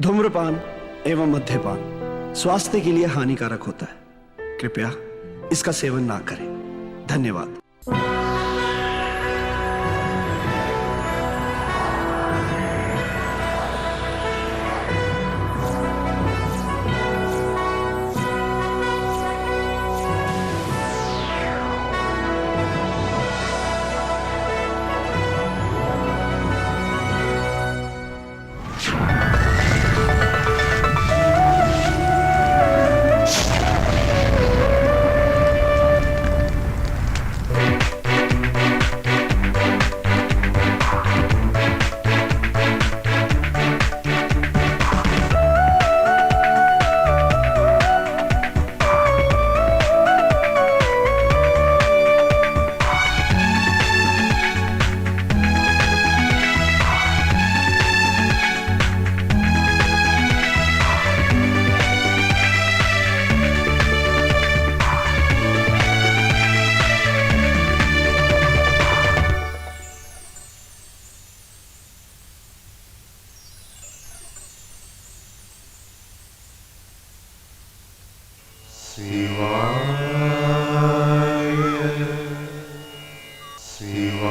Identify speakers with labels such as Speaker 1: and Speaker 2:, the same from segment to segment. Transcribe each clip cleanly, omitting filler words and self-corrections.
Speaker 1: धूम्रपान एवं मद्यपान स्वास्थ्य के लिए हानिकारक होता है। कृपया इसका सेवन ना करें। धन्यवाद।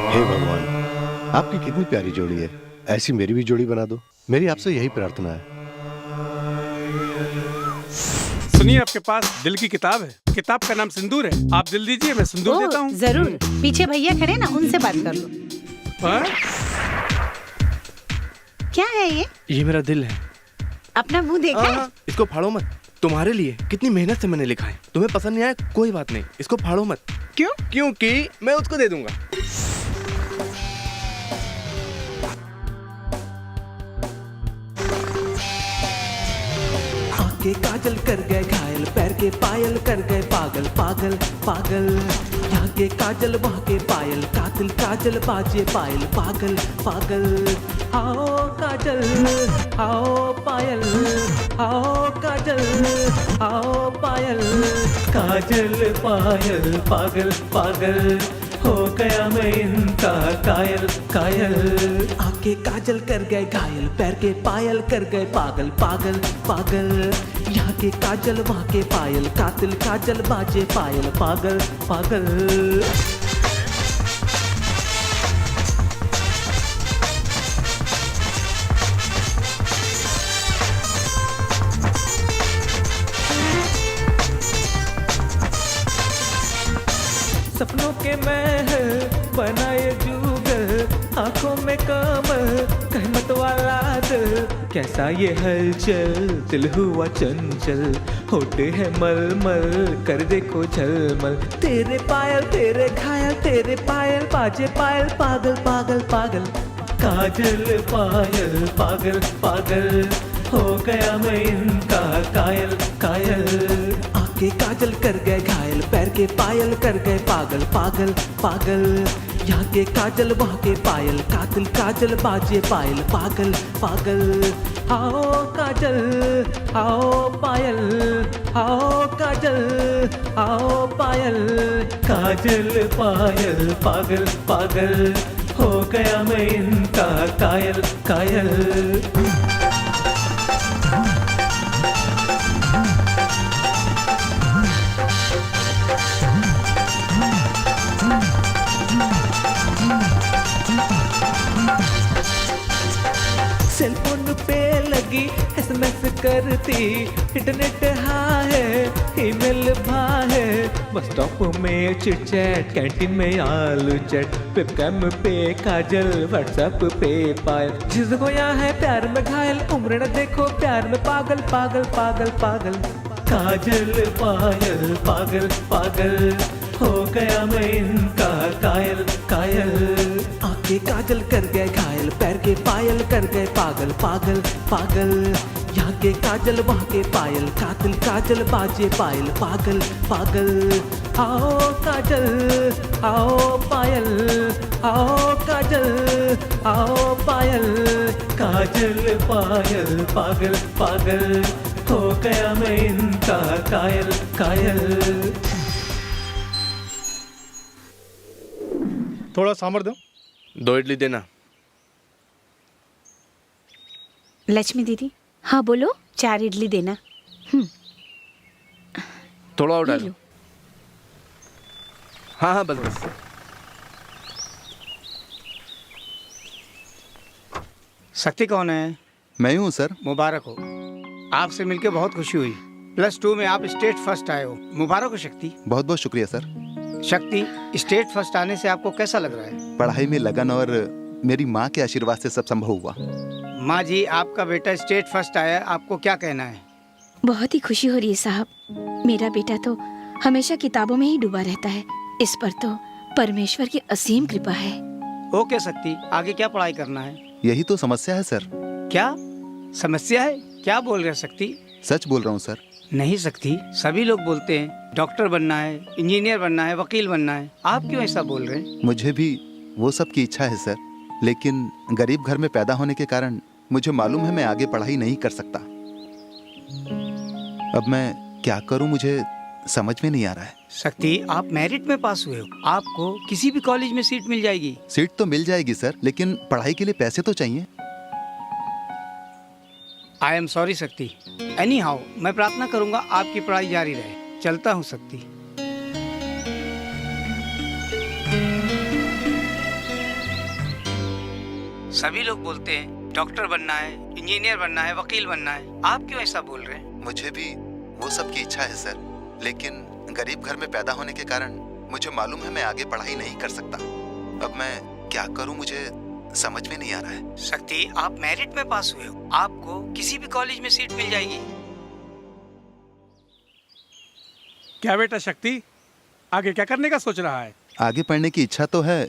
Speaker 2: हे भगवान, आपकी कितनी प्यारी जोड़ी है। ऐसी मेरी भी जोड़ी बना दो। मेरी आपसे यही प्रार्थना है।
Speaker 3: सुनिए, आपके पास दिल की किताब है। किताब का नाम सिंदूर है। आप दिल दीजिए, मैं सिंदूर देता हूँ।
Speaker 4: जरूर। पीछे भैया खड़े ना, उनसे बात कर लो। क्या है ये
Speaker 5: मेरा दिल है।
Speaker 4: अपना मुंह देखा?
Speaker 5: इसको फाड़ो मत। तुम्हारे लिए कितनी मेहनत से मैंने लिखा है। तुम्हें पसंद नहीं आया कोई बात नहीं, इसको फाड़ो मत। क्यों? क्योंकि मैं उसको दे दूंगा।
Speaker 6: आंखें काजल कर गए घायल, पैर के पायल कर गए पागल पागल पागल। यहाँ के काजल वहाँ के पायल, कातिल काजल बाजे पायल पागल पागल। आओ काजल आओ पायल, आओ काजल आओ पायल, काजल पायल पागल पागल। हो गया मैं इनका कायल कायल। आंखें काजल कर गए घायल, पैर के पायल कर गए पागल पागल पागल। यहाँ के काजल वहाँ के पायल, कातिल काजल बाजे पायल पागल पागल। सपनों के महल बनाए जुगल, आंखों में कमल कहमत वाला दिल। कैसा ये हलचल, दिल हुआ चंचल, होते हैं मलमल कर देखो झलमल। तेरे पायल तेरे घायल, तेरे पायल बाजे पायल पागल पागल पागल। काजल पायल पागल पागल, हो गया मैं इनका कायल कायल। आंखें काजल कर गए घायल, पैर के पायल कर गए पागल पागल पागल। यहाँ के काजल वहाँ के पायल, कातिल काजल बाजे पायल पागल पागल। आओ काजल आओ पायल, आओ काजल आओ पायल, काजल पायल पागल पागल। हो गया मैं इनका कायल कायल। सेलफोन पे लगी एसएमएस करती, इंटरनेट हाँ है ईमेल भा है। बस स्टॉप में चिट चैट, कैंटीन में आलू चट, वेबकैम पे काजल, व्हाट्सएप पे पायल। जिसको यहाँ है प्यार में घायल, उम्र न देखो प्यार में पागल पागल पागल पागल। काजल पायल पागल पागल, हो गया मैं इनका कायल कायल। आंखें काजल कर गए घायल, पैर के पायल कर गए पागल पागल पागल। यहाँ के काजल वहाँ के पायल, कातिल काजल बाजे पायल पागल पागल। आओ काजल आओ पायल, आओ काजल आओ पायल, काजल पायल पागल पागल। हो गया मैं इनका कायल कायल।
Speaker 7: थोड़ा सांभर दो।
Speaker 5: 2 इडली देना।
Speaker 4: लक्ष्मी दीदी,
Speaker 7: हाँ बोलो।
Speaker 4: 4 इडली देना।
Speaker 5: थोड़ा और
Speaker 7: ये
Speaker 5: डालो।
Speaker 7: लो।
Speaker 5: हाँ हाँ बस बस।
Speaker 8: शक्ति कौन है?
Speaker 2: मैं हूँ सर।
Speaker 8: मुबारक हो, आपसे मिलके बहुत खुशी हुई। +2 में आप स्टेट फर्स्ट आए हो, मुबारक हो शक्ति।
Speaker 2: बहुत बहुत शुक्रिया सर।
Speaker 8: शक्ति, स्टेट फर्स्ट आने से आपको कैसा लग रहा है?
Speaker 2: पढ़ाई में लगन और मेरी माँ के आशीर्वाद से सब संभव हुआ।
Speaker 8: माँ जी, आपका बेटा स्टेट फर्स्ट आया, आपको क्या कहना है?
Speaker 7: बहुत ही खुशी हो रही है साहब। मेरा बेटा तो हमेशा किताबों में ही डूबा रहता है, इस पर तो परमेश्वर की असीम कृपा है।
Speaker 8: ओके शक्ति, आगे क्या पढ़ाई करना है?
Speaker 2: यही तो समस्या है सर।
Speaker 8: क्या समस्या है? क्या बोल रहे हैं शक्ति?
Speaker 2: सच बोल रहा हूँ सर।
Speaker 8: नहीं शक्ति, सभी लोग बोलते हैं डॉक्टर बनना है, इंजीनियर बनना है, वकील बनना है, आप क्यों ऐसा बोल रहे हैं?
Speaker 2: मुझे भी वो सब की इच्छा है सर, लेकिन गरीब घर में पैदा होने के कारण मुझे मालूम है मैं आगे पढ़ाई नहीं कर सकता। अब मैं क्या करूं, मुझे समझ में नहीं आ रहा है।
Speaker 8: शक्ति, आप मेरिट में पास हुए हो, आपको किसी भी कॉलेज में सीट मिल जाएगी।
Speaker 2: सीट तो मिल जाएगी सर, लेकिन पढ़ाई के लिए पैसे तो चाहिए।
Speaker 8: आई एम सॉरी शक्ति। एनी हाउ, मैं प्रार्थना करूंगा आपकी पढ़ाई जारी रहे। चलता हूँ शक्ति। सभी लोग बोलते हैं डॉक्टर बनना है, इंजीनियर बनना है, वकील बनना है, आप क्यों ऐसा बोल रहे हैं?
Speaker 2: मुझे भी वो सब की इच्छा है सर, लेकिन गरीब घर में पैदा होने के कारण मुझे मालूम है मैं आगे पढ़ाई नहीं कर सकता। अब मैं क्या करूं, मुझे समझ में नहीं आ रहा है।
Speaker 8: शक्ति, आप मेरिट में पास हुए हो, आपको किसी भी कॉलेज में सीट मिल जाएगी।
Speaker 3: क्या बेटा शक्ति, आगे क्या करने का सोच रहा है?
Speaker 2: आगे पढ़ने की इच्छा तो है,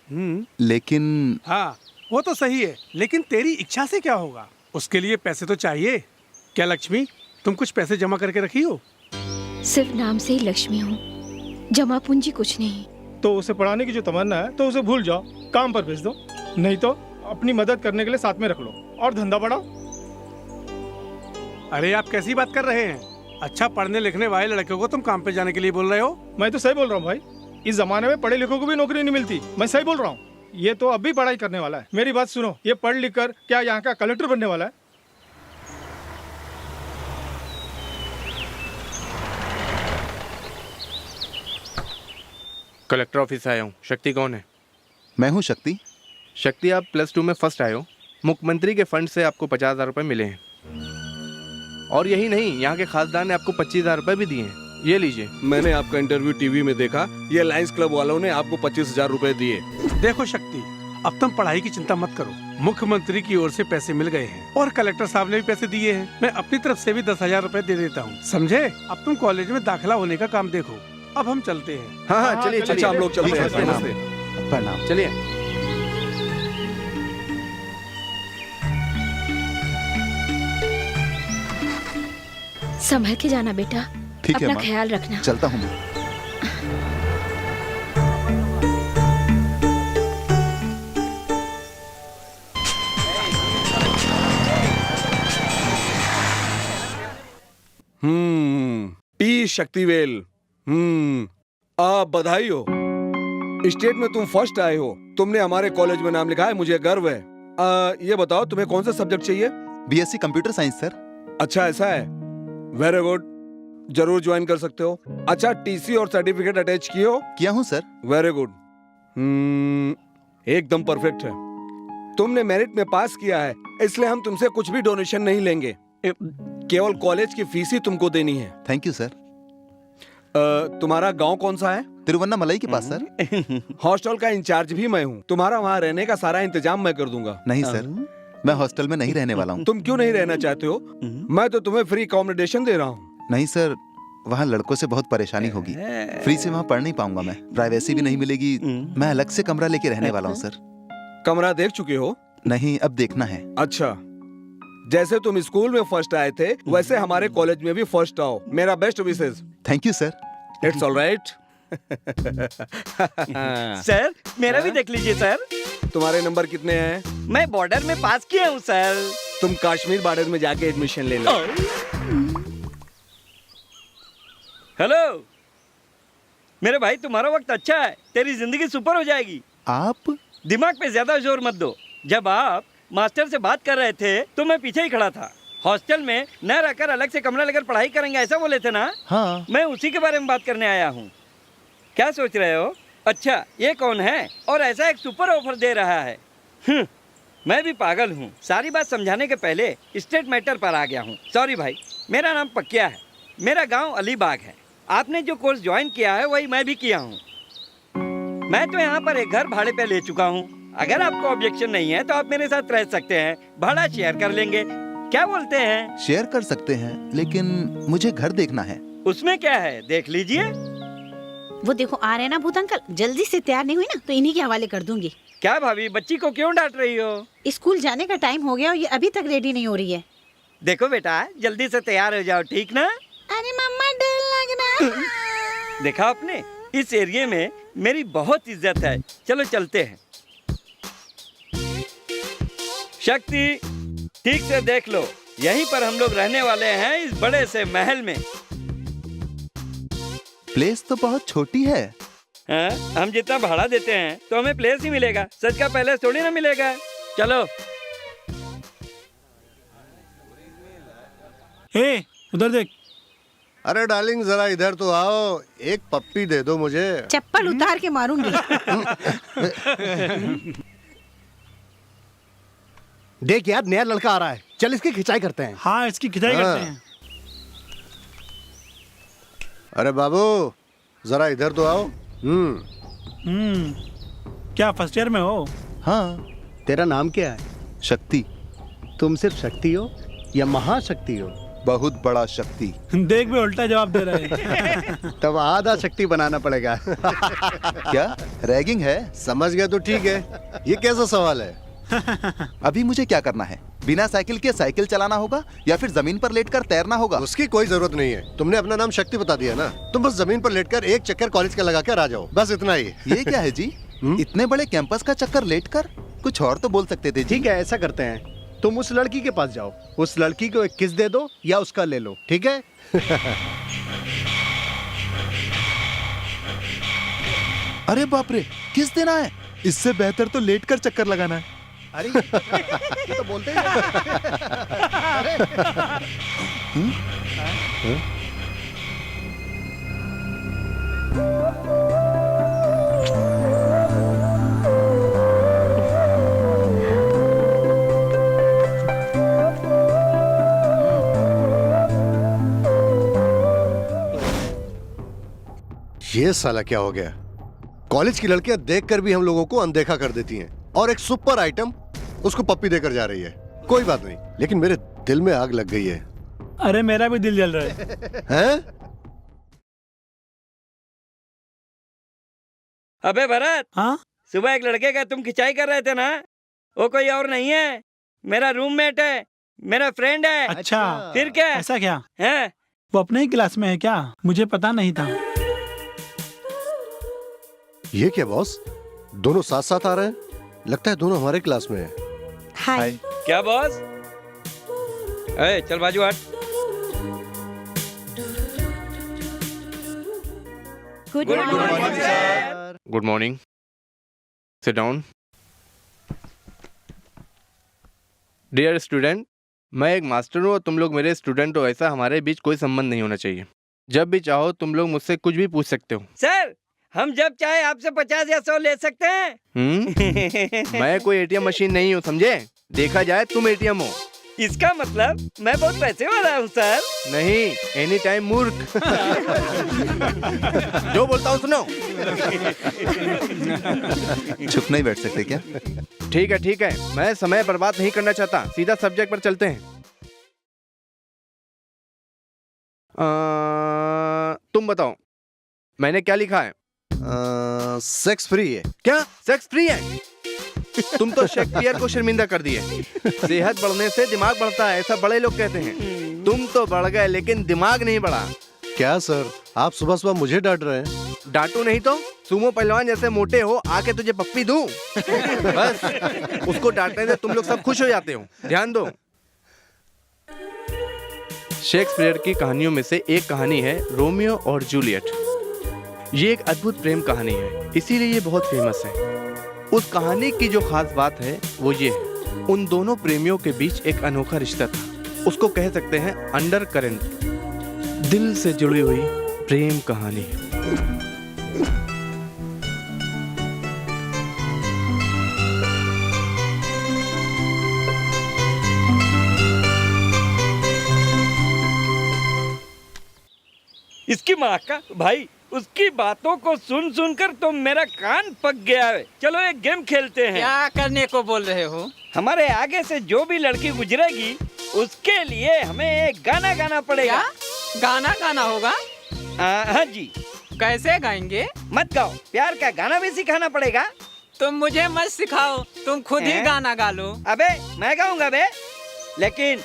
Speaker 2: लेकिन
Speaker 3: हाँ वो तो सही है, लेकिन तेरी इच्छा से क्या होगा? उसके लिए पैसे तो चाहिए। क्या लक्ष्मी, तुम कुछ पैसे जमा करके रखी हो?
Speaker 7: सिर्फ नाम से ही लक्ष्मी हूँ, जमा पूंजी कुछ नहीं।
Speaker 9: तो उसे पढ़ाने की जो तमन्ना है तो उसे भूल जाओ, काम पर भेज दो, नहीं तो अपनी मदद करने के लिए साथ में रख लो और धंधा बढ़ाओ।
Speaker 3: अरे आप कैसी बात कर रहे हैं? अच्छा पढ़ने लिखने वाले लड़के को तुम काम पे जाने के लिए बोल रहे हो?
Speaker 9: मैं तो सही बोल रहा हूँ भाई, इस जमाने में पढ़े लिखों को भी नौकरी नहीं मिलती। मैं सही बोल रहा हूँ। ये तो अब भी पढ़ाई करने वाला है। मेरी बात सुनो, ये पढ़ लिख कर क्या यहाँ का कलेक्टर बनने वाला है?
Speaker 5: कलेक्टर ऑफिस आया हूँ। शक्ति कौन है?
Speaker 2: मैं हूँ शक्ति।
Speaker 5: शक्ति, आप +2 में फर्स्ट आए हो। मुख्यमंत्री के फंड से आपको 50,000 रुपये मिले हैं, और यही नहीं, यहाँ के खासदार ने आपको 25,000 रुपये भी दिए हैं। ये लीजिए।
Speaker 10: मैंने आपका इंटरव्यू टीवी में देखा, ये लायंस क्लब वालों ने आपको 25,000 रुपए दिए।
Speaker 3: देखो शक्ति, अब तुम पढ़ाई की चिंता मत करो, मुख्यमंत्री की ओर से पैसे मिल गए हैं और कलेक्टर साहब ने भी पैसे दिए हैं। मैं अपनी तरफ से भी 10,000 रुपए दे देता हूँ, समझे? अब तुम कॉलेज में दाखिला होने का काम देखो। अब हम चलते हैं।
Speaker 5: हाँ हाँ चलिए चलिए,
Speaker 10: अच्छा हम लोग चलते
Speaker 2: ठीक है,
Speaker 10: हैं।
Speaker 2: प्रणाम।
Speaker 10: नमस्ते।
Speaker 2: प्रणाम।
Speaker 5: चलिए।
Speaker 7: संभल के जाना बेटा,
Speaker 2: ठीक है
Speaker 7: अपना
Speaker 2: माँ,
Speaker 7: ख्याल रखना।
Speaker 2: चलता हूँ मैं।
Speaker 10: पी शक्तिवेल। आप बधाई हो, स्टेट में तुम फर्स्ट आए हो। तुमने हमारे कॉलेज में नाम लिखा है, मुझे गर्व है। ये बताओ तुम्हें कौन सा सब्जेक्ट चाहिए?
Speaker 2: BSc computer science sir.
Speaker 10: अच्छा ऐसा है, वेरी गुड, जरूर ज्वाइन कर सकते हो। अच्छा, टीसी और सर्टिफिकेट अटैच किए हो?
Speaker 2: किया हूँ सर।
Speaker 10: वेरी गुड, एकदम परफेक्ट है। तुमने मेरिट में पास किया है, इसलिए हम तुमसे कुछ भी डोनेशन नहीं लेंगे, केवल कॉलेज की फीस ही तुमको देनी है।
Speaker 2: Thank you sir.
Speaker 10: तुम्हारा गांव कौन सा है?
Speaker 2: तिरुवन्नामलाई के पास सर।
Speaker 10: हॉस्टल का इंचार्ज भी मैं हूँ, तुम्हारा वहाँ रहने का सारा इंतजाम मैं कर दूंगा।
Speaker 2: नहीं सर, मैं हॉस्टल में नहीं रहने वाला हूँ।
Speaker 10: तुम क्यों नहीं रहना चाहते हो? मैं तो तुम्हें फ्री अकोमोडेशन दे रहा हूँ।
Speaker 2: नहीं सर, वहाँ लड़कों से बहुत परेशानी होगी, फ्री से वहाँ पढ़ नहीं पाऊंगा मैं, प्राइवेसी भी नहीं मिलेगी। मैं अलग से कमरा लेके रहने वाला हूँ सर।
Speaker 10: कमरा देख चुके हो?
Speaker 2: नहीं, अब देखना है।
Speaker 10: अच्छा, जैसे तुम स्कूल में फर्स्ट आए थे, वैसे हमारे कॉलेज में भी फर्स्ट आओ। मेरा best wishes.
Speaker 2: Thank you sir.
Speaker 10: It's alright.
Speaker 11: Sir मेरा भी देख लीजिए सर।
Speaker 10: तुम्हारे नंबर कितने हैं?
Speaker 11: मैं बॉर्डर में पास किया हूँ सर।
Speaker 10: तुम कश्मीर बॉर्डर में जाके एडमिशन ले लो।
Speaker 11: हेलो मेरे भाई, तुम्हारा वक्त अच्छा है, तेरी जिंदगी सुपर हो जाएगी।
Speaker 2: आप
Speaker 11: दिमाग पे ज्यादा जोर मत दो। जब आप मास्टर से बात कर रहे थे तो मैं पीछे ही खड़ा था। हॉस्टल में न रहकर अलग से कमरा लेकर पढ़ाई करेंगे, ऐसा बोले थे ना?
Speaker 2: हाँ।
Speaker 11: मैं उसी के बारे में बात करने आया हूँ। क्या सोच रहे हो? अच्छा, ये कौन है और ऐसा एक सुपर ऑफर दे रहा है? मैं भी पागल हूँ। सारी बात समझाने के पहले स्टेट मैटर पर आ गया हूँ। सॉरी भाई, मेरा नाम पक्या है, मेरा गांव अलीबाग है। आपने जो कोर्स ज्वाइन किया है वही मैं भी किया हूँ। मैं तो यहाँ पर एक घर भाड़े पे ले चुका हूँ। अगर आपको ऑब्जेक्शन नहीं है तो आप मेरे साथ रह सकते हैं, भाड़ा शेयर कर लेंगे। क्या बोलते हैं?
Speaker 2: शेयर कर सकते हैं, लेकिन मुझे घर देखना है।
Speaker 11: उसमें क्या है, देख लीजिए।
Speaker 4: वो देखो आ रहे हैं ना भूत अंकल, जल्दी से तैयार नहीं हुई ना तो इन्हीं के हवाले कर दूंगी।
Speaker 11: क्या भाभी, बच्ची को क्यों डांट रही हो?
Speaker 4: स्कूल जाने का टाइम हो गया और ये अभी तक रेडी नहीं हो रही है।
Speaker 11: देखो बेटा, जल्दी से तैयार हो जाओ, ठीक ना?
Speaker 4: अरे मम्मा डर लग रहा है।
Speaker 11: देखा आपने, इस एरिया में मेरी बहुत इज्जत है। चलो चलते हैं। शक्ति, ठीक से देख लो, यहीं पर हम लोग रहने वाले हैं, इस बड़े से महल में।
Speaker 2: प्लेस तो बहुत छोटी है।
Speaker 11: हाँ, हम जितना भाड़ा देते हैं तो हमें प्लेस ही मिलेगा, सच का पैलेस थोड़ी ना मिलेगा। चलो।
Speaker 9: उधर देख।
Speaker 12: अरे डार्लिंग जरा इधर तो आओ, एक पप्पी दे दो मुझे।
Speaker 4: चप्पल उतार के मारूंगी।
Speaker 12: देख यार, नया लड़का आ रहा है, चल इसकी खिंचाई करते हैं।
Speaker 9: हाँ, इसकी खिंचाई करते हैं।
Speaker 12: अरे बाबू जरा इधर तो आओ।
Speaker 9: क्या फर्स्ट ईयर में हो?
Speaker 12: हाँ। तेरा नाम क्या है? शक्ति। तुम सिर्फ शक्ति हो या महाशक्ति हो? बहुत बड़ा शक्ति।
Speaker 9: देख भी उल्टा जवाब दे रहे हैं।
Speaker 12: तब आधा शक्ति बनाना पड़ेगा। क्या रैगिंग है? समझ गया तो ठीक है। ये कैसा सवाल है?
Speaker 2: अभी मुझे क्या करना है? बिना साइकिल के साइकिल चलाना होगा या फिर जमीन पर लेटकर तैरना होगा?
Speaker 12: उसकी कोई जरूरत नहीं है। तुमने अपना नाम शक्ति बता दिया ना, तुम बस जमीन पर लेटकर एक चक्कर कॉलेज का लगा कर आ जाओ, बस इतना ही।
Speaker 2: ये क्या है जी? इतने बड़े कैंपस का चक्कर लेटकर? कुछ और तो बोल सकते थे जी।
Speaker 12: ठीक है, ऐसा करते हैं, तुम उस लड़की के पास जाओ, उस लड़की को एक किस दे दो या उसका ले लो, ठीक है?
Speaker 2: अरे बाप रे, किस देना है? इससे बेहतर तो लेटकर चक्कर लगाना है।
Speaker 12: अरे ये तो बोलते हैं। ये साला क्या हो गया? कॉलेज की लड़कियां देखकर भी हम लोगों को अनदेखा कर देती हैं, और एक सुपर आइटम उसको पप्पी देकर जा रही है। कोई बात नहीं, लेकिन मेरे दिल में आग लग गई है।
Speaker 9: अरे मेरा भी दिल जल रहा है।
Speaker 12: हैं?
Speaker 11: अबे भरत,
Speaker 9: हाँ?
Speaker 11: सुबह एक लड़के का तुम खिंचाई कर रहे थे ना, वो कोई और नहीं है, मेरा रूममेट है, मेरा फ्रेंड है।
Speaker 9: अच्छा,
Speaker 11: फिर क्या?
Speaker 9: ऐसा क्या?
Speaker 11: है?
Speaker 9: वो अपने ही क्लास में है क्या? मुझे पता नहीं था।
Speaker 12: ये क्या बॉस, दोनों साथ साथ आ रहे हैं? लगता है दोनों हमारे क्लास में है।
Speaker 4: हाय।
Speaker 11: क्या बॉस? ए, चल बाजू हट।
Speaker 4: Good morning
Speaker 5: sir. Good morning. Sit down. Dear student, मैं एक मास्टर हूँ और तुम लोग मेरे स्टूडेंट हो, ऐसा हमारे बीच कोई संबंध नहीं होना चाहिए। जब भी चाहो तुम लोग मुझसे कुछ भी पूछ सकते हो।
Speaker 11: सर, हम जब चाहे आपसे 50 या 100 ले सकते हैं।
Speaker 5: मैं कोई एटीएम मशीन नहीं हूँ, समझे? देखा जाए तुम एटीएम हो।
Speaker 11: इसका मतलब मैं बहुत पैसे वाला हूँ सर।
Speaker 5: नहीं, एनी टाइम मूर्ख। जो बोलता हूँ सुनो।
Speaker 2: चुप नहीं बैठ सकते क्या?
Speaker 5: ठीक है, मैं समय बर्बाद नहीं करना चाहता, सीधा सब्जेक्ट पर चलते हैं। तुम बताओ, मैंने क्या लिखा है?
Speaker 12: सेक्स फ्री है।
Speaker 5: क्या सेक्स फ्री है? तुम तो शेक्सपियर को शर्मिंदा कर दिए। सेहत बढ़ने से दिमाग बढ़ता है, ऐसा बड़े लोग कहते हैं। तुम तो बढ़ गए लेकिन दिमाग नहीं बढ़ा।
Speaker 12: क्या सर, आप सुबह सुबह मुझे डांट रहे हैं?
Speaker 5: डांटू नहीं तो सुमो पहलवान जैसे मोटे हो, आके तुझे पप्पी दूं? बस उसको डांटने से तुम लोग सब खुश हो जाते हो। ध्यान दो, शेक्सपियर की कहानियों में से एक कहानी है रोमियो और जूलियट। ये एक अद्भुत प्रेम कहानी है, इसीलिए ये बहुत फेमस है। उस कहानी की जो खास बात है वो ये है, उन दोनों प्रेमियों के बीच एक अनोखा रिश्ता था। उसको कह सकते हैं अंडर करंट, दिल से जुड़ी हुई प्रेम कहानी।
Speaker 11: इसकी माँ का भाई, उसकी बातों को सुन सुनकर तो मेरा कान पक गया है। चलो एक गेम खेलते हैं।
Speaker 8: क्या करने को बोल रहे हो?
Speaker 11: हमारे आगे से जो भी लड़की गुजरेगी उसके लिए हमें एक गाना गाना पड़ेगा।
Speaker 8: क्या? गाना गाना होगा?
Speaker 11: हाँ जी।
Speaker 8: कैसे गाएंगे?
Speaker 11: मत गाओ, प्यार का गाना भी सिखाना पड़ेगा।
Speaker 8: तुम मुझे मत सिखाओ, तुम खुद ही गाना गा लो।
Speaker 11: अबे मैं गाऊंगा बे, लेकिन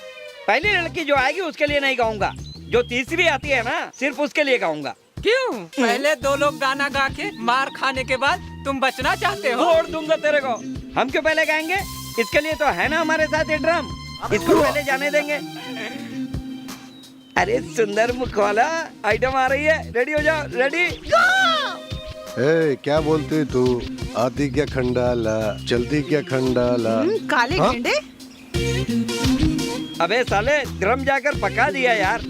Speaker 11: पहली लड़की जो आएगी उसके लिए नहीं गाऊंगा, जो तीसरी आती है ना सिर्फ उसके लिए गाऊंगा।
Speaker 8: क्यों? पहले दो लोग गाना गा के मार खाने के बाद तुम बचना चाहते हो?
Speaker 11: तोड़ दूंगा तेरे को। हम क्यों पहले गाएंगे? इसके लिए तो है ना हमारे साथ ये ड्रम, इसको पहले जाने देंगे। अरे सुंदर मुख वाला, आइटम आ रही है, रेडी हो जाओ। रेडी?
Speaker 12: ए, क्या बोलती तू? आती क्या खंडाला, चलती क्या खंडाला।
Speaker 4: काले गेंडे।
Speaker 11: अबे साले, ड्रम जाकर पका दिया यार।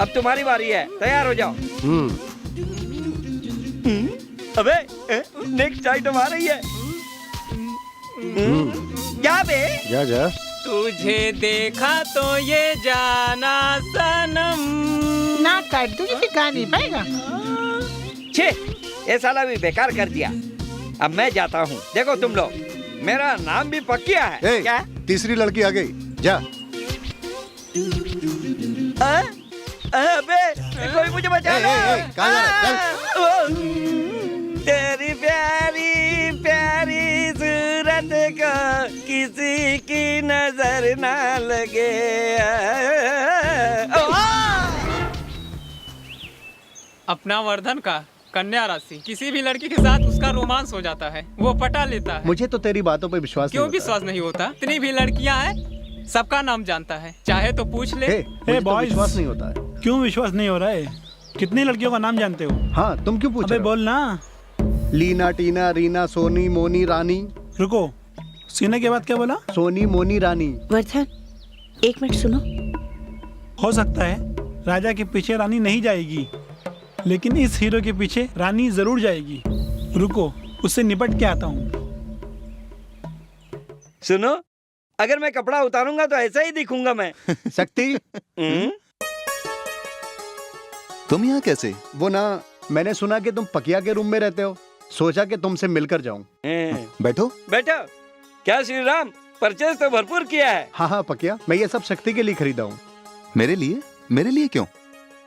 Speaker 11: अब तुम्हारी बारी है, तैयार हो जाओ। अबे नेक्स्ट आइटम आ रही है। क्या बे?
Speaker 12: जा।
Speaker 8: तुझे देखा तो ये जाना सनम।
Speaker 4: ना काट दूंगी, फिर गा नहीं पाएगा।
Speaker 11: छे, ये साला भी बेकार कर दिया। अब मैं जाता हूँ। देखो तुम लोग, मेरा नाम भी पक्किया है। क्या?
Speaker 12: तीसरी लड़की आ गई, जा।
Speaker 11: अबे कोई मुझे बचा लो।
Speaker 12: कहाँ जा रहा है?
Speaker 11: तेरी प्यारी प्यारी सूरत को किसी की नजर ना लगे।
Speaker 8: अपना वर्धन का कन्या राशि किसी भी लड़की के साथ उसका रोमांस हो जाता है, वो पटा लेता है।
Speaker 12: मुझे तो तेरी बातों पे विश्वास
Speaker 8: क्यों विश्वास नहीं होता? इतनी भी लड़कियां हैं, सबका नाम जानता है, चाहे तो पूछ ले।
Speaker 12: बॉयज, विश्वास नहीं होता है।
Speaker 9: क्यों विश्वास नहीं हो रहा है? कितनी लड़कियों का नाम जानते हो?
Speaker 12: हाँ, तुम क्यों पूछ रहे हो?
Speaker 9: बोल ना।
Speaker 12: लीना, टीना, रीना, सोनी, मोनी, रानी।
Speaker 9: रुको, सीने के बाद क्या बोला?
Speaker 12: सोनी, मोनी, रानी।
Speaker 4: वर्धन, एक मिनट सुनो।
Speaker 9: हो सकता है राजा के पीछे रानी नहीं जाएगी, लेकिन इस हीरो के पीछे रानी जरूर जाएगी। रुको, उससे निपट के आता हूँ।
Speaker 11: सुनो, अगर मैं कपड़ा उतारूंगा तो ऐसा ही दिखूंगा मैं।
Speaker 12: शक्ति,
Speaker 2: तुम यहाँ कैसे?
Speaker 12: वो ना, मैंने सुना कि तुम पकिया के रूम में रहते हो, सोचा कि तुमसे मिलकर जाऊं।
Speaker 2: बैठो।
Speaker 11: बैठो। क्या श्री राम, परचेज तो भरपूर किया है।
Speaker 12: हाँ पकिया, मैं ये सब शक्ति के लिए खरीदा हूँ।
Speaker 2: मेरे लिए? मेरे लिए क्यों?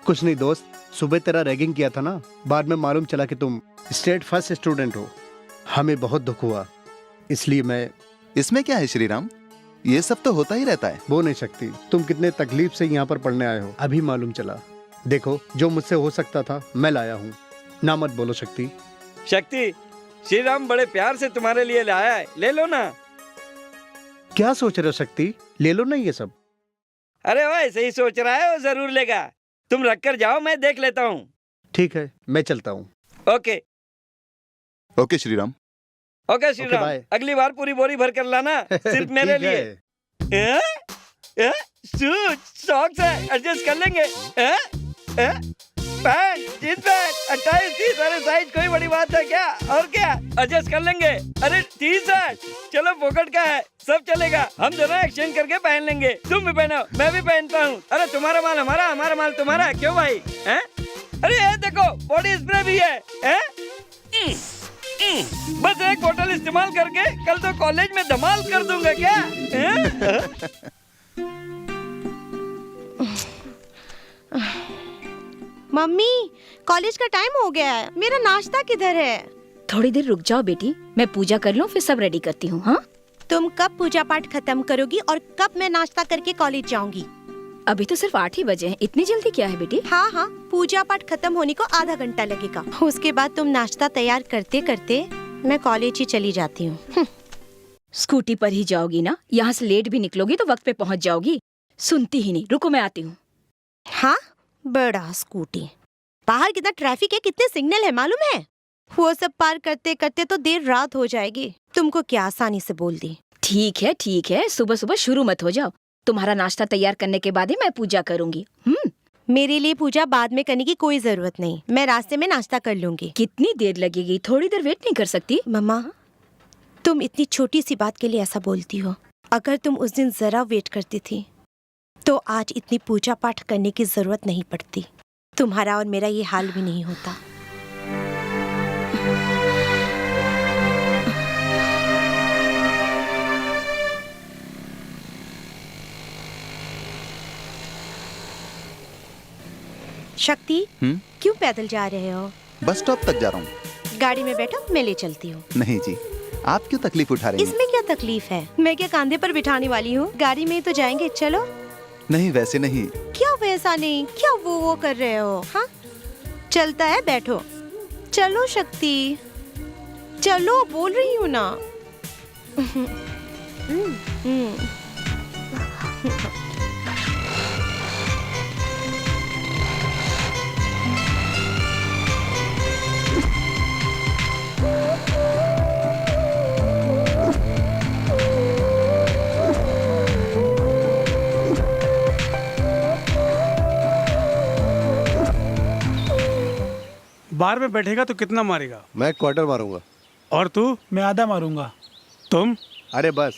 Speaker 12: कुछ नहीं दोस्त, सुबह तेरा रैगिंग किया था ना, बाद में मालूम चला कि तुम स्टेट फर्स्ट स्टूडेंट हो। हमें बहुत दुख हुआ, इसलिए मैं।
Speaker 2: इसमें क्या है श्री राम, ये सब तो होता ही रहता है।
Speaker 12: वो नहीं शक्ति, तुम कितने तकलीफ से यहाँ पर पढ़ने आए हो, अभी मालूम चला। देखो, जो मुझसे हो सकता था मैं लाया हूँ, ना मत बोलो शक्ति।
Speaker 11: शक्ति, श्री राम बड़े प्यार से तुम्हारे लिए लाया है, ले लो ना।
Speaker 12: क्या सोच रहे हो शक्ति, ले लो ना ये सब।
Speaker 11: अरे वो ऐसे ही सोच रहा है, वो जरूर लेगा। तुम रख कर जाओ, मैं देख लेता हूँ।
Speaker 12: ठीक है, मैं चलता हूँ।
Speaker 11: Okay.
Speaker 2: Okay Shri Ram.
Speaker 11: Okay Shri Ram, अगली बार पूरी बोरी भर कर लाना, सिर्फ मेरे लिए। सॉक्स है, एडजस्ट कर लेंगे। पैंट, जींस पैंट, 28-30, अरे साइज कोई बड़ी बात है क्या? और क्या एडजस्ट कर लेंगे। अरे टी-शर्ट, चलो पॉकेट का है, सब चलेगा। हम दोनों एक्सचेंज करके पहन लेंगे। तुम भी पहनो, मैं भी पहनता हूँ। अरे तुम्हारा माल हमारा, हमारा माल तुम्हारा, क्यों भाई? हैं? अरे ये देखो, बॉडी स्प्रे भी है। बस एक बोतल इस्तेमाल करके कल तो कॉलेज में धमाल कर दूंगा क्या?
Speaker 4: मम्मी, कॉलेज का टाइम हो गया है, मेरा नाश्ता किधर है?
Speaker 7: थोड़ी देर रुक जाओ बेटी, मैं पूजा कर लूं, फिर सब रेडी करती हूँ। हाँ,
Speaker 4: तुम कब पूजा पाठ खत्म करोगी और कब मैं नाश्ता करके कॉलेज जाऊंगी?
Speaker 7: अभी तो सिर्फ 8 ही बजे हैं, इतनी जल्दी क्या है बेटी?
Speaker 4: हाँ हाँ, पूजा पाठ खत्म होने को आधा घंटा लगेगा। उसके बाद तुम नाश्ता तैयार करते करते मैं कॉलेज ही चली जाती हूँ।
Speaker 7: स्कूटी पर ही जाओगी ना? यहाँ से लेट भी निकलोगी तो वक्त पे पहुँच जाओगी। सुनती ही नहीं, रुको मैं आती हूँ।
Speaker 4: हाँ, बड़ा स्कूटी, बाहर कितना ट्रैफिक है, कितने सिग्नल है मालूम है? वो सब पार करते करते तो देर रात हो जाएगी। तुमको क्या आसानी से बोल दी।
Speaker 7: ठीक है, सुबह सुबह शुरू मत हो जाओ। तुम्हारा नाश्ता तैयार करने के बाद ही मैं पूजा करूंगी।
Speaker 4: मेरे लिए पूजा बाद में करने की कोई जरूरत नहीं, मैं रास्ते में नाश्ता कर लूंगी।
Speaker 7: कितनी देर लगेगी? थोड़ी देर वेट नहीं कर सकती?
Speaker 4: मम्मा, तुम इतनी छोटी सी बात के लिए ऐसा बोलती हो। अगर तुम उस दिन जरा वेट करती थी तो आज इतनी पूजा पाठ करने की जरूरत नहीं पड़ती। तुम्हारा और मेरा ये हाल भी नहीं होता। शक्ति, क्यों पैदल जा रहे हो?
Speaker 2: बस स्टॉप तक जा रहा हूँ।
Speaker 4: गाड़ी में बैठो, मैं ले चलती हूँ।
Speaker 2: नहीं जी, आप क्यों तकलीफ उठा रही हैं?
Speaker 4: इसमें क्या तकलीफ है? मैं क्या कांधे पर बिठाने वाली हूँ? गाड़ी में ही तो जाएंगे, चलो।
Speaker 2: नहीं, वैसे नहीं।
Speaker 4: क्या वैसा नहीं? क्या वो कर रहे हो? हाँ, चलता है, बैठो। चलो शक्ति, चलो, बोल रही हूँ ना।
Speaker 3: बार में बैठेगा तो कितना मारेगा?
Speaker 12: मैं क्वार्टर मारूंगा।
Speaker 3: और तू?
Speaker 9: मैं आधा मारूंगा।
Speaker 3: तुम?
Speaker 12: अरे बस,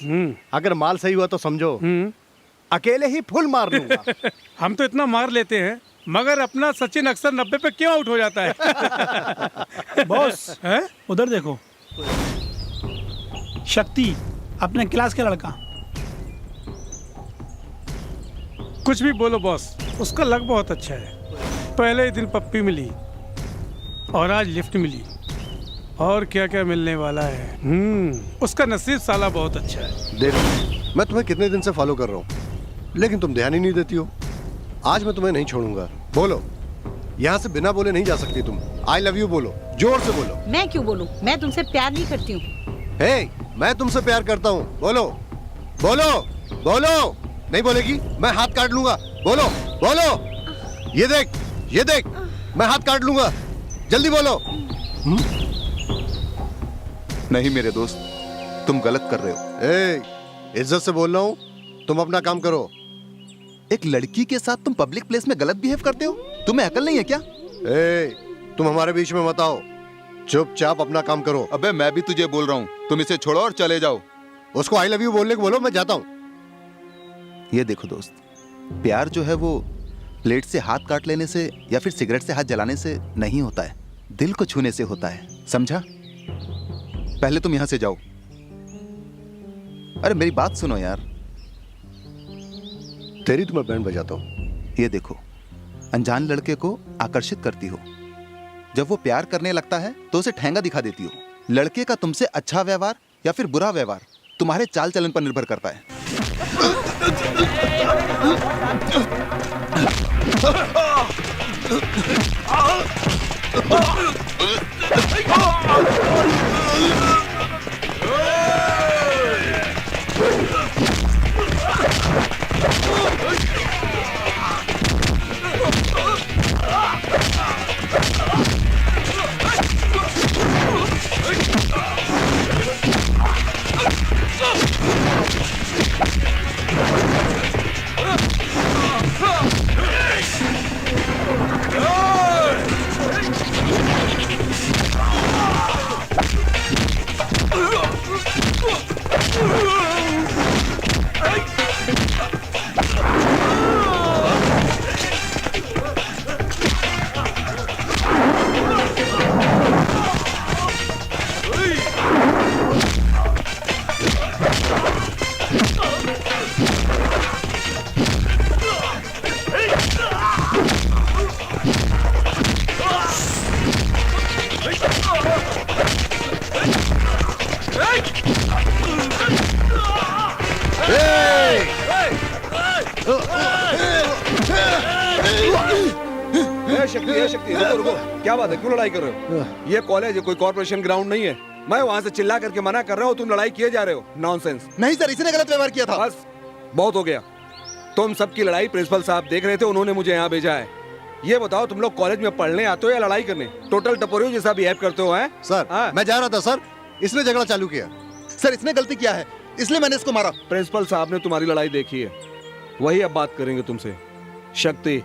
Speaker 12: अगर माल सही हुआ तो समझो अकेले ही फुल मार लूंगा।
Speaker 3: हम तो इतना मार लेते हैं, मगर अपना सचिन अक्सर 90 पे क्यों आउट हो जाता है?
Speaker 9: बॉस, उधर देखो, शक्ति, अपने क्लास का लड़का।
Speaker 3: कुछ भी बोलो बॉस, उसका लक बहुत अच्छा है। पहले ही दिन पप्पी मिली और आज लिफ्ट मिली, और क्या क्या मिलने वाला है। उसका नसीब साला बहुत अच्छा है।
Speaker 12: देखो, मैं तुम्हें कितने दिन से फॉलो कर रहा हूँ, लेकिन तुम ध्यान ही नहीं देती हो। आज मैं तुम्हें नहीं छोड़ूंगा। बोलो, यहाँ से बिना बोले नहीं जा सकती तुम। आई लव यू बोलो, जोर से बोलो।
Speaker 7: मैं क्यों बोलूं? मैं तुमसे प्यार नहीं करती हूँ।
Speaker 12: हे, मैं तुमसे प्यार करता हूँ। बोलो बोलो बोलो। नहीं बोलेगी मैं हाथ काट लूंगा। बोलो बोलो। ये देख, ये देख, मैं हाथ काट लूंगा। जल्दी बोलो।
Speaker 2: नहीं मेरे दोस्त, तुम गलत कर रहे हो।
Speaker 12: ए, इज्जत से बोल रहा हूँ, तुम अपना काम करो।
Speaker 2: एक लड़की के साथ तुम पब्लिक प्लेस में गलत बिहेव करते हो? तुम्हें अकल नहीं है क्या?
Speaker 12: ए, तुम हमारे बीच में मत आओ। चुपचाप अपना काम करो।
Speaker 2: अबे मैं भी तुझे बोल रहा हूँ, तुम इसे छोड़ो और चले जाओ।
Speaker 12: उसको आई लव यू बोलने को बोलो, मैं जाता हूँ।
Speaker 2: ये देखो दोस्त, प्यार जो है वो प्लेट से हाथ काट लेने से या फिर सिगरेट से हाथ जलाने से नहीं होता है, दिल को छूने से होता है, समझा? पहले तुम यहां से जाओ। अरे मेरी बात सुनो यार।
Speaker 12: तेरी तो मैं बैंड बजाता हूँ।
Speaker 2: ये देखो, अनजान लड़के को आकर्षित करती हो, जब वो प्यार करने लगता है तो उसे ठेंगा दिखा देती हो। लड़के का तुमसे अच्छा व्यवहार या फिर बुरा व्यवहार तुम्हारे चाल चलन पर निर्भर करता है।
Speaker 10: शक्ति, रुको रुको, क्या बात है, क्यों लड़ाई कर रहे हो? ये कॉलेज है, कोई कॉर्पोरेशन ग्राउंड नहीं है। मैं वहाँ से चिल्ला करके मना कर रहा हूँ, तुम लड़ाई किए जा रहे हो। नॉनसेंस।
Speaker 2: नहीं सर, इसने गलत व्यवहार किया था।
Speaker 10: बस बहुत हो गया। तुम सबकी लड़ाई प्रिंसिपल साहब देख रहे थे, उन्होंने मुझे यहाँ भेजा है। ये बताओ, तुम लोग कॉलेज में पढ़ने आते हो या लड़ाई करने? टोटल टपोरियों जैसा बिहेव करते हो। हैं
Speaker 12: सर, मैं जा रहा था सर, इसने झगड़ा चालू किया।
Speaker 2: सर, इसने गलती किया है, इसलिए मैंने इसको मारा।
Speaker 10: प्रिंसिपल साहब ने तुम्हारी लड़ाई देखी है, वही अब बात करेंगे तुमसे। शक्ति,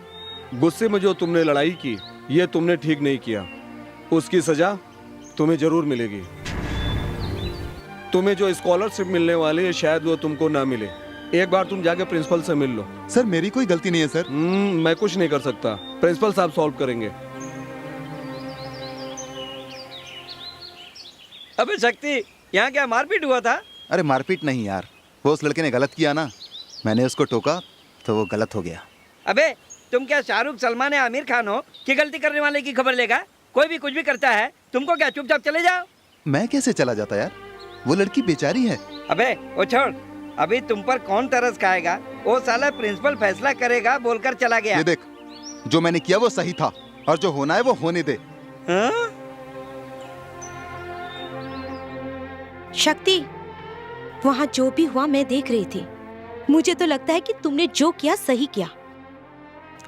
Speaker 10: गुस्से में जो तुमने लड़ाई की, ये तुमने ठीक नहीं किया। उसकी सजा तुम्हें जरूर मिलेगी। तुम्हें जो स्कॉलरशिप मिलने वाली है शायद वो तुमको ना मिले। एक बार तुम जाके प्रिंसिपल से मिल लो।
Speaker 2: सर मेरी कोई गलती नहीं है सर।
Speaker 10: मैं कुछ नहीं कर सकता, प्रिंसिपल साहब सॉल्व करेंगे।
Speaker 11: अबे शक्ति, यहाँ क्या मारपीट हुआ था?
Speaker 2: अरे मारपीट नहीं यार, वो उस लड़के ने गलत किया ना, मैंने उसको टोका तो वो गलत हो गया।
Speaker 11: अबे तुम क्या शाहरुख, सलमान या आमिर खान हो कि गलती करने वाले की खबर लेगा? कोई भी कुछ भी करता है, तुमको क्या चुपचाप चले जाओ?
Speaker 2: मैं कैसे चला जाता यार, वो लड़की बेचारी है।
Speaker 11: अबे वो छोड़, अभी तुम पर कौन तरस खाएगा? वो साला प्रिंसिपल फैसला करेगा बोलकर चला गया।
Speaker 2: ये देख, जो मैंने किया वो सही था और जो होना है वो होने दे।
Speaker 11: हाँ?
Speaker 4: शक्ति, वहाँ जो भी हुआ मैं देख रही थी। मुझे तो लगता है कि तुमने जो किया सही किया।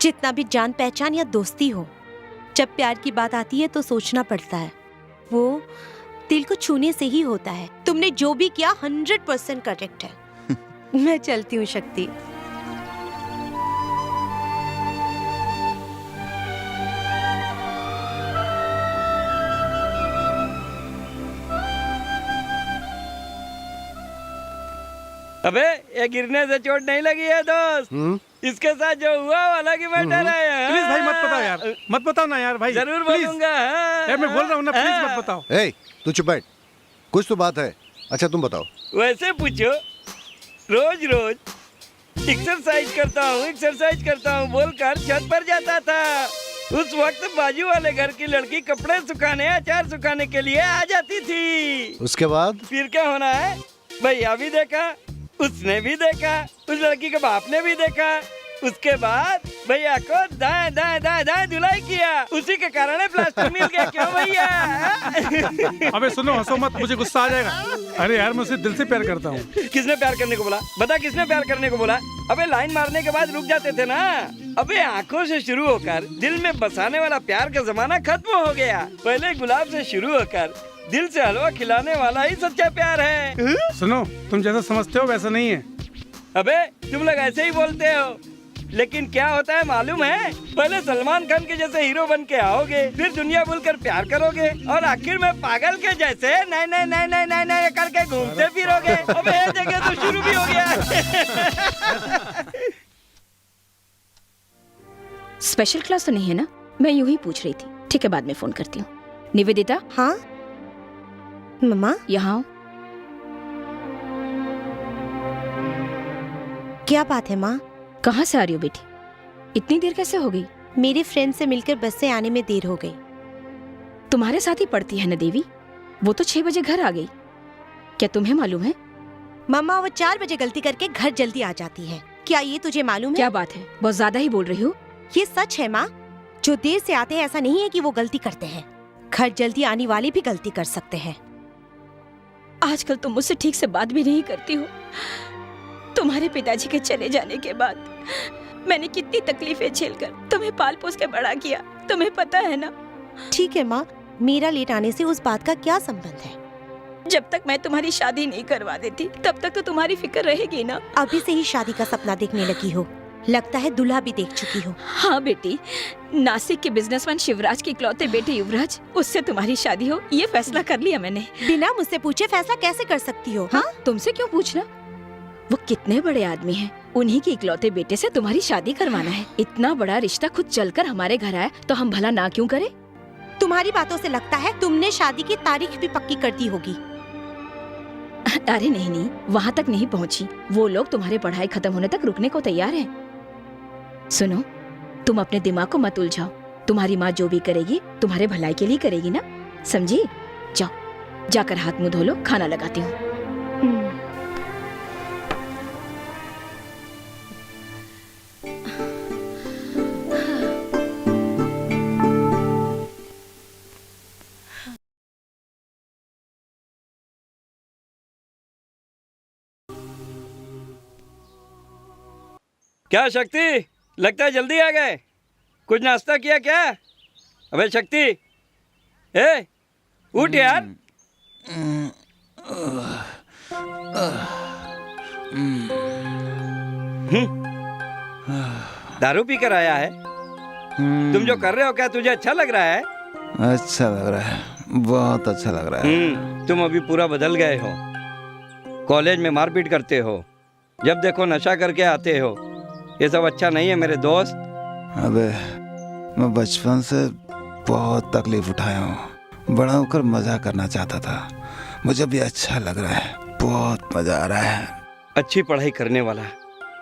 Speaker 4: जितना भी जान पहचान या दोस्ती हो, जब प्यार की बात आती है तो सोचना पड़ता है। वो दिल को छूने से ही होता है। तुमने जो भी किया 100% करेक्ट है। मैं चलती हूँ शक्ति।
Speaker 11: अबे ये गिरने से चोट नहीं लगी है दोस्त। इसके साथ जो हुआ वो अलग ही मैटर है।
Speaker 3: प्लीज भाई मत बताओ यार, मत बताओ ना यार भाई।
Speaker 11: जरूर
Speaker 3: प्लीज।
Speaker 11: बोलूंगा।
Speaker 3: यार मैं बोल रहा हूँ ना, प्लीज मत बताओ।
Speaker 12: ए, तू चुप बैठ, कुछ तो बात है। अच्छा तुम बताओ।
Speaker 11: वैसे पूछो, रोज रोज एक्सरसाइज करता हूँ बोलकर छत पर जाता था। उस वक्त बाजू वाले घर की लड़की कपड़े सुखाने, अचार सुखाने के लिए आ जाती थी।
Speaker 12: उसके बाद
Speaker 11: फिर क्या होना है? भैया भी देखा, उसने भी देखा, उस लड़की के बाप ने भी देखा। उसके बाद भैया को दाएं दाएं दाएं दाएं धुलाई किया। उसी के कारण प्लास्टर मिल गया। क्यों भैया?
Speaker 3: अबे सुनो, हंसो मत, मुझे गुस्सा आ जाएगा। अरे यार मैं उसे दिल से प्यार करता हूँ।
Speaker 11: किसने प्यार करने को बोला? बता, किसने प्यार करने को बोला? अबे लाइन मारने के बाद रुक जाते थे ना। अबे आंखों से शुरू होकर दिल में बसाने वाला प्यार का जमाना खत्म हो गया। पहले गुलाब से शुरू होकर दिल से हलवा खिलाने वाला ही सच्चा प्यार है।
Speaker 3: सुनो, तुम जैसा समझते हो वैसा नहीं है।
Speaker 11: अबे तुम लोग ऐसे ही बोलते हो, लेकिन क्या होता है मालूम है? पहले सलमान खान के जैसे हीरो बन के आओगे, फिर दुनिया बोलकर प्यार करोगे, और आखिर में पागल के जैसे नहीं नहीं नहीं नहीं नहीं नहीं करके घूमते फिरोगे। अबे ये जगह तो शुरू भी हो गया।
Speaker 7: स्पेशल क्लास तो नहीं है ना? मैं यूं ही पूछ रही थी। ठीक है, बाद में फोन करती हूँ। निवेदिता।
Speaker 4: हाँ मम्मा।
Speaker 7: यहाँ आओ।
Speaker 4: क्या बात है माँ?
Speaker 7: कहाँ से आ रही हो बेटी? इतनी देर कैसे हो गई?
Speaker 4: मेरे फ्रेंड से मिलकर बस से आने में देर हो गई।
Speaker 7: तुम्हारे साथ ही पढ़ती है ना देवी? वो तो 6 बजे घर आ गई। क्या तुम्हें मालूम है?
Speaker 4: मम्मा वो 4 बजे गलती करके घर जल्दी आ जाती है। क्या ये तुझे मालूम है?
Speaker 7: क्या बात है, बहुत ज्यादा ही बोल रही हो।
Speaker 4: ये सच है माँ। जो देर से आते हैं ऐसा नहीं है कि वो गलती करते हैं। घर जल्दी आने वाले भी गलती कर सकते हैं।
Speaker 7: आजकल तुम मुझसे ठीक से बात भी नहीं करती हो। तुम्हारे पिताजी के चले जाने के बाद मैंने कितनी तकलीफें झेलकर तुम्हें पाल पोस के बड़ा किया, तुम्हें पता है ना?
Speaker 4: ठीक है माँ, मेरा लेट आने से उस बात का क्या संबंध है?
Speaker 7: जब तक मैं तुम्हारी शादी नहीं करवा देती तब तक तो तुम्हारी फिक्र रहेगी ना।
Speaker 4: अभी से ही शादी का सपना देखने लगी हो। लगता है दूल्हा भी देख चुकी हो।
Speaker 7: हाँ बेटी, नासिक के बिजनेसमैन शिवराज के इकलौते बेटे युवराज, उससे तुम्हारी शादी हो, ये फैसला कर लिया मैंने।
Speaker 4: बिना मुझसे पूछे फैसला कैसे कर सकती हो?
Speaker 7: हाँ, तुमसे क्यों पूछना? वो कितने बड़े आदमी हैं, उन्हीं के इकलौते बेटे से तुम्हारी शादी करवाना है। इतना बड़ा रिश्ता खुद चलकर हमारे घर आया तो हम भला ना क्यों करें?
Speaker 4: तुम्हारी बातों से लगता है तुमने शादी की तारीख भी पक्की कर दी होगी।
Speaker 7: अरे नहीं नहीं, वहाँ तक नहीं पहुँची। वो लोग तुम्हारे पढ़ाई खत्म होने तक रुकने को तैयार हैं। सुनो, तुम अपने दिमाग को मत उलझाओ। तुम्हारी माँ जो भी करेगी तुम्हारे भलाई के लिए करेगी ना, समझी? जाओ, जाकर हाथ मुंह धो लो, खाना लगाती हूँ।
Speaker 11: क्या शक्ति, लगता है जल्दी आ गए। कुछ नाश्ता किया क्या? अबे शक्ति, ए उठ यार। दारू पी कर आया है? तुम जो कर रहे हो क्या तुझे अच्छा लग रहा है?
Speaker 2: अच्छा लग रहा है, बहुत अच्छा लग रहा है।
Speaker 11: तुम अभी पूरा बदल गए हो। कॉलेज में मारपीट करते हो, जब देखो नशा करके आते हो। ये सब अच्छा नहीं है मेरे दोस्त।
Speaker 2: अबे मैं बचपन से बहुत तकलीफ उठाया हूँ, बड़ा होकर मजा करना चाहता था। मुझे भी अच्छा लग रहा है, बहुत मजा आ रहा है।
Speaker 11: अच्छी पढ़ाई करने वाला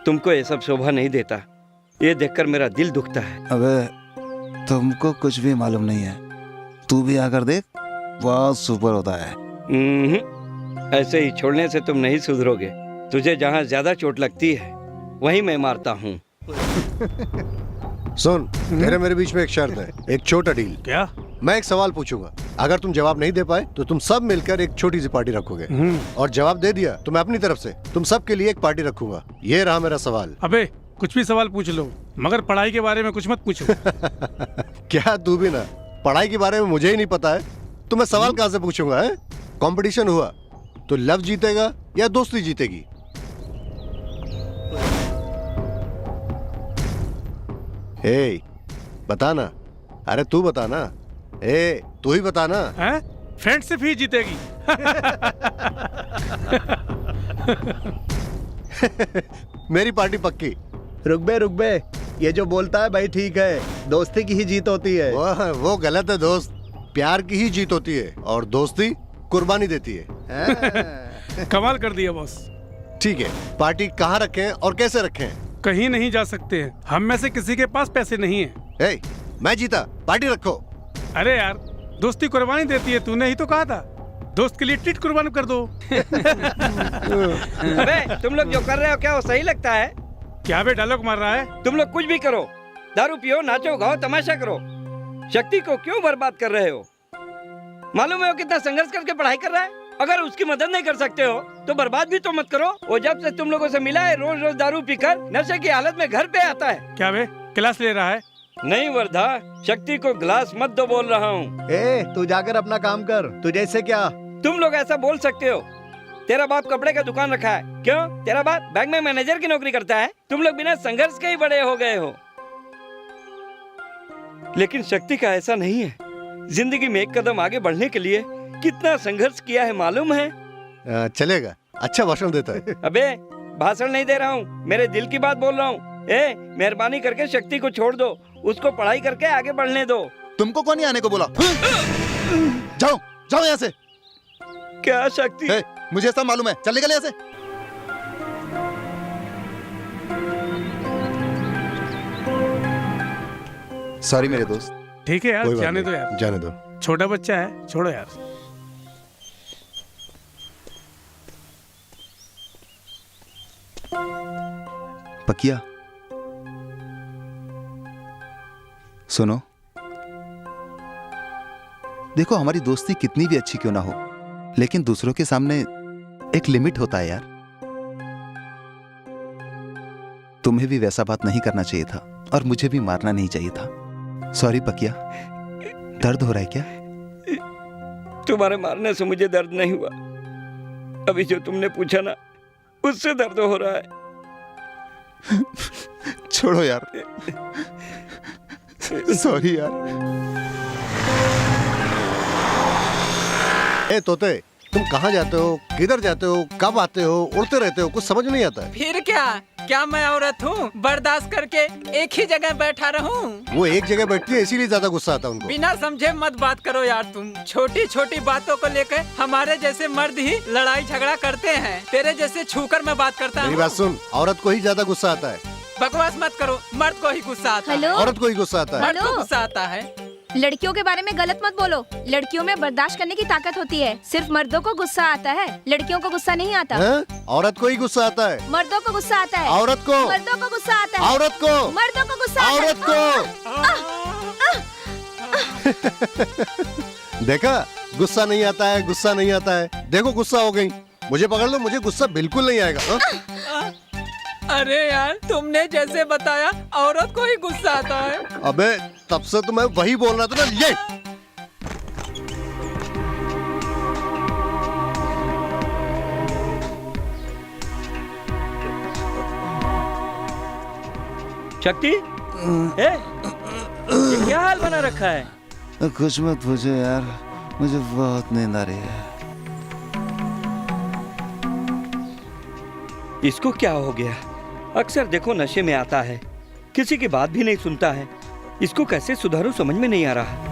Speaker 11: तुमको ये सब शोभा नहीं देता। ये देखकर मेरा दिल दुखता है।
Speaker 2: अबे तुमको कुछ भी मालूम नहीं है, तू भी आकर देख, बहुत सुपर होता है।
Speaker 11: ऐसे ही छोड़ने से तुम नहीं सुधरोगे। तुझे जहाँ ज्यादा चोट लगती है वहीं मैं मारता हूँ।
Speaker 12: सुन, तेरे मेरे बीच में एक शर्त है, एक छोटा डील।
Speaker 3: क्या?
Speaker 12: मैं एक सवाल पूछूंगा, अगर तुम जवाब नहीं दे पाए तो तुम सब मिलकर एक छोटी सी पार्टी रखोगे, और जवाब दे दिया तो मैं अपनी तरफ से तुम सब के लिए एक पार्टी रखूंगा। ये रहा मेरा सवाल।
Speaker 3: अबे कुछ भी सवाल पूछ लो, मगर पढ़ाई के बारे में कुछ मत पूछो।
Speaker 12: क्या तू भी ना, पढ़ाई के बारे में मुझे ही नहीं पता है तो मैं सवाल कहाँ से पूछूंगा? है कंपटीशन हुआ तो लव जीतेगा या दोस्ती जीतेगी? ए बता ना, अरे तू बता ना, ए तू ही बता ना।
Speaker 3: फ्रेंडशिप ही जीतेगी।
Speaker 12: मेरी पार्टी पक्की।
Speaker 1: रुक बे, ये जो बोलता है भाई ठीक है, दोस्ती की ही जीत होती है।
Speaker 12: वो गलत है दोस्त, प्यार की ही जीत होती है और दोस्ती कुर्बानी देती है।
Speaker 3: कमाल कर दिया बॉस।
Speaker 12: ठीक है, पार्टी कहाँ रखें और कैसे रखें?
Speaker 3: कहीं नहीं जा सकते हैं, हम में से किसी के पास पैसे नहीं है।
Speaker 12: ए, मैं जीता, पार्टी रखो।
Speaker 3: अरे यार, दोस्ती कुर्बानी देती है, तूने ही तो कहा था। दोस्त के लिए टिट कुर्बान कर दो।
Speaker 11: अबे तुम लोग जो कर रहे हो क्या वो सही लगता है?
Speaker 3: क्या बे डायलॉग मार रहा है?
Speaker 11: तुम लोग कुछ भी करो, दारू पियो, नाचो, गाओ, तमाशा करो, शक्ति को क्यों बर्बाद कर रहे हो? मालूम है वो कितना संघर्ष करके पढ़ाई कर रहा है। अगर उसकी मदद नहीं कर सकते हो तो बर्बाद भी तो मत करो। वो जब से तुम लोगों से मिला है रोज रोज दारू पीकर नशे की हालत में घर पे आता है।
Speaker 3: क्या बे क्लास ले रहा है?
Speaker 11: नहीं वर्धा, शक्ति को ग्लास मत दो बोल रहा हूँ।
Speaker 1: तू जाकर अपना काम कर, तुझे इससे क्या?
Speaker 11: तुम लोग ऐसा बोल सकते हो? तेरा बाप कपड़े का दुकान रखा है, क्यों? तेरा बाप बैंक में मैनेजर की नौकरी करता है। तुम लोग बिना संघर्ष के ही बड़े हो गए हो। लेकिन शक्ति का ऐसा नहीं है। जिंदगी में एक कदम आगे बढ़ने के लिए कितना संघर्ष किया है मालूम है?
Speaker 12: चलेगा, अच्छा भाषण देता है।
Speaker 11: अबे भाषण नहीं दे रहा हूँ, मेरे दिल की बात बोल रहा हूँ। मेहरबानी करके शक्ति को छोड़ दो, उसको पढ़ाई करके आगे बढ़ने दो।
Speaker 2: तुमको कौन ही आने को बोला? जाओ जाओ यहाँ से।
Speaker 11: क्या शक्ति?
Speaker 2: मुझे सब मालूम है, चल निकल यहाँ से। सॉरी मेरे दोस्त।
Speaker 3: ठीक है यार, जाने दो यार,
Speaker 12: जाने दो।
Speaker 3: छोटा बच्चा है, छोड़ो यार।
Speaker 2: पकिया सुनो, देखो हमारी दोस्ती कितनी भी अच्छी क्यों ना हो, लेकिन दूसरों के सामने एक लिमिट होता है यार। तुम्हें भी वैसा बात नहीं करना चाहिए था और मुझे भी मारना नहीं चाहिए था। सॉरी पकिया। दर्द हो रहा है क्या?
Speaker 11: तुम्हारे मारने से मुझे दर्द नहीं हुआ, अभी जो तुमने पूछा ना उससे दर्द हो रहा है।
Speaker 2: छोड़ो यार। सॉरी यार।
Speaker 12: ए तोते, तुम कहाँ जाते हो, किधर जाते हो, कब आते हो, उड़ते रहते हो, कुछ समझ नहीं आता है।
Speaker 6: फिर क्या मैं औरत हूँ बर्दाश्त करके एक ही जगह बैठा रहूँ?
Speaker 12: वो एक जगह बैठती है इसीलिए ज्यादा गुस्सा आता है उनको।
Speaker 6: बिना समझे मत बात करो यार तुम। छोटी छोटी बातों को लेकर हमारे जैसे मर्द ही लड़ाई झगड़ा करते हैं। तेरे जैसे छूकर मैं बात करता हूँ।
Speaker 12: मेरी बात सुन, औरत को ही ज्यादा गुस्सा आता है।
Speaker 6: बकवास मत करो, मर्द को ही गुस्सा आता है।
Speaker 12: औरत को ही गुस्सा आता है।
Speaker 6: मर्द को गुस्सा आता है।
Speaker 13: लड़कियों के बारे में गलत मत बोलो। लड़कियों में बर्दाश्त करने की ताकत होती है, सिर्फ मर्दों को गुस्सा आता है, लड़कियों को गुस्सा नहीं आता।
Speaker 12: औरत को ही गुस्सा आता है।
Speaker 13: मर्दों को गुस्सा आता है।
Speaker 12: औरत को।
Speaker 13: मर्दों को गुस्सा आता है।
Speaker 12: औरत को।
Speaker 13: मर्दों को गुस्सा आता है।
Speaker 12: औरत को। देखा, गुस्सा नहीं आता है, गुस्सा नहीं आता है। देखो गुस्सा हो गई। मुझे पकड़ लो, मुझे गुस्सा बिल्कुल नहीं आएगा।
Speaker 6: अरे यार, तुमने जैसे बताया औरत को ही गुस्सा आता है।
Speaker 12: अबे तब से तो मैं वही बोल रहा था ना। ये
Speaker 11: शक्ति, ये क्या हाल बना रखा है?
Speaker 2: कुछ मत पूछो यार, मुझे बहुत नींद आ रही है।
Speaker 11: इसको क्या हो गया? अक्सर देखो नशे में आता है, किसी की बात भी नहीं सुनता है। इसको कैसे सुधारूं समझ में नहीं आ रहा।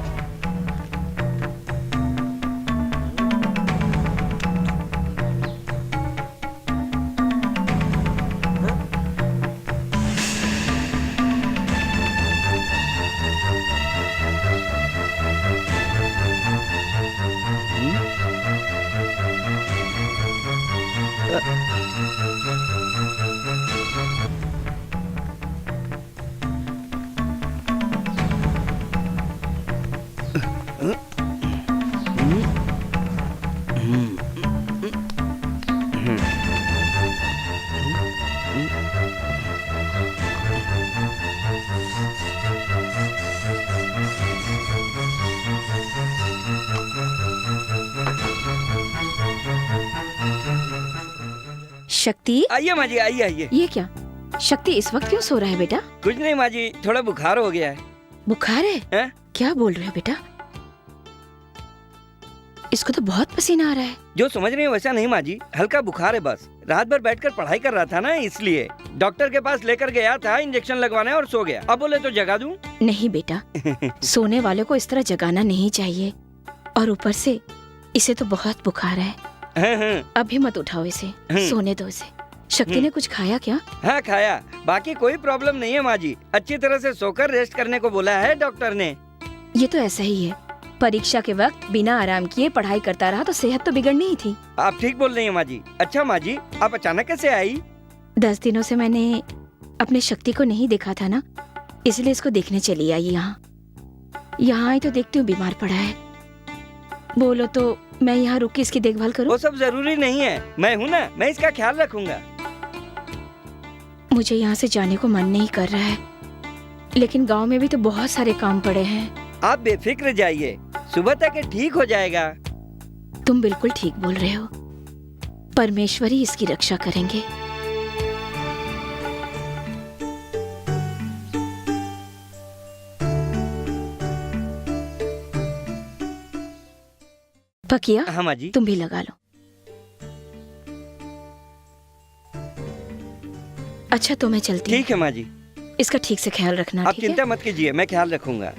Speaker 7: शक्ति,
Speaker 11: आइए माँ जी, आइए आइए।
Speaker 7: ये क्या? शक्ति इस वक्त क्यों सो रहा है बेटा?
Speaker 11: कुछ नहीं माँ जी, थोड़ा बुखार हो गया है।
Speaker 7: बुखार है? क्या बोल रहे हो बेटा? इसको तो बहुत पसीना आ रहा है।
Speaker 11: जो समझ रही है वैसा नहीं माँ जी, हल्का बुखार है बस। रात भर बैठकर पढ़ाई कर रहा था ना, इसलिए डॉक्टर के पास लेकर गया था इंजेक्शन लगवाने और सो गया। अब बोले तो जगा दूं?
Speaker 7: नहीं बेटा, सोने वाले को इस तरह जगाना नहीं चाहिए। और ऊपर से इसे तो बहुत बुखार है। अभी मत उठाओ इसे, सोने दो इसे। शक्ति ने कुछ खाया क्या?
Speaker 11: हाँ खाया, बाकी कोई प्रॉब्लम नहीं है माँ जी। अच्छी तरह से सोकर रेस्ट करने को बोला है डॉक्टर ने।
Speaker 7: ये तो ऐसा ही है, परीक्षा के वक्त बिना आराम किए पढ़ाई करता रहा तो सेहत तो बिगड़नी ही थी।
Speaker 11: आप ठीक बोल रही हैं माँ जी। अच्छा माँ जी, आप अचानक कैसे आई?
Speaker 7: 10 दिनों से मैंने अपने शक्ति को नहीं देखा था ना, इसलिए इसको देखने चली आई। यहाँ आई तो देखती हूँ बीमार पड़ा है। बोलो तो मैं यहाँ रुक के इसकी देखभाल करूँ?
Speaker 11: वो सब जरूरी नहीं है, मैं हूँ ना, मैं इसका ख्याल रखूंगा।
Speaker 7: मुझे यहाँ से जाने को मन नहीं कर रहा है, लेकिन गांव में भी तो बहुत सारे काम पड़े हैं।
Speaker 11: आप बेफिक्र जाइए, सुबह तक ये ठीक हो जाएगा।
Speaker 7: तुम बिल्कुल ठीक बोल रहे हो, परमेश्वर ही इसकी रक्षा करेंगे। पकिया,
Speaker 11: हाँ माँ जी।
Speaker 7: तुम भी लगा लो। अच्छा तो मैं चलती हूँ।
Speaker 11: ठीक है माँ जी।
Speaker 7: इसका ठीक से ख्याल रखना।
Speaker 11: आप चिंता मत कीजिए, मैं ख्याल रखूंगा।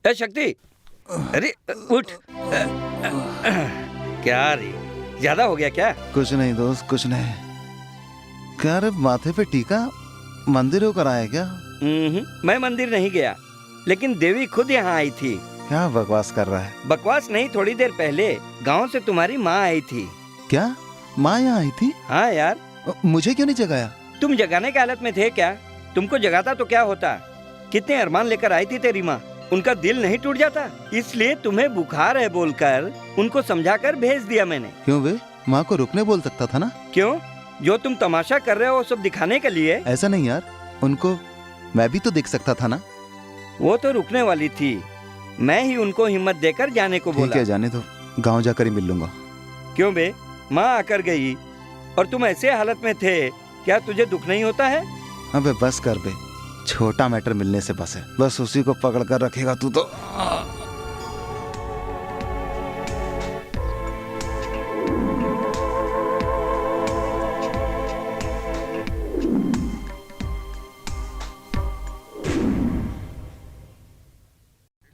Speaker 11: ए शक्ति, अरे उठ। क्या रे, ज्यादा हो गया क्या?
Speaker 2: कुछ नहीं दोस्त, कुछ नहीं। क्या रे, माथे पे टीका मंदिर होकर आया क्या?
Speaker 11: मैं मंदिर नहीं गया, लेकिन देवी खुद यहाँ आई थी।
Speaker 2: क्या बकवास कर रहा है?
Speaker 11: बकवास नहीं, थोड़ी देर पहले गांव से तुम्हारी माँ आई थी।
Speaker 2: क्या माँ यहाँ आई थी?
Speaker 11: हाँ यार।
Speaker 2: मुझे क्यों नहीं जगाया?
Speaker 11: तुम जगाने की हालत में थे क्या? तुमको जगाता तो क्या होता? कितने अरमान लेकर आई थी तेरी माँ, उनका दिल नहीं टूट जाता? इसलिए तुम्हें बुखार है बोलकर उनको समझाकर भेज दिया मैंने।
Speaker 2: क्यों बे, माँ को रुकने बोल सकता था ना?
Speaker 11: क्यों? जो तुम तमाशा कर रहे हो वो सब दिखाने के लिए?
Speaker 2: ऐसा नहीं यार, उनको मैं भी तो देख सकता था ना।
Speaker 11: वो तो रुकने वाली थी, मैं ही उनको हिम्मत देकर जाने को बोला।
Speaker 2: ठीक है, जाने दो, गाँव जाकर ही मिल लूंगा।
Speaker 11: क्यों बे, माँ आकर गई और तुम ऐसे हालत में थे, क्या तुझे दुख नहीं होता है?
Speaker 2: अबे बस कर बे, छोटा मैटर मिलने से बस है, बस उसी को पकड़ कर रखेगा तू तो।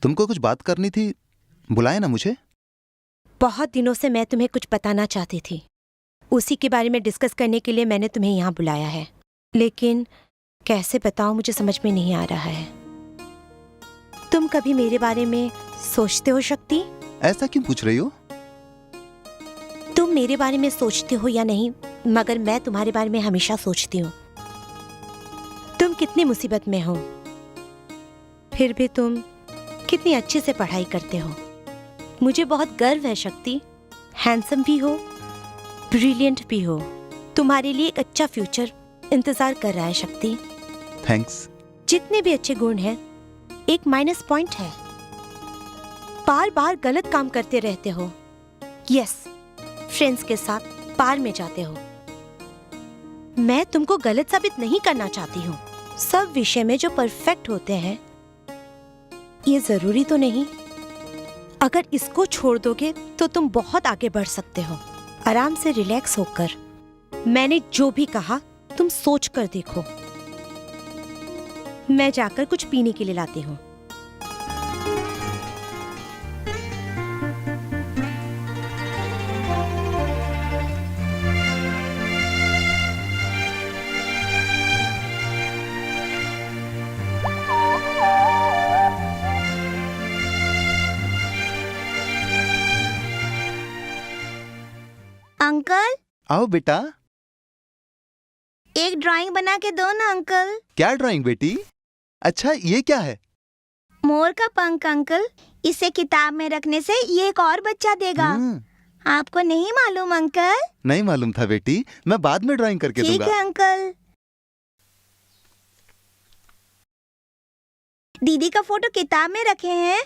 Speaker 2: तुमको कुछ बात करनी थी, बुलाए ना मुझे?
Speaker 4: बहुत दिनों से मैं तुम्हें कुछ बताना चाहती थी, उसी के बारे में डिस्कस करने के लिए मैंने तुम्हें यहाँ बुलाया है। लेकिन कैसे बताऊं, मुझे समझ में नहीं आ रहा है। तुम कभी मेरे बारे में सोचते हो शक्ति?
Speaker 2: ऐसा क्यों पूछ रही हो?
Speaker 4: तुम मेरे बारे में सोचते हो या नहीं, मगर मैं तुम्हारे बारे में हमेशा सोचती हूँ। तुम कितनी मुसीबत में हो, फिर भी तुम कितनी अच्छे से पढ़ाई करते हो। मुझे बहुत गर्व है शक्ति। हैंडसम भी हो, ब्रिलियंट भी हो। तुम्हारे लिए एक अच्छा फ्यूचर इंतजार कर रहा है शक्ति।
Speaker 2: थैंक्स।
Speaker 4: जितने भी अच्छे गुण हैं एक माइनस पॉइंट है। बार बार गलत काम करते रहते हो। यस, फ्रेंड्स के साथ बार में जाते हो। मैं तुमको गलत साबित नहीं करना चाहती हूँ। सब विषय में जो परफेक्ट होते हैं ये जरूरी तो नहीं। अगर इसको छोड़ दोगे तो तुम बहुत आगे बढ़ सकते हो। आराम से रिलैक्स होकर। मैंने जो भी कहा तुम सोच कर देखो। मैं जाकर कुछ पीने के लिए लाती हूँ।
Speaker 13: अंकल,
Speaker 2: आओ बेटा।
Speaker 13: एक ड्राइंग बना के दो ना अंकल।
Speaker 2: क्या ड्राइंग बेटी? अच्छा, ये क्या है?
Speaker 13: मोर का पंख अंकल। इसे किताब में रखने से ये एक और बच्चा देगा। आपको नहीं मालूम अंकल?
Speaker 2: नहीं मालूम था बेटी, मैं बाद में ड्राइंग करके दूंगा।
Speaker 13: ठीक है अंकल। दीदी का फोटो किताब में रखे हैं,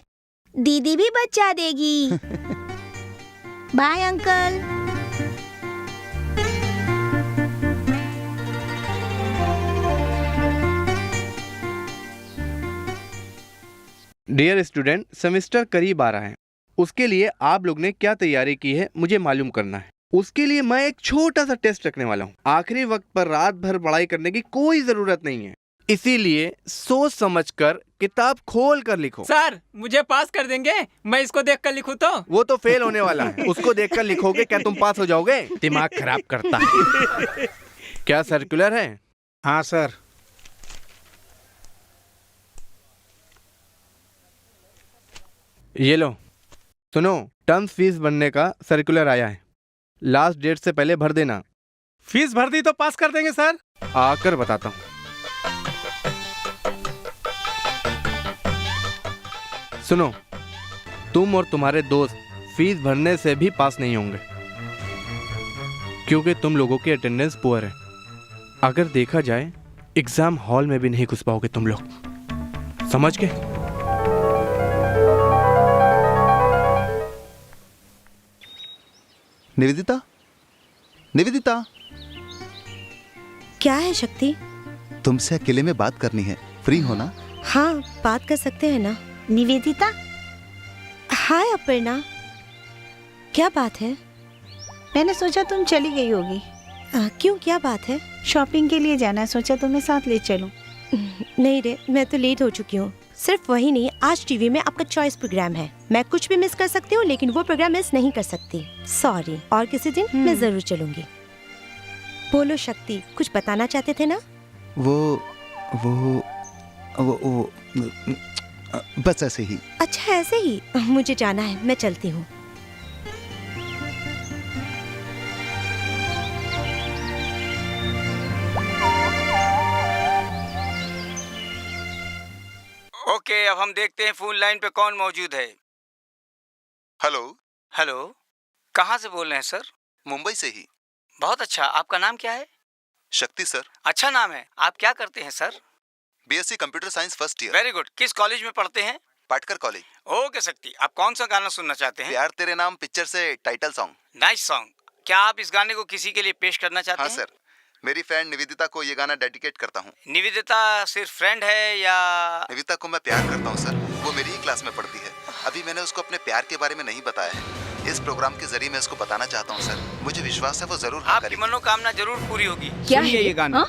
Speaker 13: दीदी भी बच्चा देगी। Bye uncle.
Speaker 5: Dear student, semester करीब आ रहा है। उसके लिए आप लोग ने क्या तैयारी की है मुझे मालूम करना है। उसके लिए मैं एक छोटा सा टेस्ट रखने वाला हूँ। आखिरी वक्त पर रात भर पढ़ाई करने की कोई जरूरत नहीं है, इसीलिए सोच समझकर किताब खोल कर लिखो।
Speaker 6: सर, मुझे पास कर देंगे? मैं इसको देखकर लिखूं तो?
Speaker 5: वो तो फेल होने वाला है, उसको देखकर लिखोगे, क्या तुम पास हो जाओगे? दिमाग खराब करता है। क्या सर्कुलर है?
Speaker 3: हाँ सर।
Speaker 5: ये लो, सुनो, टर्म फीस बनने का सर्कुलर आया है। लास्ट डेट से पहले भर देना।
Speaker 3: फीस भर दी तो पास कर देंगे सर।
Speaker 5: आकर बताता हूँ। सुनो, तुम और तुम्हारे दोस्त फीस भरने से भी पास नहीं होंगे, क्योंकि तुम लोगों की अटेंडेंस पुअर है। अगर देखा जाए एग्जाम हॉल में भी नहीं घुस पाओगे तुम लोग, समझ गए?
Speaker 2: निवेदिता, निवेदिता,
Speaker 4: क्या है शक्ति?
Speaker 2: तुमसे अकेले में बात करनी है, फ्री हो ना?
Speaker 4: हाँ, बात कर सकते हैं ना।
Speaker 13: निवेदिता।
Speaker 4: हाय अपर्णा, क्या बात है?
Speaker 14: मैंने सोचा तुम चली गई होगी।
Speaker 4: क्यों, क्या बात है?
Speaker 14: शॉपिंग के लिए जाना है, सोचा तुम्हें साथ ले चलूं।
Speaker 4: नहीं रे, मैं तो लेट हो चुकी हूँ। सिर्फ वही नहीं, आज टीवी में आपका चॉइस प्रोग्राम है। मैं कुछ भी मिस कर सकती हूँ, लेकिन वो प्रोग्राम मिस नहीं कर सकती। सॉरी, और किसी दिन मैं जरूर चलूंगी। बोलो शक्ति, कुछ बताना चाहते थे ना?
Speaker 2: वो बस ऐसे ही।
Speaker 4: अच्छा, ऐसे ही। मुझे जाना है, मैं चलती हूँ।
Speaker 8: ओके, अब हम देखते हैं फोन लाइन पे कौन मौजूद है।
Speaker 2: हेलो।
Speaker 8: हेलो, कहाँ से बोल रहे हैं सर?
Speaker 2: मुंबई से ही।
Speaker 8: बहुत अच्छा, आपका नाम क्या है?
Speaker 2: शक्ति सर।
Speaker 8: अच्छा नाम है। आप क्या करते हैं sir?
Speaker 2: BSc computer science first year.
Speaker 8: Very good. किस कॉलेज में पढ़ते हैं?
Speaker 2: पाटकर कॉलेज।
Speaker 8: ओके शक्ति, आप कौन सा गाना सुनना चाहते हैं?
Speaker 2: प्यार तेरे नाम पिक्चर से टाइटल सॉन्ग।
Speaker 8: Nice song. क्या आप इस गाने को किसी के लिए पेश करना चाहते हैं?
Speaker 2: हाँ सर, मेरी फ्रेंड निवेदिता को ये गाना डेडिकेट करता हूँ।
Speaker 8: निवेदिता सिर्फ फ्रेंड है या?
Speaker 2: निवेदिता को मैं प्यार करता हूँ सर, वो मेरी ही क्लास में पढ़ती है। अभी मैंने उसको अपने प्यार के बारे में नहीं बताया है। इस प्रोग्राम के जरिए मैं उसको बताना चाहता हूँ सर। मुझे विश्वास है वो जरूर
Speaker 8: आपकी मनोकामना जरूर पूरी होगी।
Speaker 7: क्या है
Speaker 8: ये गाना?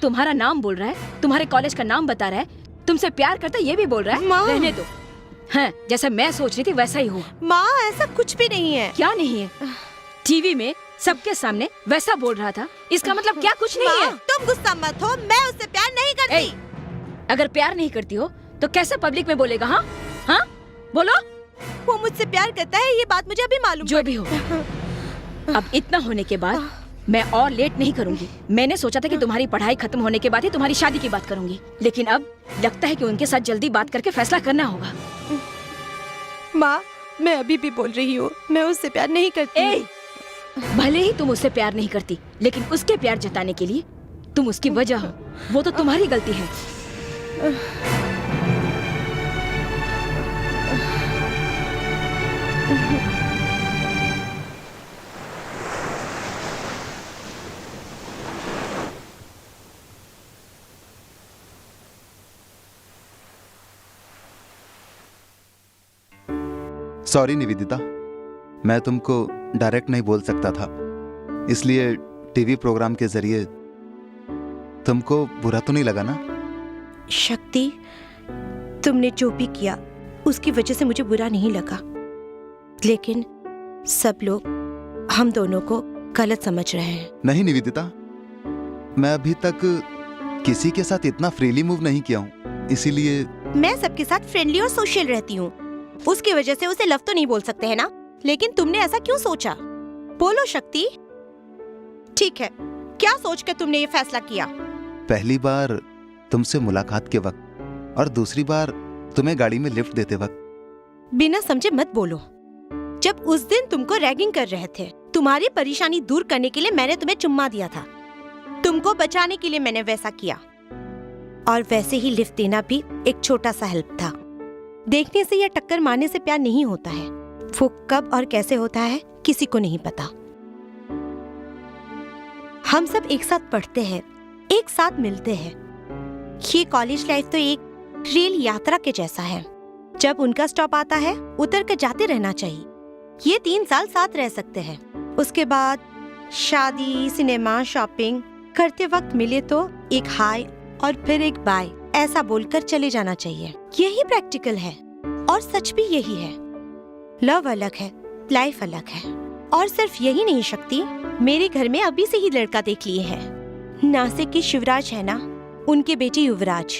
Speaker 7: तुम्हारा नाम बोल रहा है, तुम्हारे कॉलेज का नाम बता रहा है, तुमसे प्यार करता है ये भी बोल रहा है। रहने दो। हाँ, जैसा मैं सोच रही थी वैसा ही हुआ।
Speaker 4: माँ, ऐसा कुछ भी नहीं है।
Speaker 7: क्या नहीं है? टीवी में सबके सामने वैसा बोल रहा था, इसका मतलब क्या कुछ नहीं है?
Speaker 4: तुम गुस्सा मत हो, मैं उससे प्यार नहीं करती।
Speaker 7: अगर प्यार नहीं करती हो तो कैसे पब्लिक में बोलेगा? हाँ हाँ, बोलो।
Speaker 4: वो मुझसे प्यार करता है, ये बात मुझे अभी मालूम।
Speaker 7: जो भी हो, अब इतना होने के बाद मैं और लेट नहीं करूंगी। मैंने सोचा था कि तुम्हारी पढ़ाई खत्म होने के बाद ही तुम्हारी शादी की बात करूंगी, लेकिन अब लगता है कि उनके साथ जल्दी बात करके फैसला करना होगा।
Speaker 4: माँ, मैं अभी भी बोल रही हूँ, मैं उससे प्यार नहीं करती।
Speaker 7: भले ही तुम उससे प्यार नहीं करती, लेकिन उसके प्यार जताने के लिए तुम उसकी वजह हो। वो तो तुम्हारी गलती है।
Speaker 2: सॉरी निवेदिता, मैं तुमको डायरेक्ट नहीं बोल सकता था, इसलिए टीवी प्रोग्राम के जरिए तुमको बुरा तो नहीं लगा ना?
Speaker 4: शक्ति, तुमने जो भी किया उसकी वजह से मुझे बुरा नहीं लगा, लेकिन सब लोग हम दोनों को गलत समझ रहे हैं।
Speaker 2: नहीं निवेदिता, मैं अभी तक किसी के साथ इतना फ्रीली मूव नहीं किया हूँ, इसीलिए
Speaker 4: मैं सबके साथ फ्रेंडली और सोशल रहती हूँ, उसकी वजह से उसे लव तो नहीं बोल सकते हैं ना? लेकिन तुमने ऐसा क्यों सोचा? बोलो शक्ति। ठीक है, क्या सोच कर तुमने ये फैसला किया?
Speaker 2: पहली बार तुमसे मुलाकात के वक्त और दूसरी बार तुम्हें गाड़ी में लिफ्ट देते वक्त।
Speaker 4: बिना समझे मत बोलो। जब उस दिन तुमको रैगिंग कर रहे थे, तुम्हारी परेशानी दूर करने के लिए मैंने तुम्हें चुम्मा दिया था, तुमको बचाने के लिए मैंने वैसा किया, और वैसे ही लिफ्ट देना भी एक छोटा सा हेल्प था। देखने से या टक्कर मारने से प्यार नहीं होता है, वो कब और कैसे होता है किसी को नहीं पता। हम सब एक साथ पढ़ते हैं, एक साथ मिलते हैं। ये कॉलेज लाइफ तो एक रेल यात्रा के जैसा है, जब उनका स्टॉप आता है उतर कर जाते रहना चाहिए। ये 3 साल साथ रह सकते हैं, उसके बाद शादी, सिनेमा, शॉपिंग करते वक्त मिले तो एक हाय और फिर एक बाय ऐसा बोलकर चले जाना चाहिए। यही प्रैक्टिकल है और सच भी यही है। लव अलग है, लाइफ अलग है। और सिर्फ यही नहीं शक्ति, मेरे घर में अभी से ही लड़का देख लिए हैं। नासिक की शिवराज है ना, उनके बेटे युवराज।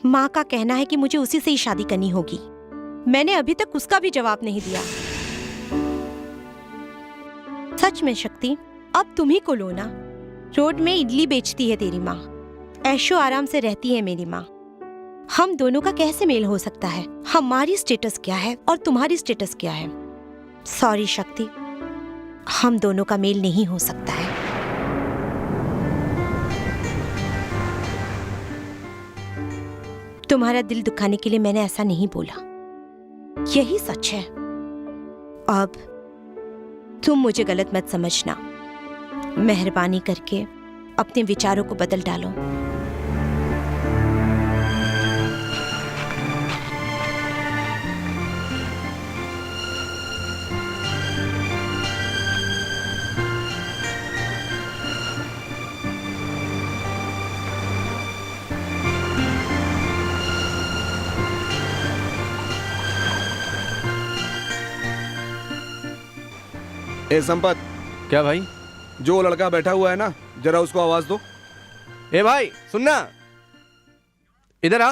Speaker 4: माँ का कहना है कि मुझे उसी से ही शादी करनी होगी। मैंने अभी तक उसका भी जवाब नहीं दिया। सच में शक्ति, अब तुम ही को लो ना। रोड में इडली बेचती है तेरी माँ, ऐशो आराम से रहती है मेरी माँ। हम दोनों का कैसे मेल हो सकता है? हमारी स्टेटस क्या है और तुम्हारी स्टेटस क्या है? सॉरी शक्ति, हम दोनों का मेल नहीं हो सकता है। तुम्हारा दिल दुखाने के लिए मैंने ऐसा नहीं बोला, यही सच है। अब तुम मुझे गलत मत समझना। मेहरबानी करके अपने विचारों को बदल डालो।
Speaker 10: ए संपत,
Speaker 5: क्या भाई?
Speaker 10: जो लड़का बैठा हुआ है ना, जरा उसको आवाज दो।
Speaker 5: ए भाई सुनना, इधर आ।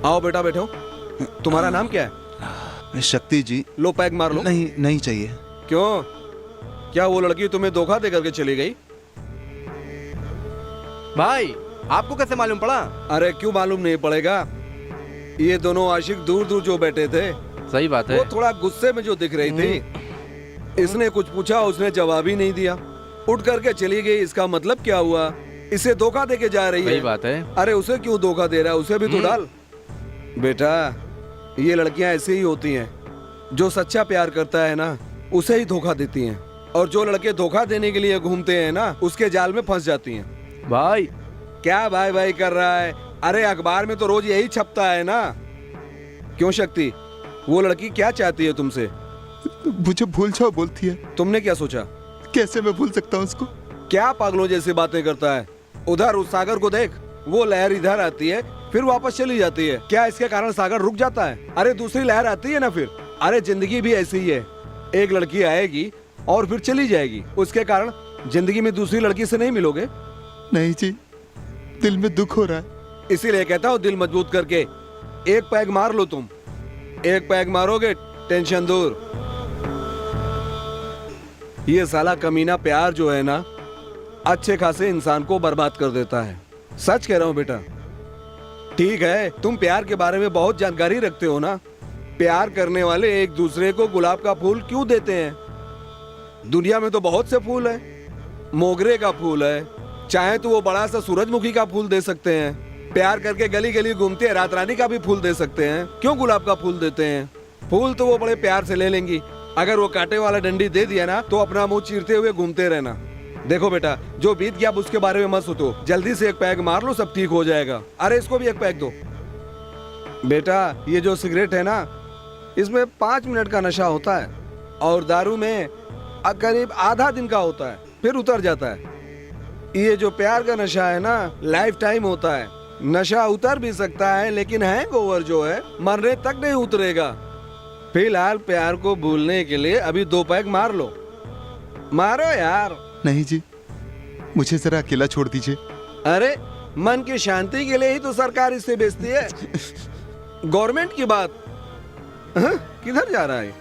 Speaker 10: आओ बेटा बैठो। तुम्हारा नाम क्या है?
Speaker 2: शक्ति जी।
Speaker 10: लो पैग मार लो।
Speaker 2: नहीं नहीं चाहिए।
Speaker 10: क्यों? क्या वो लड़की तुम्हें धोखा दे करके चली गई?
Speaker 5: भाई आपको कैसे मालूम पड़ा?
Speaker 10: अरे क्यों मालूम नहीं पड़ेगा, ये दोनों आशिक दूर दूर जो बैठे थे,
Speaker 5: सही बात है,
Speaker 10: वो थोड़ा गुस्से में जो दिख रही थी। इसने कुछ पूछा, उसने जवाब ही नहीं दिया, उठ करके चली गई। इसका मतलब क्या हुआ? इसे धोखा दे के जा रही है।
Speaker 5: सही बात है।
Speaker 10: अरे उसे क्यों धोखा दे रहा है? उसे भी तो डाल। बेटा, ये लड़कियां ऐसे ही होती हैं, जो सच्चा प्यार करता है ना, उसे ही धोखा देती हैं, और जो लड़के धोखा देने के लिए घूमते हैं ना, उसके जाल में फंस जाती हैं।
Speaker 5: भाई
Speaker 10: क्या भाई भाई कर रहा है? अरे अखबार में तो रोज यही छपता है ना। क्यों शक्ति, वो लड़की क्या चाहती है तुमसे?
Speaker 2: मुझे भूल जाओ बोलती है।
Speaker 10: तुमने क्या सोचा?
Speaker 2: कैसे मैं भूल सकता हूँ उसको?
Speaker 10: क्या पागलों जैसी बातें करता है? उधर उस सागर को देख, वो लहर इधर आती है फिर वापस चली जाती है। क्या इसके कारण सागर रुक जाता है? अरे दूसरी लहर आती है ना फिर। अरे जिंदगी भी ऐसी ही है, एक लड़की आएगी और फिर चली जाएगी, उसके कारण जिंदगी में दूसरी लड़की से नहीं मिलोगे।
Speaker 2: नहीं जी, दिल में दुख हो रहा है,
Speaker 10: इसीलिए कहता हूँ दिल मजबूत करके एक पैग मार लो। तुम एक पैग मारोगे, टेंशन दूर। ये साला कमीना प्यार जो है ना, अच्छे खासे इंसान को बर्बाद कर देता है। सच कह रहा हूँ बेटा। ठीक है, तुम प्यार के बारे में बहुत जानकारी रखते हो ना। प्यार करने वाले एक दूसरे को गुलाब का फूल क्यों देते हैं? दुनिया में तो बहुत से फूल है, मोगरे का फूल है, चाहे तो वो बड़ा सा सूरजमुखी का फूल दे सकते हैं, प्यार करके गली गली घूमते हैं रात रानी का भी फूल दे सकते हैं, क्यों गुलाब का फूल देते हैं? फूल तो वो बड़े प्यार से ले लेंगी, अगर वो कांटे वाला डंडी दे दिया ना तो अपना मुंह चीरते हुए घूमते रहना। देखो बेटा, जो बीत गया अब उसके बारे में मत सोचो, जल्दी से एक पैग मार लो, सब ठीक हो जाएगा। अरे इसको भी एक पैग दो। बेटा ये जो सिगरेट है ना, इसमें 5 मिनट का नशा होता है और दारू में करीब आधा दिन का होता है, फिर उतर जाता है। ये जो प्यार का नशा है ना, लाइफ टाइम होता है। नशा उतर भी सकता है लेकिन हैंगओवर जो है मरने तक नहीं उतरेगा। फिलहाल प्यार को भूलने के लिए अभी 2 पैग मार लो, मारो यार।
Speaker 2: नहीं जी, मुझे जरा अकेला छोड़ दीजिए।
Speaker 10: अरे मन की शांति के लिए ही तो सरकार इसे बेचती है। गवर्नमेंट की बात। किधर जा रहा है?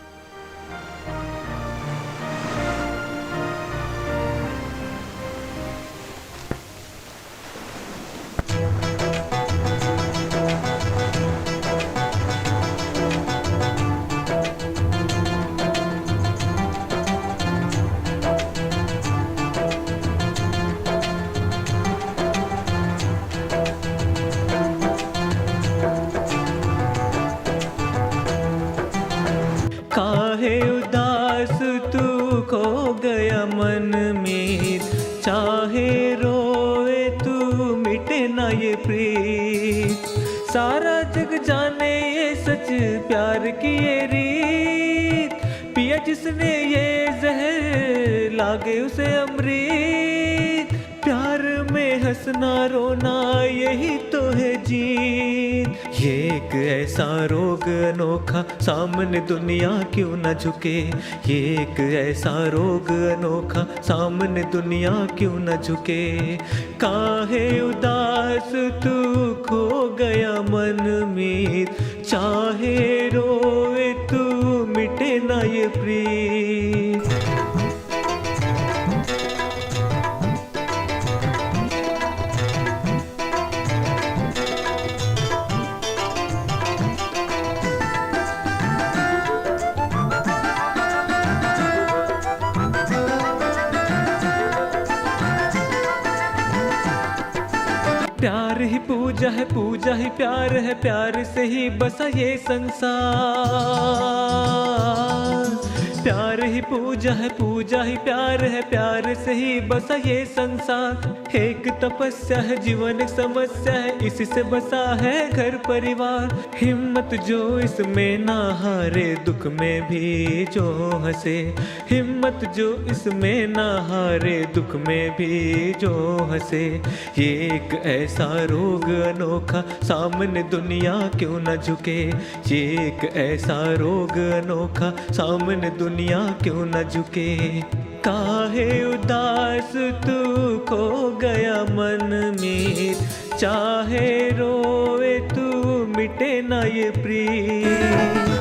Speaker 6: काहे उदास तू खो गया मन में, चाहे रोए तू मिटे ना ये प्रीत। सारा जग जाने ये सच प्यार की ये रीत, पिया जिसने ये जहर लागे उसे अमृत। प्यार में हंसना रोना यही तो है जीत। ये एक ऐसा रोग अनोखा सामने दुनिया क्यों न झुके। ये एक ऐसा रोग अनोखा सामने दुनिया क्यों न झुके। काहे उदास तू खो गया मन में, चाहे रोए तू मिटे ना ये प्रीत। प्यार ही पूजा है, पूजा ही प्यार है, प्यार से ही बसा ये संसार। प्यार ही पूजा है, पूजा ही प्यार है, प्यार से ही बसा ये संसार। एक तपस्या है, जीवन एक समस्या है, इसी से बसा है घर परिवार। हिम्मत जो इसमें ना हारे, दुख में भी जो हंसे। हिम्मत जो इसमें ना हारे, दुख में भी जो हंसे। ये एक ऐसा रोग अनोखा सामने दुनिया क्यों न झुके। ये एक ऐसा रोग अनोखा सामने दुनिया क्यों न झुके। काहे उदास तू खो गया मन में, चाहे रोए तू मिटे ना ये प्रीत।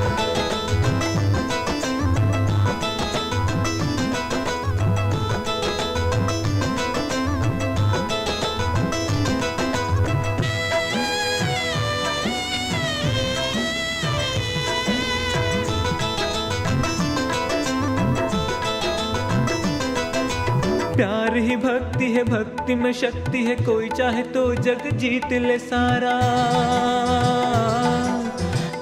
Speaker 6: प्यार ही भक्ति है, भक्ति में शक्ति है, कोई चाहे तो जग जीत ले सारा।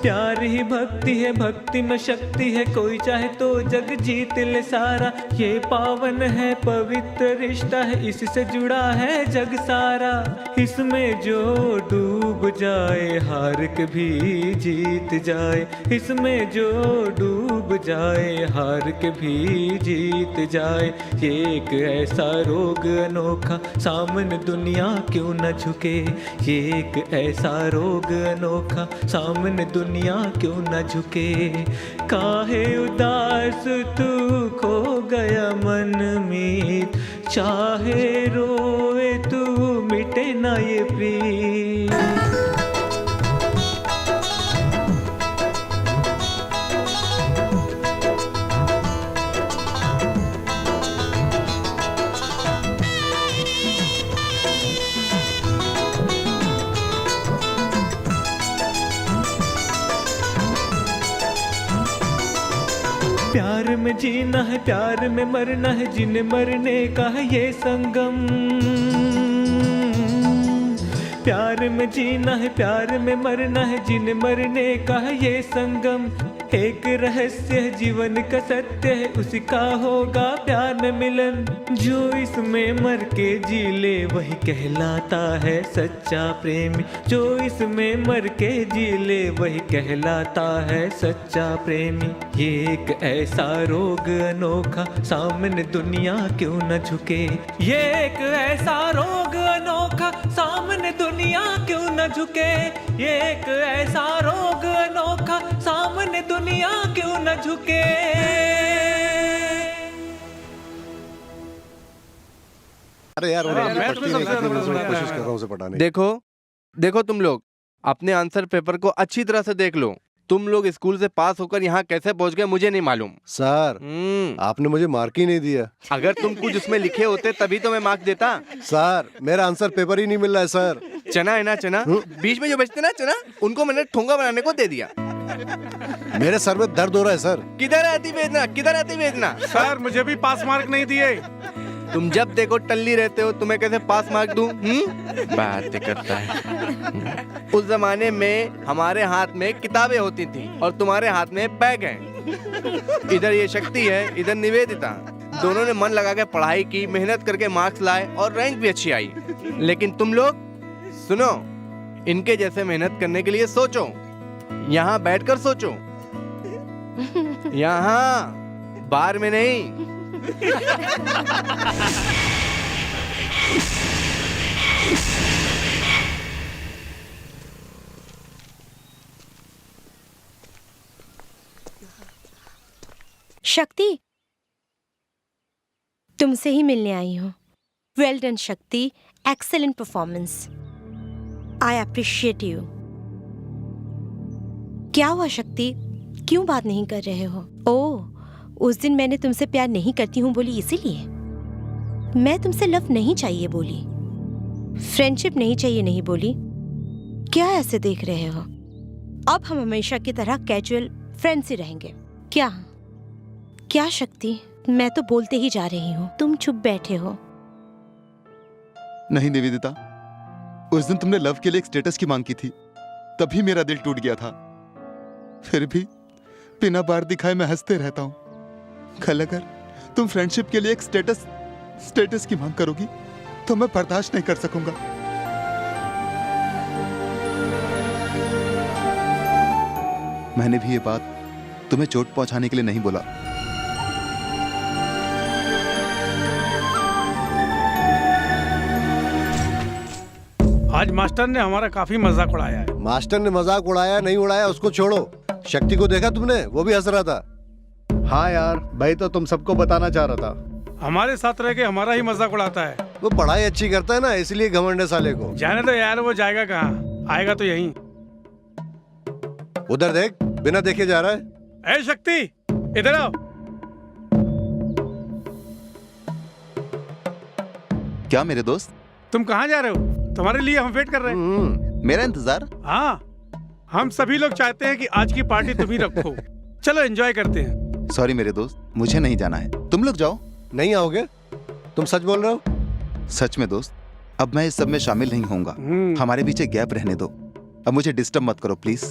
Speaker 6: प्यार ही भक्ति है, भक्ति में शक्ति है, कोई चाहे तो जग जीत ले सारा। ये पावन है, पवित्र रिश्ता है, इससे जुड़ा है जग सारा। इसमें जो डूब जाए हार के भी जीत जाए। इसमें जो डूब जाए हार के भी जीत जाए। ये एक ऐसा रोग अनोखा सामने दुनिया क्यों न झुके। ये एक ऐसा रोग अनोखा सामने दुनिया क्यों न झुके। काहे उदास तू खो गया मन में, चाहे रोए तू मिटे ना ये प्रीत। प्यार प्यार में जीना है, प्यार में मरना है, जिन्हें मरने का है ये संगम। प्यार में जीना है, प्यार में मरना है, जिन्हें मरने का है ये संगम। एक रहस्य है जीवन का सत्य है, उसी का होगा प्यार में मिलन। जो इसमें मर के जी ले वही कहलाता है सच्चा प्रेमी। जो इसमें मर के जी ले वही कहलाता है सच्चा प्रेमी। ये एक ऐसा रोग अनोखा, सामने दुनिया क्यों न झुके। ये एक ऐसा रोग अनोखा, सामने दुनिया क्यों न झुके। ये एक ऐसा रोग अनोखा, सामने दुनिया क्यों न झुके।
Speaker 12: अरे यार
Speaker 3: मैं तुम्हें सबसे ज्यादा
Speaker 12: कोशिश कर रहा हूँ उसे पढ़ाने की।
Speaker 5: देखो देखो तुम लोग अपने आंसर पेपर को अच्छी तरह से देख लो। तुम लोग स्कूल से पास होकर यहाँ कैसे पहुँच गए मुझे नहीं मालूम।
Speaker 12: सर आपने मुझे मार्क ही नहीं दिया।
Speaker 5: अगर तुम कुछ उसमें लिखे होते तभी तो मैं मार्क देता।
Speaker 12: सर मेरा आंसर पेपर ही नहीं मिल रहा है सर।
Speaker 5: चना है ना, चना बीच में जो बचते ना चना, उनको मैंने ठोंगा बनाने को दे दिया।
Speaker 12: मेरे सर में दर्द हो रहा है सर।
Speaker 5: किधर आती वेदना, किधर आती वेदना।
Speaker 3: सर मुझे भी पास मार्क नहीं दिए।
Speaker 5: तुम जब देखो टल्ली रहते हो, तुम्हें कैसे पास मार्क दूं? बातें करता है। उस जमाने में हमारे हाथ में किताबें होती थी और तुम्हारे हाथ में बैग है। इधर ये शक्ति है, इधर निवेदिता। दोनों ने मन लगा के पढ़ाई की, मेहनत करके मार्क्स लाए और रैंक भी अच्छी आई। लेकिन तुम लोग सुनो, इनके जैसे मेहनत करने के लिए सोचो, यहाँ बैठकर सोचो, यहाँ बार में नहीं।
Speaker 4: शक्ति, तुमसे ही मिलने आई हूँ। वेल डन शक्ति, excellent performance. I appreciate you. क्या हुआ शक्ति, क्यों बात नहीं कर रहे हो? ओह, उस दिन मैंने तुमसे प्यार नहीं करती हूँ बोली इसीलिए? मैं तुमसे लव नहीं चाहिए बोली, फ्रेंडशिप नहीं चाहिए नहीं बोली। क्या ऐसे देख रहे हो? अब हम हमेशा की तरह कैजुअल फ्रेंड्स ही रहेंगे क्या? क्या शक्ति, मैं तो बोलते ही जा रही हूँ, तुम चुप बैठे हो।
Speaker 2: नहीं निवेदिता, उस दिन तुमने लव के लिए एक स्टेटस की मांग की थी, तभी मेरा दिल टूट गया था। फिर भी बिना बार दिखाए मैं हंसते रहता हूँ। कल अगर तुम फ्रेंडशिप के लिए एक स्टेटस की मांग करोगी तो मैं बर्दाश्त नहीं कर सकूंगा। मैंने भी ये बात तुम्हें चोट पहुंचाने के लिए नहीं बोला।
Speaker 3: आज मास्टर ने हमारा काफी मजाक उड़ाया है।
Speaker 12: मास्टर ने मजाक उड़ाया नहीं उड़ाया उसको छोड़ो। शक्ति को देखा तुमने? वो भी हंस रहा था।
Speaker 1: हाँ यार, भाई तो तुम सबको बताना चाह रहा था।
Speaker 3: हमारे साथ रह के हमारा ही मजाक उड़ाता है।
Speaker 12: वो पढ़ाई अच्छी करता है ना, इसलिए घमंड है साले को।
Speaker 3: जाने तो यार, वो जाएगा कहाँ, आएगा तो यहीं।
Speaker 12: उधर देख, बिना देखे जा रहा है।
Speaker 3: ए शक्ति, इधर आओ।
Speaker 2: क्या मेरे दोस्त?
Speaker 3: तुम कहाँ जा रहे हो? तुम्हारे लिए हम वेट कर रहे हैं।
Speaker 2: मेरा इंतजार?
Speaker 3: हाँ, हम सभी लोग चाहते हैं कि आज की पार्टी तुम ही रखो। चलो एंजॉय करते हैं।
Speaker 2: सॉरी मेरे दोस्त, मुझे नहीं जाना है, तुम लोग जाओ।
Speaker 12: नहीं आओगे? तुम सच बोल रहे हो?
Speaker 2: सच में दोस्त, अब मैं इस सब में शामिल नहीं होऊंगा। हमारे बीच एक गैप रहने दो। अब मुझे डिस्टर्ब मत करो प्लीज।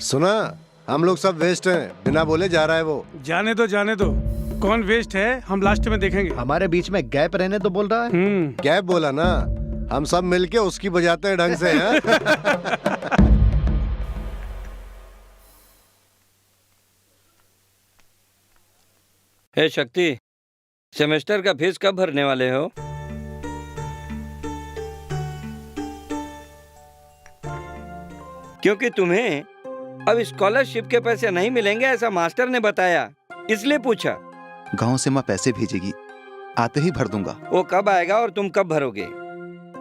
Speaker 12: सुना, हम लोग सब वेस्ट हैं, बिना बोले जा रहा है वो।
Speaker 3: जाने दो, जाने दो। कौन वेस्ट है हम लास्ट में देखेंगे।
Speaker 1: हमारे बीच में गैप रहने तो बोल रहा है।
Speaker 12: गैप बोला ना, हम सब मिलके उसकी बजाते हैं ढंग से।
Speaker 11: हे शक्ति, सेमेस्टर का फीस कब भरने वाले हो? क्योंकि तुम्हें अब स्कॉलरशिप के पैसे नहीं मिलेंगे ऐसा मास्टर ने बताया, इसलिए पूछा।
Speaker 2: गांव से माँ पैसे भेजेगी, आते ही भर दूंगा।
Speaker 11: वो कब आएगा और तुम कब भरोगे?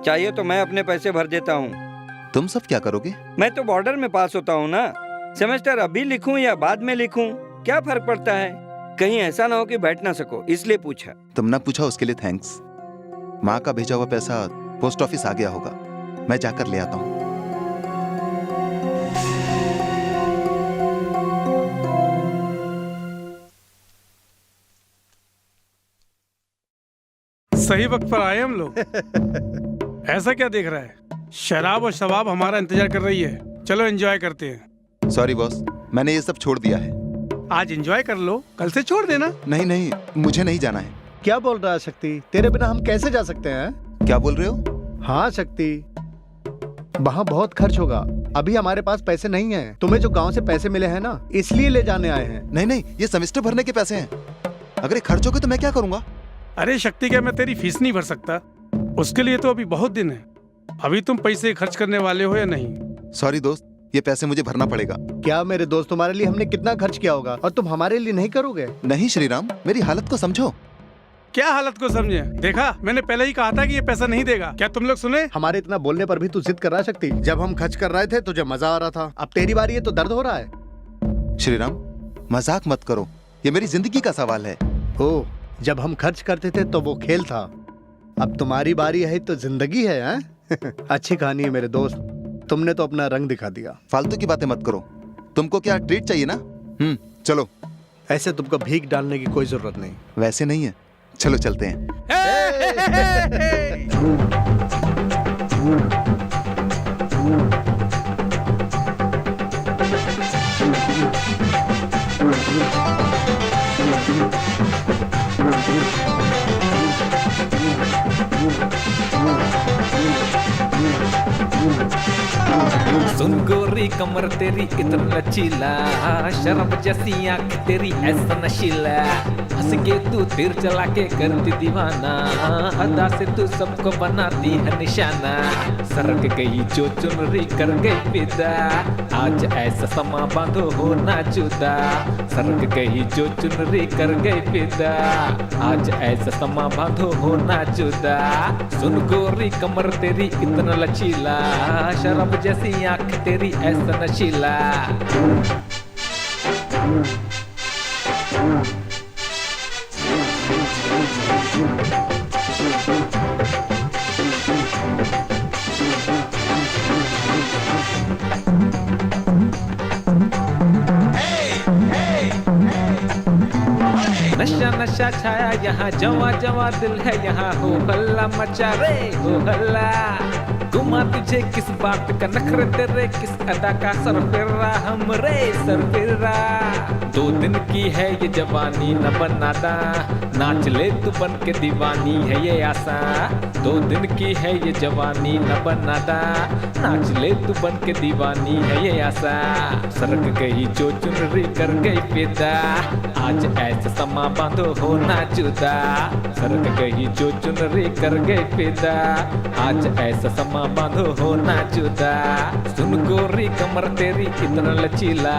Speaker 11: चाहिए तो मैं अपने पैसे भर देता हूँ।
Speaker 2: तुम सब क्या करोगे?
Speaker 11: मैं तो बॉर्डर में पास होता हूँ ना। सेमेस्टर अभी लिखूं या बाद में लिखूं, क्या फर्क पड़ता है? कहीं ऐसा ना हो कि बैठ ना सको, इसलिए पूछा।
Speaker 2: तुम ना पूछा उसके लिए थैंक्स। माँ का भेजा हुआ पैसा पोस्ट ऑफिस आ गया होगा, मैं जाकर ले आता हूँ।
Speaker 3: सही वक्त पर आए हम लोग। ऐसा क्या देख रहा है? शराब और शबाब हमारा इंतजार कर रही है। चलो एंजॉय करते हैं।
Speaker 2: सॉरी बॉस, मैंने ये सब छोड़ दिया है।
Speaker 3: आज एंजॉय कर लो, कल से छोड़ देना।
Speaker 2: नहीं नहीं, मुझे नहीं जाना है।
Speaker 12: क्या बोल रहा है शक्ति? तेरे बिना हम कैसे जा सकते हैं?
Speaker 2: क्या बोल रहे हो?
Speaker 12: हाँ शक्ति, वहाँ बहुत खर्च होगा। अभी हमारे पास पैसे नहीं हैं। तुम्हें जो गांव से पैसे मिले हैं ना, इसलिए ले जाने आए हैं।
Speaker 2: नहीं नहीं, ये सेमेस्टर भरने के पैसे हैं। अगर ये खर्च हो गए तो मैं क्या करूंगा?
Speaker 3: अरे शक्ति, क्या मैं तेरी फीस नहीं भर सकता? उसके लिए तो अभी बहुत दिन है। अभी तुम पैसे खर्च करने वाले हो या नहीं?
Speaker 2: सॉरी दोस्त, ये पैसे मुझे भरना पड़ेगा।
Speaker 12: क्या मेरे दोस्त, तुम्हारे लिए हमने कितना खर्च किया होगा और तुम हमारे लिए नहीं करोगे?
Speaker 2: नहीं श्रीराम, मेरी हालत को समझो।
Speaker 3: क्या हालत को समझे? देखा, मैंने पहले ही कहा था कि ये पैसा नहीं देगा। क्या तुम लोग सुने?
Speaker 12: हमारे इतना बोलने पर भी तू जिद कर रहा शक्ति। जब हम खर्च कर रहे थे तुझे मजा आ रहा था, अब तेरी बारी है तो दर्द हो रहा है।
Speaker 2: श्रीराम, मजाक मत करो, ये मेरी जिंदगी का सवाल है।
Speaker 12: ओ, जब हम खर्च करते थे तो वो खेल था, अब तुम्हारी बारी है तो जिंदगी है, हैं? अच्छी कहानी है मेरे दोस्त, तुमने तो अपना रंग दिखा दिया।
Speaker 2: फालतू की बातें मत करो। तुमको क्या ट्रीट चाहिए ना? चलो।
Speaker 12: ऐसे तुमको भीख डालने की कोई जरूरत नहीं।
Speaker 2: वैसे नहीं है, चलो चलते हैं।
Speaker 6: सुन गोरी कमर तेरी इतना लचीला, शराब जैसी आंख तेरी ऐसा नशीला, हंस के तू तीर चला के करती दीवाना, अदा से तू सबको बनाती है निशाना। सरक गई जो चुनरी कर गई फिदा, आज ऐसा समा बांधो हो ना जुदा। सरक गई जो चुनरी कर गई फिदा, आज ऐसा समा बांधो हो ना जुदा। सुन गोरी कमर तेरी इतना लचीला, शराब जैसी आंख तेरी ऐसा नशीला। नशा नशा छाया यहाँ, जवा जवा दिल है यहाँ, हो हल्ला मचा रे हो हल्ला। घुमा तुझे किस बात का नखरे तेरे, किस अदा का सरफिरा हम रे सरफिरा। 2 दिन की है ये जवानी न बनादा, नाच ले तू बन के दीवानी है ये आशा। 2 दिन की है ये जवानी न बनादा, नाच ले तू बन के दीवानी है ये आशा। सरक गई जो चुनरी कर गई फिदा, आज ऐसा समा बांधो हो ना जुदा। सरक गई जो चुनरी कर गई फिदा, आज ऐसा समा बांधो हो ना जुदा। सुन गोरी कमर तेरी इतना लचीला,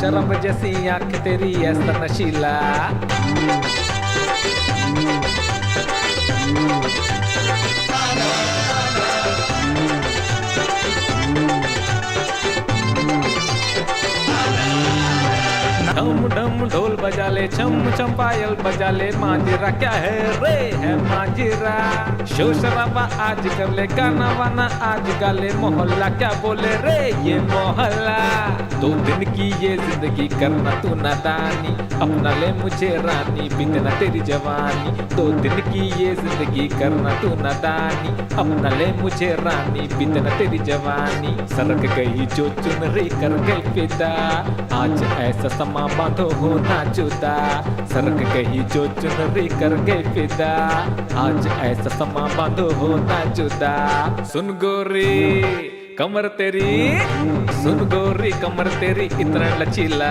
Speaker 6: शराब जैसी आंख तेरी ऐसा नशीला। ढम ढम ढोल बजा ले, छम छम पायल बजा ले, मांजरा क्या है रे है मांजरा। शोर शराबा आज कर ले, गाना वाना आज गा ले, मोहल्ला क्या बोले रे ये मोहल्ला। 2 दिन की ये जिंदगी करना तू नादानी, अपना ले मुझे रानी बीतना तेरी जवानी। 2 दिन की ये जिंदगी करना तू नादानी, अपना ले मुझे रानी बीतना तेरी जवानी। सरक गई जो चुनरी कर गई फिदा, आज ऐसा समा बांधो हो ना जुदा। सरक गई जो चुनरी कर गई फिदा, आज ऐसा समा बांधो हो ना जुदा। सुन गोरी कमर तेरी, सुन गोरी कमर तेरी इतना लचीला,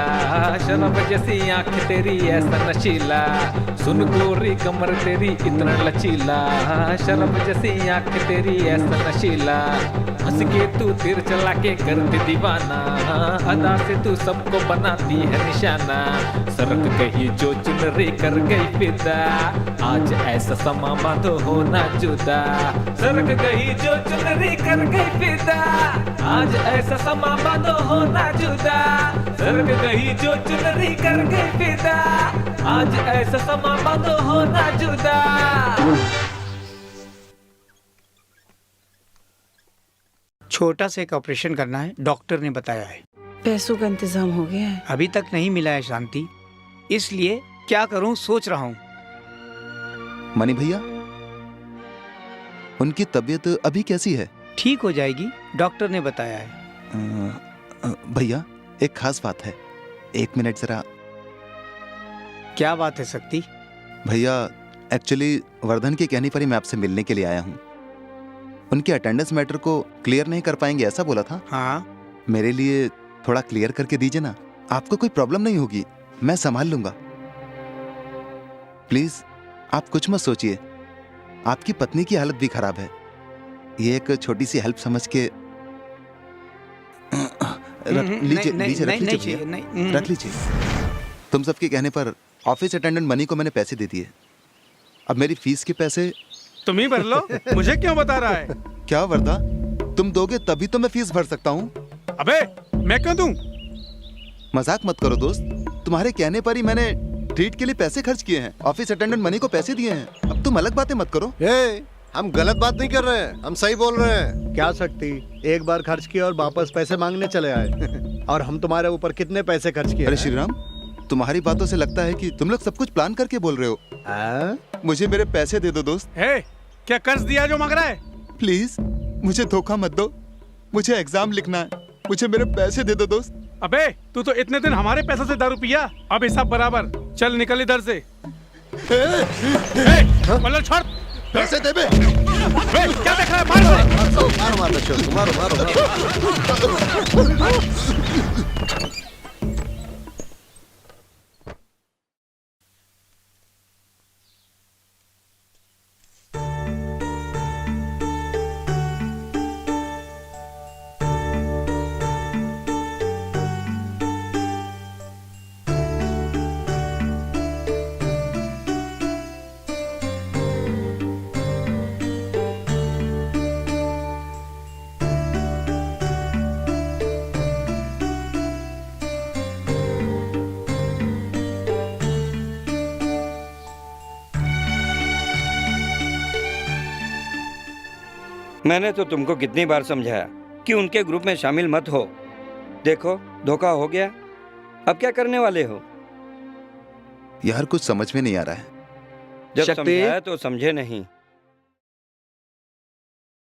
Speaker 6: शराब जैसी आंख तेरी ऐसा नशीला। सुन गोरी कमर तेरी इतना लचीला, शराब जैसी आंख तेरी ऐसा नशीला। हंस के तू तीर चला के करती दीवाना, अदा से तू सबको बनाती है निशाना। सरक गई जो चुनरी कर गई फिदा, आज ऐसा समा बांधो हो ना जुदा। सरक गई जो चुनरी कर गई फिदा, आज ऐसा समा बांधो हो ना जुदा। सरक गई जो चुनरी कर गई फिदा, आज ऐसा समा बांधो हो ना जुदा।
Speaker 8: छोटा सा एक ऑपरेशन करना है, डॉक्टर ने बताया है।
Speaker 14: पैसों का इंतजाम हो गया है?
Speaker 8: अभी तक नहीं मिला है शांति, इसलिए क्या करूं सोच रहा हूं।
Speaker 2: मनी भैया, उनकी तबीयत अभी कैसी है?
Speaker 8: ठीक हो जाएगी, डॉक्टर ने बताया है।
Speaker 2: भैया एक खास बात है, 1 मिनट जरा।
Speaker 8: क्या बात है शक्ति?
Speaker 2: भैया एक्चुअली वर्धन के कहने पर ही मैं आपसे मिलने के लिए आया हूँ। उनके अटेंडेंस मैटर को क्लियर नहीं कर पाएंगे ऐसा बोला था।
Speaker 8: हाँ,
Speaker 2: मेरे लिए थोड़ा क्लियर करके दीजिए ना। आपको कोई प्रॉब्लम नहीं होगी, मैं संभाल लूंगा। प्लीज आप कुछ मत सोचिए, आपकी पत्नी की हालत भी खराब है। ये एक छोटी सी हेल्प समझ के लीजिए लीजिए, रख लीजिए भैया, रख लीजिए। तुम सबके कहने पर ऑफिस अटेंडेंट मनी को मैंने पैसे दे दिए। अब मेरी फीस के पैसे
Speaker 3: तुम ही भर लो, मुझे क्यों बता रहा है?
Speaker 2: क्या वर्दा, तुम दोगे तभी तो मैं फीस भर सकता हूँ।
Speaker 3: अबे मैं क्यों दूं?
Speaker 2: मजाक मत करो दोस्त, तुम्हारे कहने पर ही मैंने ट्रीट के लिए पैसे खर्च किए हैं, ऑफिस अटेंडेंट मनी को पैसे दिए हैं। अब तुम अलग बातें मत करो।
Speaker 12: हम गलत बात नहीं कर रहे हैं, हम सही बोल रहे हैं।
Speaker 1: क्या सकती, एक बार खर्च किया और वापस पैसे मांगने चले आए। और हम तुम्हारे ऊपर कितने पैसे खर्च किए?
Speaker 2: अरे श्रीराम, तुम्हारी बातों से लगता है कि तुम लोग सब कुछ प्लान करके बोल रहे हो। मुझे मेरे पैसे दे दो दोस्त।
Speaker 3: क्या कर्ज दिया जो मांग रहा है?
Speaker 2: प्लीज मुझे धोखा मत दो, मुझे एग्जाम लिखना है, मुझे मेरे पैसे दे दो दोस्त।
Speaker 3: अबे तू तो इतने दिन हमारे पैसों से दारू पिया, अब हिसाब बराबर। चल निकल इधर से। मतलब छोड़,
Speaker 12: पैसे दे बे।
Speaker 3: क्या देख रहा है? मार
Speaker 12: मारो मारो।
Speaker 11: मैंने तो तुमको कितनी बार समझाया कि उनके ग्रुप में शामिल मत हो। देखो धोखा हो गया, अब क्या करने वाले हो?
Speaker 2: यार कुछ समझ में नहीं आ रहा है।
Speaker 11: जब समझाया तो समझे नहीं।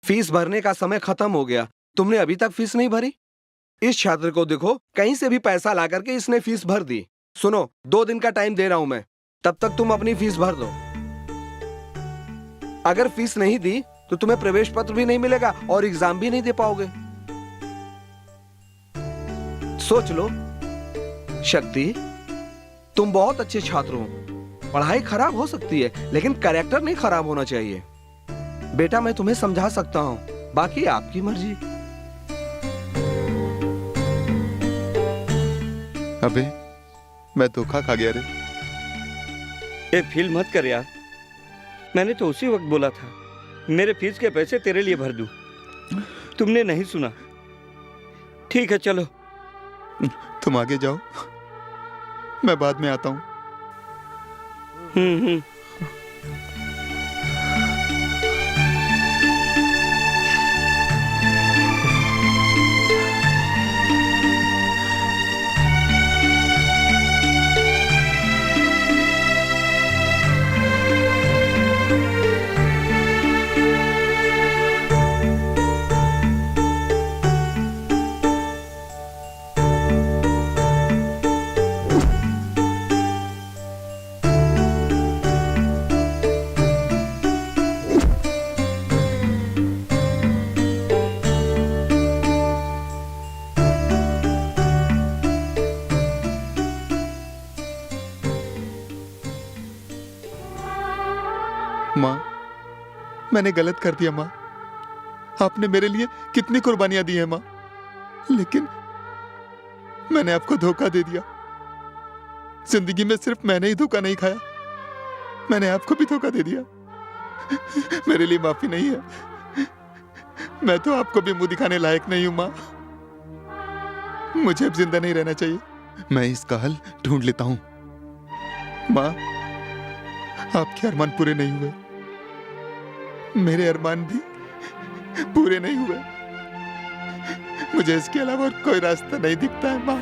Speaker 10: फीस भरने का समय खत्म हो गया, तुमने अभी तक फीस नहीं भरी। इस छात्र को देखो, कहीं से भी पैसा ला करके इसने फीस भर दी। सुनो, 2 दिन का टाइम दे रहा हूं मैं, तब तक तुम अपनी फीस भर दो। अगर फीस नहीं दी तो तुम्हें प्रवेश पत्र भी नहीं मिलेगा और एग्जाम भी नहीं दे पाओगे। सोच लो। शक्ति, तुम बहुत अच्छे छात्र हो, पढ़ाई खराब हो सकती है लेकिन कैरेक्टर नहीं खराब होना चाहिए। बेटा मैं तुम्हें समझा सकता हूं, बाकी आपकी मर्जी।
Speaker 2: अबे मैं धोखा खा गया रे।
Speaker 11: ये फील मत कर यार, मैंने तो उसी वक्त बोला था मेरे फीस के पैसे तेरे लिए भर दूं। तुमने नहीं सुना। ठीक है चलो।
Speaker 2: तुम आगे जाओ, मैं बाद में आता हूं। माँ, मैंने गलत कर दिया माँ। आपने मेरे लिए कितनी कुर्बानियां दी हैं माँ, लेकिन मैंने आपको धोखा दे दिया। जिंदगी में सिर्फ मैंने ही धोखा नहीं खाया, मैंने आपको भी धोखा दे दिया। मेरे लिए माफी नहीं है। मैं तो आपको भी मुंह दिखाने लायक नहीं हूं माँ। मुझे अब जिंदा नहीं रहना चाहिए। मैं इसका हल ढूंढ लेता हूं। माँ, आपके अरमान पूरे नहीं हुए, मेरे अरमान भी पूरे नहीं हुए। मुझे इसके अलावा और कोई रास्ता नहीं दिखता है माँ।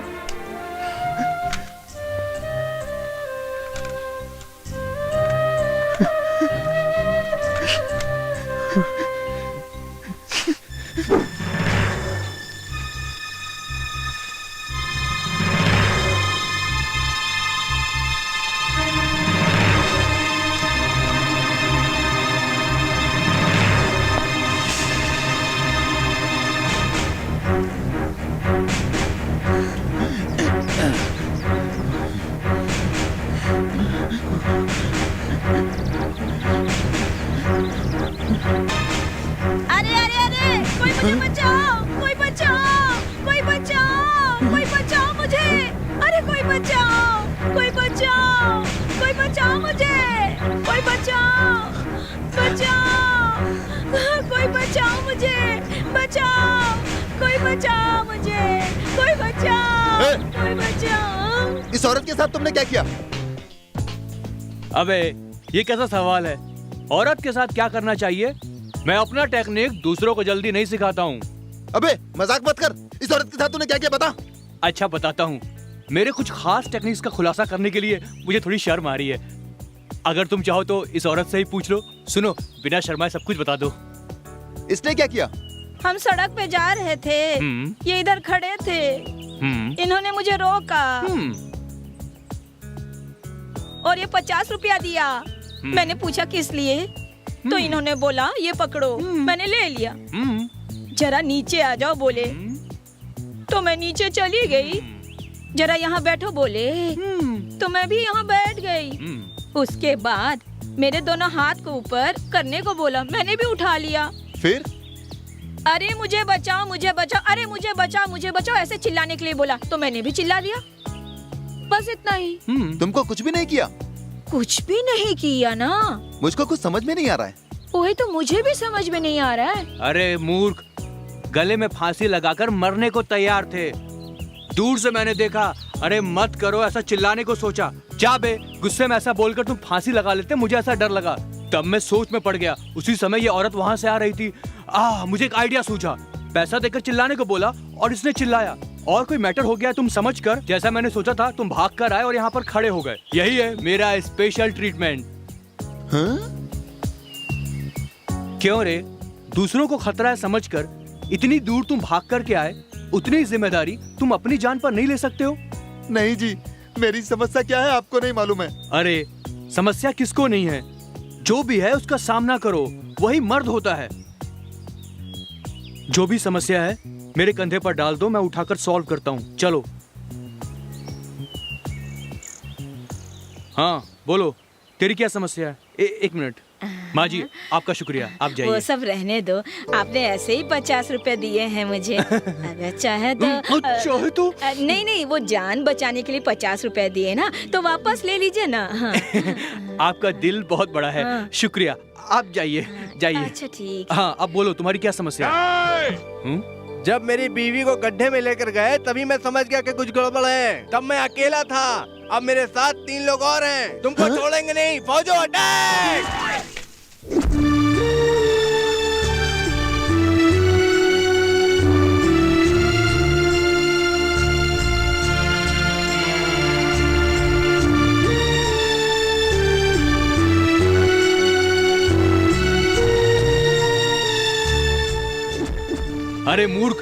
Speaker 7: बचाओ मुझे, कोई बचाओ, कोई बचाओ।
Speaker 2: इस औरत के साथ तुमने क्या किया?
Speaker 6: अबे ये कैसा सवाल है? औरत के साथ क्या करना चाहिए? मैं अपना टेक्निक दूसरों को जल्दी नहीं सिखाता हूँ।
Speaker 2: अबे मजाक मत कर। इस औरत के साथ तूने क्या किया बता।
Speaker 6: अच्छा बताता हूँ। मेरे कुछ खास टेक्निक्स का खुलासा करने के लिए मुझे थोड़ी शर्म आ रही है। अगर तुम चाहो तो इस औरत से ही पूछ लो। सुनो, बिना शर्माए सब कुछ बता दो।
Speaker 2: इसने क्या किया?
Speaker 7: हम सड़क पे जा रहे थे, ये इधर खड़े थे, इन्होंने मुझे रोका और ये 50 रुपया दिया। मैंने पूछा किस लिए, तो इन्होंने बोला ये पकड़ो। मैंने ले लिया। जरा नीचे आ जाओ बोले, तो मैं नीचे चली गई। जरा यहाँ बैठो बोले, तो मैं भी यहाँ बैठ गई। उसके बाद मेरे दोनों हाथ को ऊपर करने को बोला, मैंने भी उठा लिया।
Speaker 2: फिर?
Speaker 7: अरे मुझे बचाओ, मुझे बचाओ, अरे मुझे बचाओ, मुझे बचाओ, ऐसे चिल्लाने के लिए बोला, तो मैंने भी चिल्ला दिया। बस इतना ही।
Speaker 2: तुमको कुछ भी नहीं किया?
Speaker 7: कुछ भी नहीं किया ना।
Speaker 2: मुझको कुछ समझ में नहीं आ रहा है।
Speaker 7: वही तो मुझे भी समझ में नहीं आ रहा है।
Speaker 6: अरे मूर्ख, गले में फांसी लगाकर मरने को तैयार थे। दूर से मैंने देखा। अरे मत करो ऐसा, चिल्लाने को सोचा। जा बे, गुस्से में ऐसा बोलकर तुम फांसी लगा लेते, मुझे ऐसा डर लगा। तब मैं सोच में पड़ गया। उसी समय ये औरत वहाँ से आ रही थी। मुझे एक आइडिया सूझा। पैसा देकर चिल्लाने को बोला और इसने चिल्लाया और कोई मैटर हो गया। तुम समझ कर, जैसा मैंने सोचा था, तुम भाग कर आए और यहाँ पर खड़े हो गए। यही है मेरा स्पेशल ट्रीटमेंट। क्यों रे? दूसरों को खतरा है समझकर इतनी दूर तुम भाग कर के आए, उतनी जिम्मेदारी तुम अपनी जान पर नहीं ले सकते हो?
Speaker 2: नहीं जी, मेरी समस्या क्या है आपको नहीं मालूम है।
Speaker 6: अरे समस्या किसको नहीं है? जो भी है उसका सामना करो, वही मर्द होता है। जो भी समस्या है मेरे कंधे पर डाल दो, मैं उठाकर सॉल्व करता हूँ। चलो। हाँ बोलो, तेरी क्या समस्या है? एक मिनट। माँ जी आपका शुक्रिया, आप जाइए।
Speaker 7: वो सब रहने दो, आपने ऐसे ही 50 रुपए दिए हैं मुझे। अगर चाहे तो नहीं, वो जान बचाने के लिए 50 रुपए दिए ना, तो वापस ले लीजिए ना। हाँ।
Speaker 6: आपका दिल बहुत बड़ा है। शुक्रिया, आप जाइए जाइए।
Speaker 7: अच्छा ठीक।
Speaker 6: हाँ अब बोलो, तुम्हारी क्या समस्या है?
Speaker 5: जब मेरी बीवी को गड्ढे में लेकर गए तभी मैं समझ गया कि कुछ गड़बड़ है। तब मैं अकेला था, अब मेरे साथ 3 लोग और हैं। तुमको छोड़ेंगे नहीं। फौजों अटैक!
Speaker 6: अरे मूर्ख,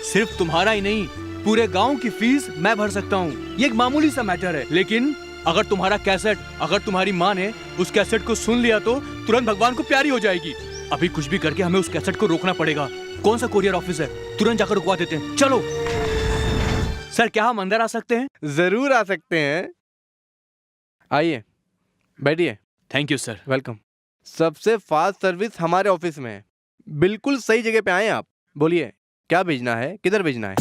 Speaker 6: सिर्फ तुम्हारा ही नहीं, पूरे गांव की फीस मैं भर सकता हूँ। ये एक मामूली सा मैटर है। लेकिन अगर तुम्हारा कैसेट, अगर तुम्हारी माँ ने उस कैसेट को सुन लिया तो तुरंत भगवान को प्यारी हो जाएगी। अभी कुछ भी करके हमें उस कैसेट को रोकना पड़ेगा। कौन सा कोरियर ऑफिस है? तुरंत जाकर रुकवा देते हैं। चलो। सर क्या हम अंदर आ सकते हैं?
Speaker 5: जरूर आ सकते हैं, आइए बैठिए।
Speaker 6: Thank you sir.
Speaker 5: वेलकम। सबसे फास्ट सर्विस हमारे ऑफिस में है। बिल्कुल सही जगह पे आए आप। बोलिए क्या भेजना है, किधर भेजना है?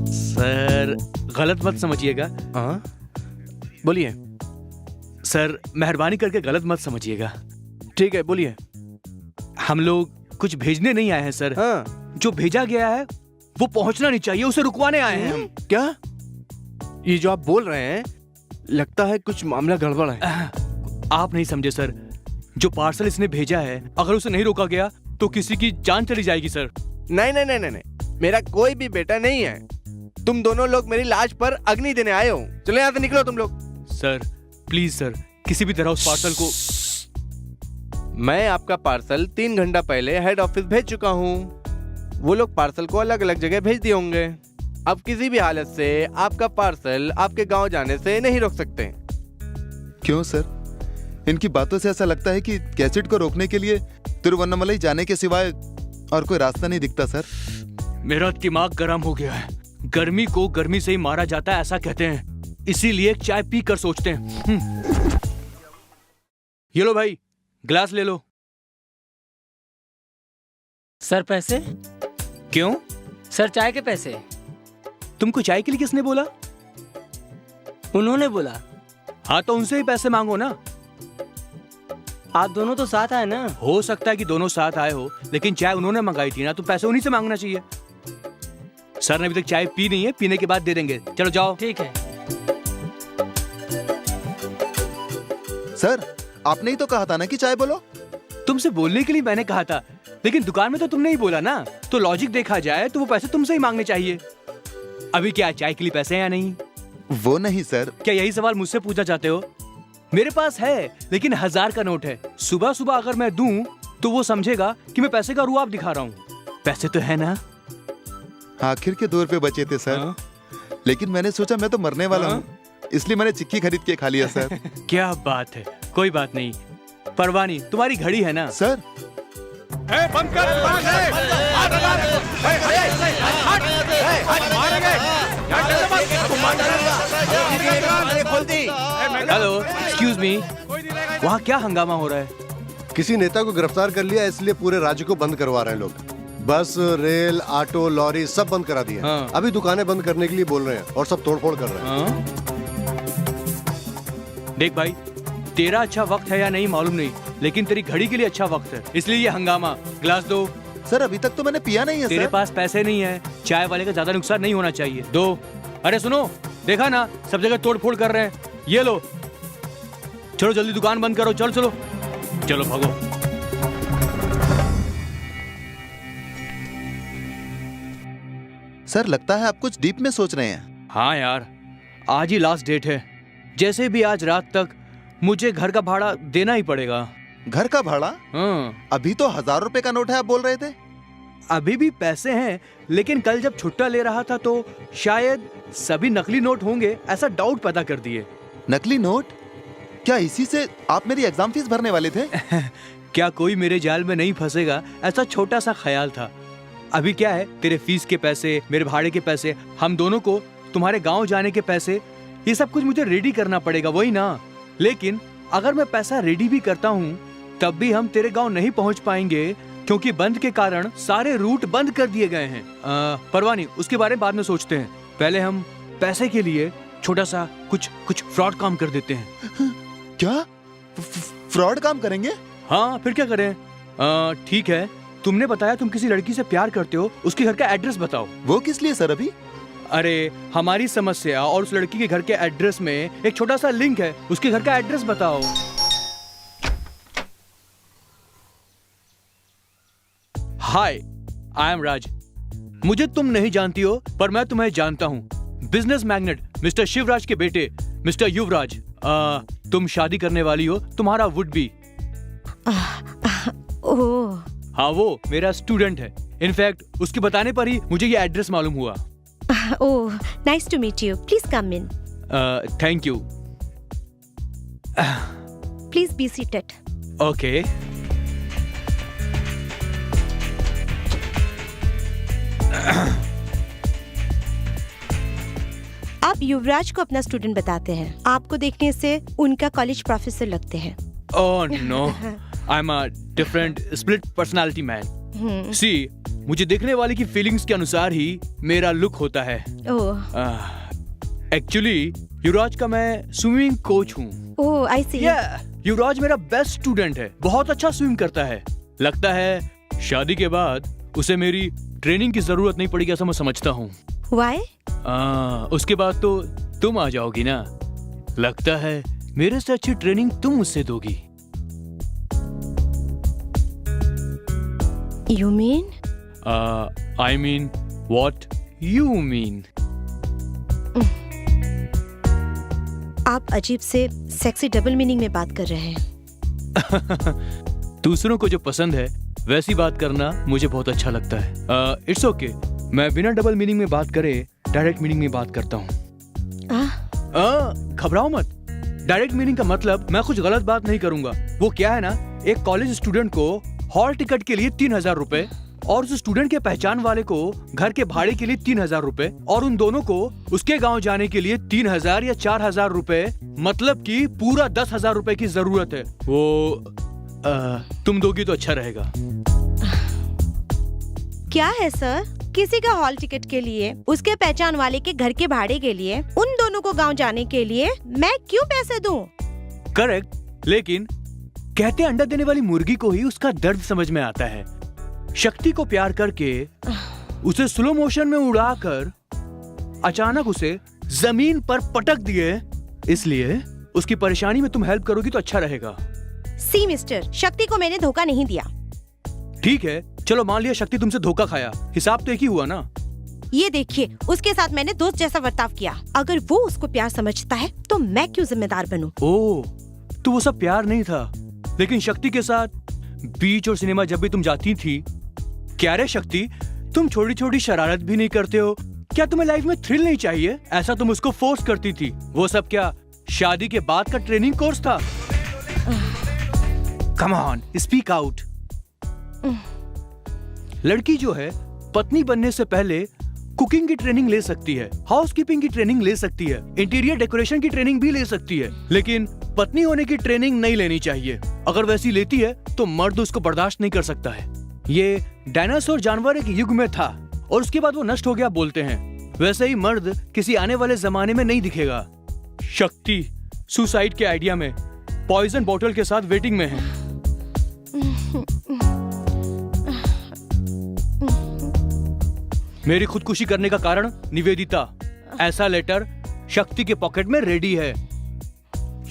Speaker 6: सर गलत मत समझिएगा।
Speaker 5: हाँ बोलिए।
Speaker 6: सर मेहरबानी करके गलत मत समझिएगा।
Speaker 5: ठीक है बोलिए।
Speaker 6: हम लोग कुछ भेजने नहीं आए हैं सर।
Speaker 5: हाँ।
Speaker 6: जो भेजा गया है वो पहुंचना नहीं चाहिए, उसे रुकवाने आए हैं हम।
Speaker 5: क्या ये जो आप बोल रहे हैं, लगता है कुछ मामला गड़बड़ है।
Speaker 6: आप नहीं समझे सर। जो पार्सल इसने भेजा है, अगर उसे नहीं रोका गया तो किसी की जान चली जाएगी सर।
Speaker 5: नहीं नहीं नहीं नहीं नहीं, मेरा कोई भी बेटा नहीं है। तुम दोनों लोग मेरी लाश पर अग्नि देने आए हो। चलो यहाँ से निकलो तुम लोग।
Speaker 6: सर प्लीज सर, किसी भी तरह उस पार्सल को।
Speaker 5: मैं आपका पार्सल 3 घंटा पहले हेड ऑफिस भेज चुका हूँ। वो लोग पार्सल को अलग अलग जगह भेज दिए होंगे। अब किसी भी हालत से आपका पार्सल आपके गांव जाने से नहीं रोक सकते।
Speaker 2: क्यों सर? इनकी बातों से ऐसा लगता है कि कैसेट को रोकने के लिए तिरुवन्नमलई जाने के सिवाय और कोई रास्ता नहीं दिखता सर।
Speaker 6: मेरा दिमाग गर्म हो गया है। गर्मी को गर्मी से ही मारा जाता है ऐसा कहते हैं, इसीलिए एक चाय पी कर सोचते हैं। ये लो भाई, ग्लास ले लो।
Speaker 8: सर पैसे?
Speaker 6: क्यों?
Speaker 8: सर चाय के पैसे।
Speaker 6: तुमको चाय के लिए किसने बोला?
Speaker 8: उन्होंने बोला।
Speaker 6: हाँ तो उनसे ही पैसे मांगो ना।
Speaker 8: आप दोनों तो साथ आए ना।
Speaker 6: हो सकता है कि दोनों साथ आए हो, लेकिन चाय उन्होंने मंगाई थी ना, तो पैसे उन्हीं से मांगना चाहिए। सर ने अभी तक चाय पी नहीं है, पीने के बाद दे देंगे। चलो जाओ।
Speaker 8: ठीक है।
Speaker 2: सर आपने ही तो कहा था ना कि चाय बोलो।
Speaker 6: तुमसे बोलने के लिए मैंने कहा था, लेकिन दुकान में तो तुमने ही बोला ना, तो लॉजिक देखा जाए तो वो पैसे तुमसे ही मांगने चाहिए। अभी क्या चाय के लिए पैसे हैं या नहीं?
Speaker 2: वो नहीं सर।
Speaker 6: क्या यही सवाल मुझसे पूछना चाहते हो? मेरे पास है, लेकिन 1000 का नोट है। सुबह सुबह अगर मैं दूं तो वो समझेगा कि मैं पैसे का रुआब दिखा रहा हूँ। पैसे तो है ना?
Speaker 2: आखिर के 2 रुपए बचे थे सर। लेकिन मैंने सोचा मैं तो मरने वाला हूँ, इसलिए मैंने चिक्की खरीद के खा लिया सर।
Speaker 6: क्या बात है, कोई बात नहीं। परवानी तुम्हारी घड़ी है ना?
Speaker 2: सर
Speaker 3: बंद कर,
Speaker 6: हेलो, एक्सक्यूज मी, वहाँ क्या हंगामा हो रहा है?
Speaker 12: किसी नेता को गिरफ्तार कर लिया, इसलिए पूरे राज्य को बंद करवा रहे हैं लोग। बस, रेल, ऑटो, लॉरी सब बंद करा दिए। अभी दुकानें बंद करने के लिए बोल रहे हैं और सब तोड़फोड़ कर रहे हैं।
Speaker 6: देख भाई, तेरा अच्छा वक्त है या नहीं मालूम नहीं, लेकिन तेरी घड़ी के लिए अच्छा वक्त है, इसलिए ये हंगामा। गिलास दो।
Speaker 2: सर अभी तक तो मैंने पिया नहीं है
Speaker 6: तेरे
Speaker 2: सर।
Speaker 6: पास पैसे नहीं है, चाय वाले का ज्यादा नुकसान नहीं होना चाहिए। दो। अरे सुनो, देखा ना सब जगह तोड़फोड़ कर रहे हैं। ये लो, चलो जल्दी दुकान बंद करो। चलो चलो चलो भागो।
Speaker 2: सर लगता है आप कुछ डीप में सोच रहे हैं।
Speaker 6: हाँ यार, आज ही लास्ट डेट है। जैसे भी आज रात तक मुझे घर का भाड़ा देना ही पड़ेगा।
Speaker 2: घर का भाड़ा?
Speaker 6: हाँ।
Speaker 2: अभी तो 1000 रुपए का नोट है, आप बोल रहे थे।
Speaker 6: अभी भी पैसे हैं, लेकिन कल जब छुट्टा ले रहा था तो शायद सभी नकली नोट होंगे, ऐसा डाउट पैदा कर दिए।
Speaker 2: नकली नोट? क्या इसी से आप मेरी एग्जाम फीस भरने वाले थे?
Speaker 6: क्या कोई मेरे जाल में नहीं फंसेगा, ऐसा छोटा सा ख्याल था। अभी क्या है, तेरे फीस के पैसे, मेरे भाड़े के पैसे, हम दोनों को तुम्हारे गांव जाने के पैसे, ये सब कुछ मुझे रेडी करना पड़ेगा, वही ना? लेकिन अगर मैं पैसा रेडी भी करता हूँ तब भी हम तेरे गांव नहीं पहुंच पाएंगे, क्योंकि बंद के कारण सारे रूट बंद कर दिए गए हैं। परवानी, उसके बारे में बाद में सोचते हैं। पहले हम पैसे के लिए छोटा सा कुछ फ्रॉड काम कर देते हैं।
Speaker 2: क्या फ्रॉड काम करेंगे?
Speaker 6: हाँ, फिर क्या करें? ठीक है, तुमने बताया तुम किसी लड़की से प्यार करते हो, उसके घर का एड्रेस बताओ।
Speaker 2: वो किस लिए सर? अभी
Speaker 6: अरे हमारी समस्या और उस लड़की के घर के एड्रेस में एक छोटा सा लिंक है, उसके घर का एड्रेस बताओ। हाय, आई एम राज। मुझे तुम नहीं जानती हो, पर मैं तुम्हें जानता हूँ। बिजनेस मैग्नेट मिस्टर शिवराज के बेटे मिस्टर युवराज। तुम शादी करने वाली हो, तुम्हारा वुड बी।
Speaker 4: ओह,
Speaker 6: हाँ, वो मेरा स्टूडेंट है। इनफैक्ट उसके बताने पर ही मुझे ये एड्रेस मालूम हुआ।
Speaker 4: Oh, nice to meet you. Please come in.
Speaker 6: Thank you.
Speaker 4: Please be seated.
Speaker 6: Okay.
Speaker 4: आप युवराज को अपना स्टूडेंट बताते हैं। आपको देखने से उनका कॉलेज प्रोफेसर लगते हैं।
Speaker 6: Oh no, I am a different split personality man. See, मुझे देखने वाले की फीलिंग्स के अनुसार ही मेरा लुक होता है। एक्चुअली युवराज का मैं स्विमिंग कोच हूँ।
Speaker 4: ओह, आई सी।
Speaker 6: युवराज मेरा बेस्ट स्टूडेंट है, बहुत अच्छा स्विम करता है। लगता है शादी के बाद उसे मेरी ट्रेनिंग की जरूरत नहीं पड़ेगी, ऐसा मैं समझता हूँ।
Speaker 4: Why?
Speaker 6: उसके बाद तो तुम आ जाओगी ना। लगता है मेरे से अच्छी ट्रेनिंग तुम मुझसे दोगी।
Speaker 4: You mean?
Speaker 6: I mean what you mean.
Speaker 4: आप अजीब से सेक्सी डबल मीनिंग में बात कर रहे हैं।
Speaker 6: दूसरों को जो पसंद है वैसी बात करना मुझे बहुत अच्छा लगता है। इट्स ओके, मैं बिना डबल मीनिंग में बात करे डायरेक्ट मीनिंग में बात करता हूँ। घबराओ मत। डायरेक्ट मीनिंग का मतलब मैं कुछ गलत बात नहीं करूंगा। वो क्या है ना, एक कॉलेज स्टूडेंट को हॉल टिकट के लिए 3000 रुपए और उस स्टूडेंट के पहचान वाले को घर के भाड़े के लिए 3000 रुपए और उन दोनों को उसके गांव जाने के लिए 3000 या 4000 रुपए, मतलब कि पूरा 10,000 रुपए की जरूरत है। वो तुम दोगी तो अच्छा रहेगा।
Speaker 4: क्या है सर? किसी का हॉल टिकट के लिए, उसके पहचान वाले के घर के भाड़े के लिए, उन दोनों को गांव जाने के लिए मैं क्यों पैसे दूं?
Speaker 6: करेक्ट, लेकिन कहते अंडा देने वाली मुर्गी को ही उसका दर्द समझ में आता है। शक्ति को प्यार करके उसे स्लो मोशन में उड़ाकर अचानक उसे जमीन पर पटक दिए, इसलिए उसकी परेशानी में तुम हेल्प करोगी तो अच्छा रहेगा।
Speaker 4: सी मिस्टर, शक्ति को मैंने धोखा नहीं दिया।
Speaker 6: ठीक है, चलो मान लिया शक्ति तुमसे धोखा खाया, हिसाब तो एक ही हुआ ना।
Speaker 4: ये देखिए, उसके साथ मैंने दोस्त जैसा बर्ताव किया। अगर वो उसको प्यार समझता है तो मैं क्यों जिम्मेदार बनूं?
Speaker 6: ओह, तो वो सब प्यार नहीं था। लेकिन शक्ति के साथ बीच और सिनेमा जब भी तुम जाती थी, क्या रे शक्ति, तुम छोटी छोटी शरारत भी नहीं करते हो? क्या तुम्हें लाइफ में थ्रिल नहीं चाहिए? ऐसा तुम उसको फोर्स करती थी। वो सब क्या शादी के बाद का ट्रेनिंग कोर्स था? Come on, speak out. लड़की जो है पत्नी बनने से पहले कुकिंग की ट्रेनिंग ले सकती है, हाउसकीपिंग की ट्रेनिंग ले सकती है, इंटीरियर डेकोरेशन की ट्रेनिंग भी ले सकती है, लेकिन पत्नी होने की ट्रेनिंग नहीं लेनी चाहिए। अगर वैसी लेती है तो मर्द उसको बर्दाश्त नहीं कर सकता है। ये डायनासोर जानवर एक युग में था और उसके बाद वो नष्ट हो गया बोलते हैं। वैसे ही मर्द किसी आने वाले जमाने में नहीं दिखेगा। शक्ति सुसाइड के आइडिया में पॉइजन बोतल के साथ वेटिंग में है। मेरी खुदकुशी करने का कारण निवेदिता। ऐसा लेटर शक्ति के पॉकेट में रेडी है।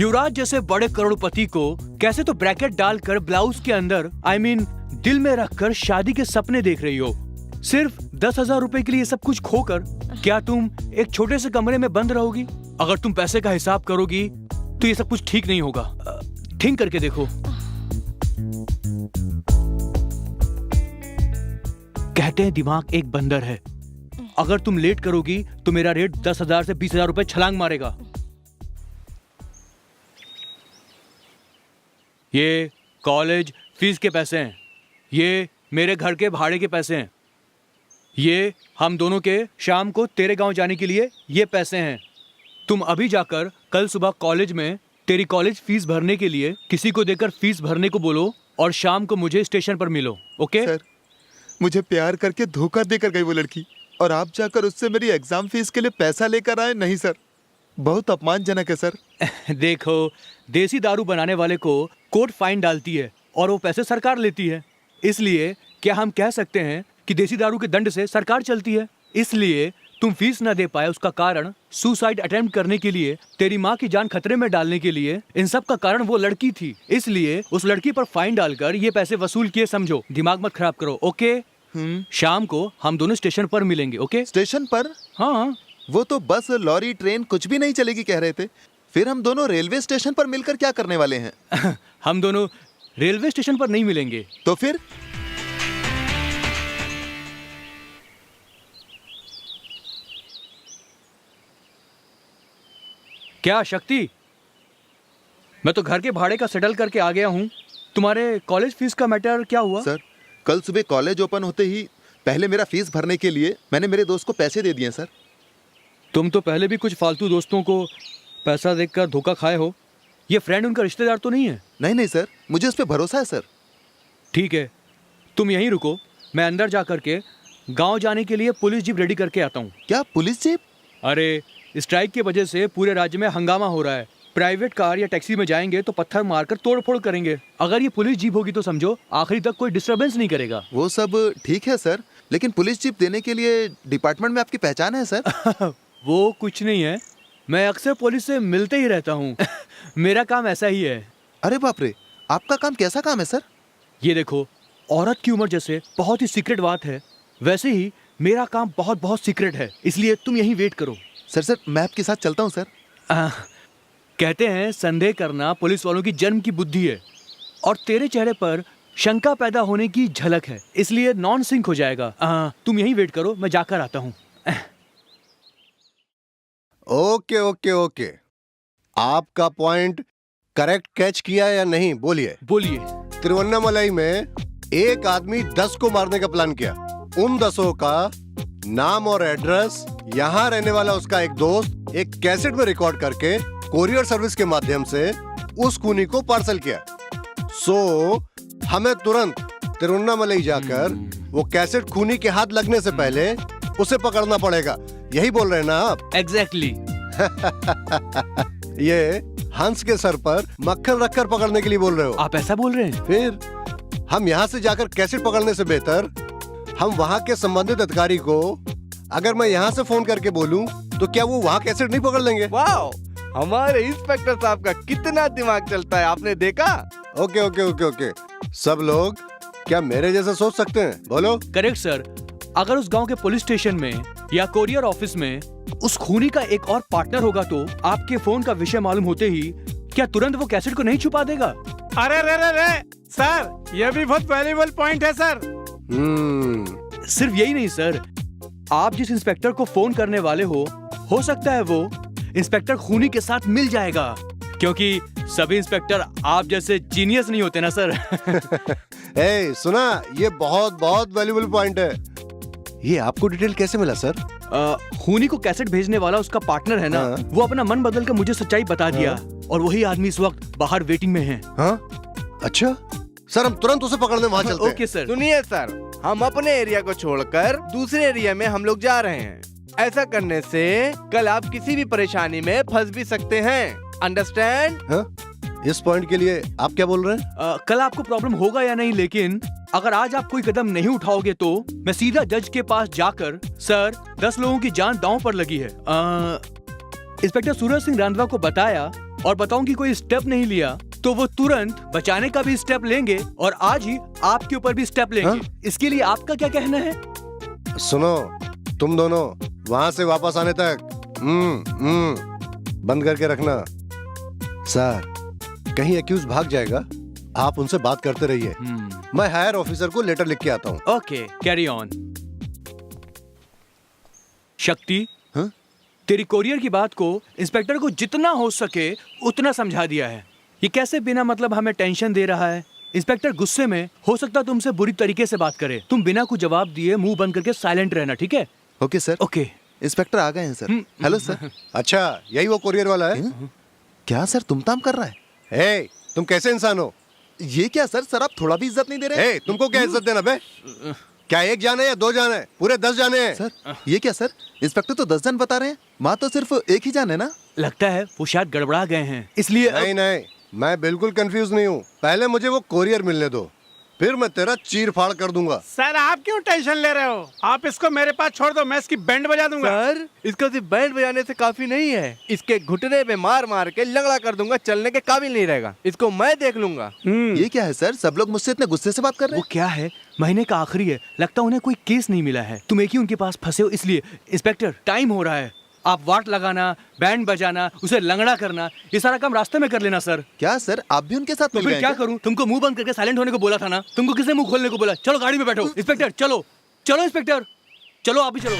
Speaker 6: युवराज जैसे बड़े करोड़पति को कैसे तो ब्रैकेट डालकर ब्लाउज के अंदर दिल में रखकर शादी के सपने देख रही हो। सिर्फ 10,000 रुपए के लिए सब कुछ खोकर क्या तुम एक छोटे से कमरे में बंद रहोगी? अगर तुम पैसे का हिसाब करोगी तो ये सब कुछ ठीक नहीं होगा। थिंक करके देखो। कहते हैं दिमाग एक बंदर है। अगर तुम लेट करोगी तो मेरा रेट 10,000 से 20,000 रुपए छलांग मारेगा। ये कॉलेज फीस के पैसे हैं, ये मेरे घर के भाड़े के पैसे हैं, ये हम दोनों के शाम को तेरे गांव जाने के लिए ये पैसे हैं। तुम अभी जाकर कल सुबह कॉलेज में तेरी कॉलेज फीस भरने के लिए किसी को देकर फीस भरने को बोलो और शाम को मुझे स्टेशन पर मिलो। ओके?
Speaker 2: सर, मुझे प्यार करके धोखा देकर गई वो लड़की और आप जाकर उससे मेरी एग्जाम फीस के लिए पैसा लेकर आए। नहीं सर, बहुत अपमानजनक है सर।
Speaker 6: देखो, देसी दारू बनाने वाले को कोर्ट फाइन डालती है और वो पैसे सरकार लेती है। इसलिए क्या हम कह सकते हैं कि देसी दारू के दंड से सरकार चलती है? इसलिए तुम फीस न दे पाए उसका कारण सुसाइड अटेम्प्ट करने के लिए, तेरी माँ की जान खतरे में डालने के लिए, इन सब का कारण वो लड़की थी। इसलिए उस लड़की पर फाइन डालकर ये पैसे वसूल किए। समझो, दिमाग मत खराब करो। ओके? शाम को हम दोनों स्टेशन पर मिलेंगे। ओके?
Speaker 2: स्टेशन पर?
Speaker 6: हाँ।
Speaker 2: वो तो बस, लॉरी, ट्रेन कुछ भी नहीं चलेगी कह रहे थे। फिर हम दोनों रेलवे स्टेशन पर मिलकर क्या करने वाले हैं?
Speaker 6: हम दोनों रेलवे स्टेशन पर नहीं मिलेंगे।
Speaker 2: तो फिर?
Speaker 6: क्या शक्ति, मैं तो घर के भाड़े का सेटल करके आ गया हूँ। तुम्हारे कॉलेज फीस का मैटर क्या हुआ?
Speaker 2: सर, कल सुबह कॉलेज ओपन होते ही पहले मेरा फीस भरने के लिए मैंने मेरे दोस्त को पैसे दे दिए सर।
Speaker 6: तुम तो पहले भी कुछ फालतू दोस्तों को पैसा देकर धोखा खाए हो। ये फ्रेंड उनका रिश्तेदार तो नहीं है?
Speaker 2: नहीं सर, मुझे उस पर भरोसा है सर।
Speaker 6: ठीक है, तुम यहीं रुको, मैं अंदर जा करके गांव जाने के लिए पुलिस जीप रेडी करके आता हूँ।
Speaker 2: क्या पुलिस जीप?
Speaker 6: अरे, स्ट्राइक की वजह से पूरे राज्य में हंगामा हो रहा है। प्राइवेट कार या टैक्सी में जाएंगे तो पत्थर मारकर तोड़फोड़ करेंगे। अगर ये पुलिस जीप होगी तो समझो आखिरी तक कोई डिस्टरबेंस नहीं करेगा।
Speaker 2: वो सब ठीक है सर, लेकिन पुलिस जीप देने के लिए डिपार्टमेंट में आपकी पहचान है सर?
Speaker 6: वो कुछ नहीं है, मैं अक्सर पुलिस से मिलते ही रहता हूँ। मेरा काम ऐसा ही है।
Speaker 2: अरे बाप रे, आपका काम कैसा काम है सर?
Speaker 6: ये देखो, औरत की उम्र जैसे बहुत ही सीक्रेट बात है, वैसे ही मेरा काम बहुत बहुत सीक्रेट है। इसलिए तुम यहीं वेट करो।
Speaker 2: सर, मैं आपके साथ चलता हूँ सर।
Speaker 6: कहते हैं संदेह करना पुलिस वालों की जन्म की बुद्धि है, और तेरे चेहरे पर शंका पैदा होने की झलक है, इसलिए नॉन सिंक हो जाएगा। तुम यहीं वेट करो, मैं जाकर आता हूँ।
Speaker 12: ओके ओके ओके, आपका पॉइंट करेक्ट कैच किया या नहीं? बोलिए। तिरुवन्नामलाई में एक आदमी 10 को मारने का प्लान किया। उन 10 का नाम और एड्रेस, यहाँ रहने वाला उसका एक दोस्त, एक कैसेट में रिकॉर्ड करके कोरियर सर्विस के माध्यम से उस खूनी को पार्सल किया। हमें तुरंत तिरुवन्नामलाई जाकर वो कैसेट खूनी के हाथ लगने से पहले उसे पकड़ना पड़ेगा। यही बोल रहे हैं ना आप?
Speaker 6: एग्जैक्टली।
Speaker 12: ये हंस के सर पर मक्खन रखकर पकड़ने के लिए बोल रहे हो?
Speaker 6: आप ऐसा बोल रहे हैं?
Speaker 12: फिर हम यहाँ से जाकर कैसेट पकड़ने से बेहतर हम वहाँ के संबंधित अधिकारी को अगर मैं यहाँ से फोन करके बोलूँ तो क्या वो वहाँ कैसेट नहीं पकड़ लेंगे?
Speaker 5: वाह, हमारे इंस्पेक्टर साहब का कितना दिमाग चलता है, आपने देखा?
Speaker 12: ओके ओके ओके ओके, सब लोग क्या मेरे जैसा सोच सकते हैं? बोलो।
Speaker 6: Correct sir. अगर उस गांव के पुलिस स्टेशन में या कोरियर ऑफिस में उस खूनी का एक और पार्टनर होगा तो आपके फोन का विषय मालूम होते ही क्या तुरंत वो कैसेट को नहीं छुपा देगा?
Speaker 3: अरे रे रे रे सर, ये भी बहुत वैल्यूएबल पॉइंट है सर।
Speaker 6: सिर्फ यही नहीं सर, आप जिस इंस्पेक्टर को फोन करने वाले हो सकता है वो इंस्पेक्टर खूनी के साथ मिल जाएगा, क्योंकि सभी इंस्पेक्टर आप जैसे जीनियस नहीं होते ना सर।
Speaker 12: ए, सुना, ये बहुत बहुत वैल्यूएबल पॉइंट है। ये आपको डिटेल कैसे मिला सर?
Speaker 6: खूनी को कैसेट भेजने वाला उसका पार्टनर है ना, वो अपना मन बदल कर मुझे सच्चाई बता दिया और वही आदमी इस वक्त बाहर वेटिंग में है।
Speaker 12: अच्छा सर, हम तुरंत उसे पकड़ने वहाँ चलते हैं।
Speaker 6: Okay sir.
Speaker 5: सुनिए सर, हम अपने एरिया को छोड़कर दूसरे एरिया में हम लोग जा रहे हैं। ऐसा करने से कल आप किसी भी परेशानी में फंस भी सकते हैं, अंडरस्टैंड?
Speaker 12: इस पॉइंट के लिए आप क्या बोल रहे हैं?
Speaker 6: कल आपको प्रॉब्लम होगा या नहीं, लेकिन अगर आज आप कोई कदम नहीं उठाओगे तो मैं सीधा जज के पास जाकर, सर 10 लोगों की जान दांव पर लगी है, इंस्पेक्टर सूरज सिंह रांधवा को बताया और बताऊं कि कोई स्टेप नहीं लिया तो वो तुरंत बचाने का भी स्टेप लेंगे और आज ही आपके ऊपर भी स्टेप लेंगे। इसके लिए आपका क्या कहना है?
Speaker 12: सुनो, तुम दोनों वहाँ से वापस आने तक बंद करके रखना। सर, कहीं एक्यूज भाग जाएगा, आप उनसे बात करते रहिए। मैं हायर ऑफिसर को लेटर लिख के आता हूँ।
Speaker 6: Okay, carry on. शक्ति, तेरी कोरियर की बात को इंस्पेक्टर को जितना हो सके उतना समझा दिया है। ये कैसे बिना मतलब हमें टेंशन दे रहा है? इंस्पेक्टर गुस्से में हो सकता तुमसे बुरी तरीके से बात करे। तुम बिना कुछ जवाब दिए मुंह बंद करके साइलेंट रहना, ठीक है?
Speaker 2: Okay sir.
Speaker 6: ओके।
Speaker 2: इंस्पेक्टर आ गए हैं सर। Hello sir.
Speaker 12: अच्छा, यही वो कोरियर वाला है?
Speaker 2: क्या सर तुम कर रहा है?
Speaker 12: ए, तुम कैसे इंसान हो?
Speaker 2: ये क्या सर, सर आप थोड़ा भी इज्जत नहीं दे रहे?
Speaker 12: तुमको क्या इज्जत देना बे? क्या एक जाने या 2 जाने? पूरे 10 जाने हैं।
Speaker 2: सर ये क्या सर, इंस्पेक्टर तो 10 जन बता रहे हैं, वहाँ तो सिर्फ एक ही जान है ना?
Speaker 6: लगता है वो शायद गड़बड़ा गए हैं, इसलिए।
Speaker 12: नहीं, मैं बिल्कुल कंफ्यूज नहीं हूँ। पहले मुझे वो कोरियर मिलने दो, फिर मैं तेरा चीर फाड़ कर दूंगा।
Speaker 3: सर आप क्यों टेंशन ले रहे हो? आप इसको मेरे पास छोड़ दो, मैं इसकी बैंड बजा दूंगा।
Speaker 5: सर इसको सिर्फ बैंड बजाने से काफी नहीं है, इसके घुटने पे मार मार के लंगड़ा कर दूंगा, चलने के काबिल नहीं रहेगा। इसको मैं देख लूंगा।
Speaker 2: ये क्या है सर, सब लोग मुझसे इतने गुस्से से बात कर रहे हैं?
Speaker 6: वो क्या है, महीने का आखिरी है, लगता उन्हें कोई केस नहीं मिला है, तुम एक ही उनके पास फंसे हो इसलिए। इंस्पेक्टर टाइम हो रहा है, आप वाट लगाना, बैंड बजाना, उसे लंगड़ा करना, ये सारा काम रास्ते में कर लेना सर।
Speaker 2: क्या सर, आप भी उनके साथ
Speaker 6: तो फिर क्या करूं? तुमको मुंह बंद करके साइलेंट होने को बोला था ना, तुमको किसने मुंह खोलने को बोला? चलो गाड़ी में बैठो। इंस्पेक्टर चलो, चलो इंस्पेक्टर, चलो आप भी चलो।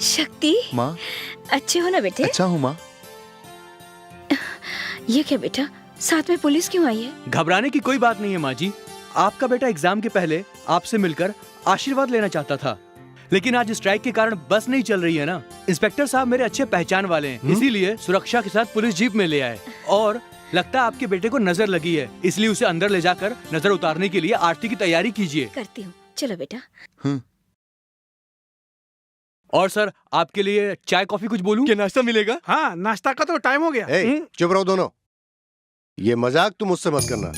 Speaker 7: शक्ति,
Speaker 2: माँ
Speaker 7: अच्छे हो ना बेटे?
Speaker 2: अच्छा हूँ माँ।
Speaker 7: ये क्या बेटा, साथ में पुलिस क्यों आई है?
Speaker 6: घबराने की कोई बात नहीं है माँ जी, आपका बेटा एग्जाम के पहले आपसे मिलकर आशीर्वाद लेना चाहता था, लेकिन आज स्ट्राइक के कारण बस नहीं चल रही है ना। इंस्पेक्टर साहब मेरे अच्छे पहचान वाले हैं, इसीलिए सुरक्षा के साथ पुलिस जीप में ले आए और लगता है आपके बेटे को नजर लगी है, इसलिए उसे अंदर ले जाकर नजर उतारने के लिए आरती की तैयारी कीजिए।
Speaker 7: करती हूँ, चलो बेटा।
Speaker 6: और सर आपके लिए चाय कॉफी कुछ बोलूं? क्या नाश्ता मिलेगा?
Speaker 3: हाँ, नाश्ता का तो टाइम हो गया।
Speaker 12: चुप रहो दोनों, ये मजाक तुम मुझसे मत करना।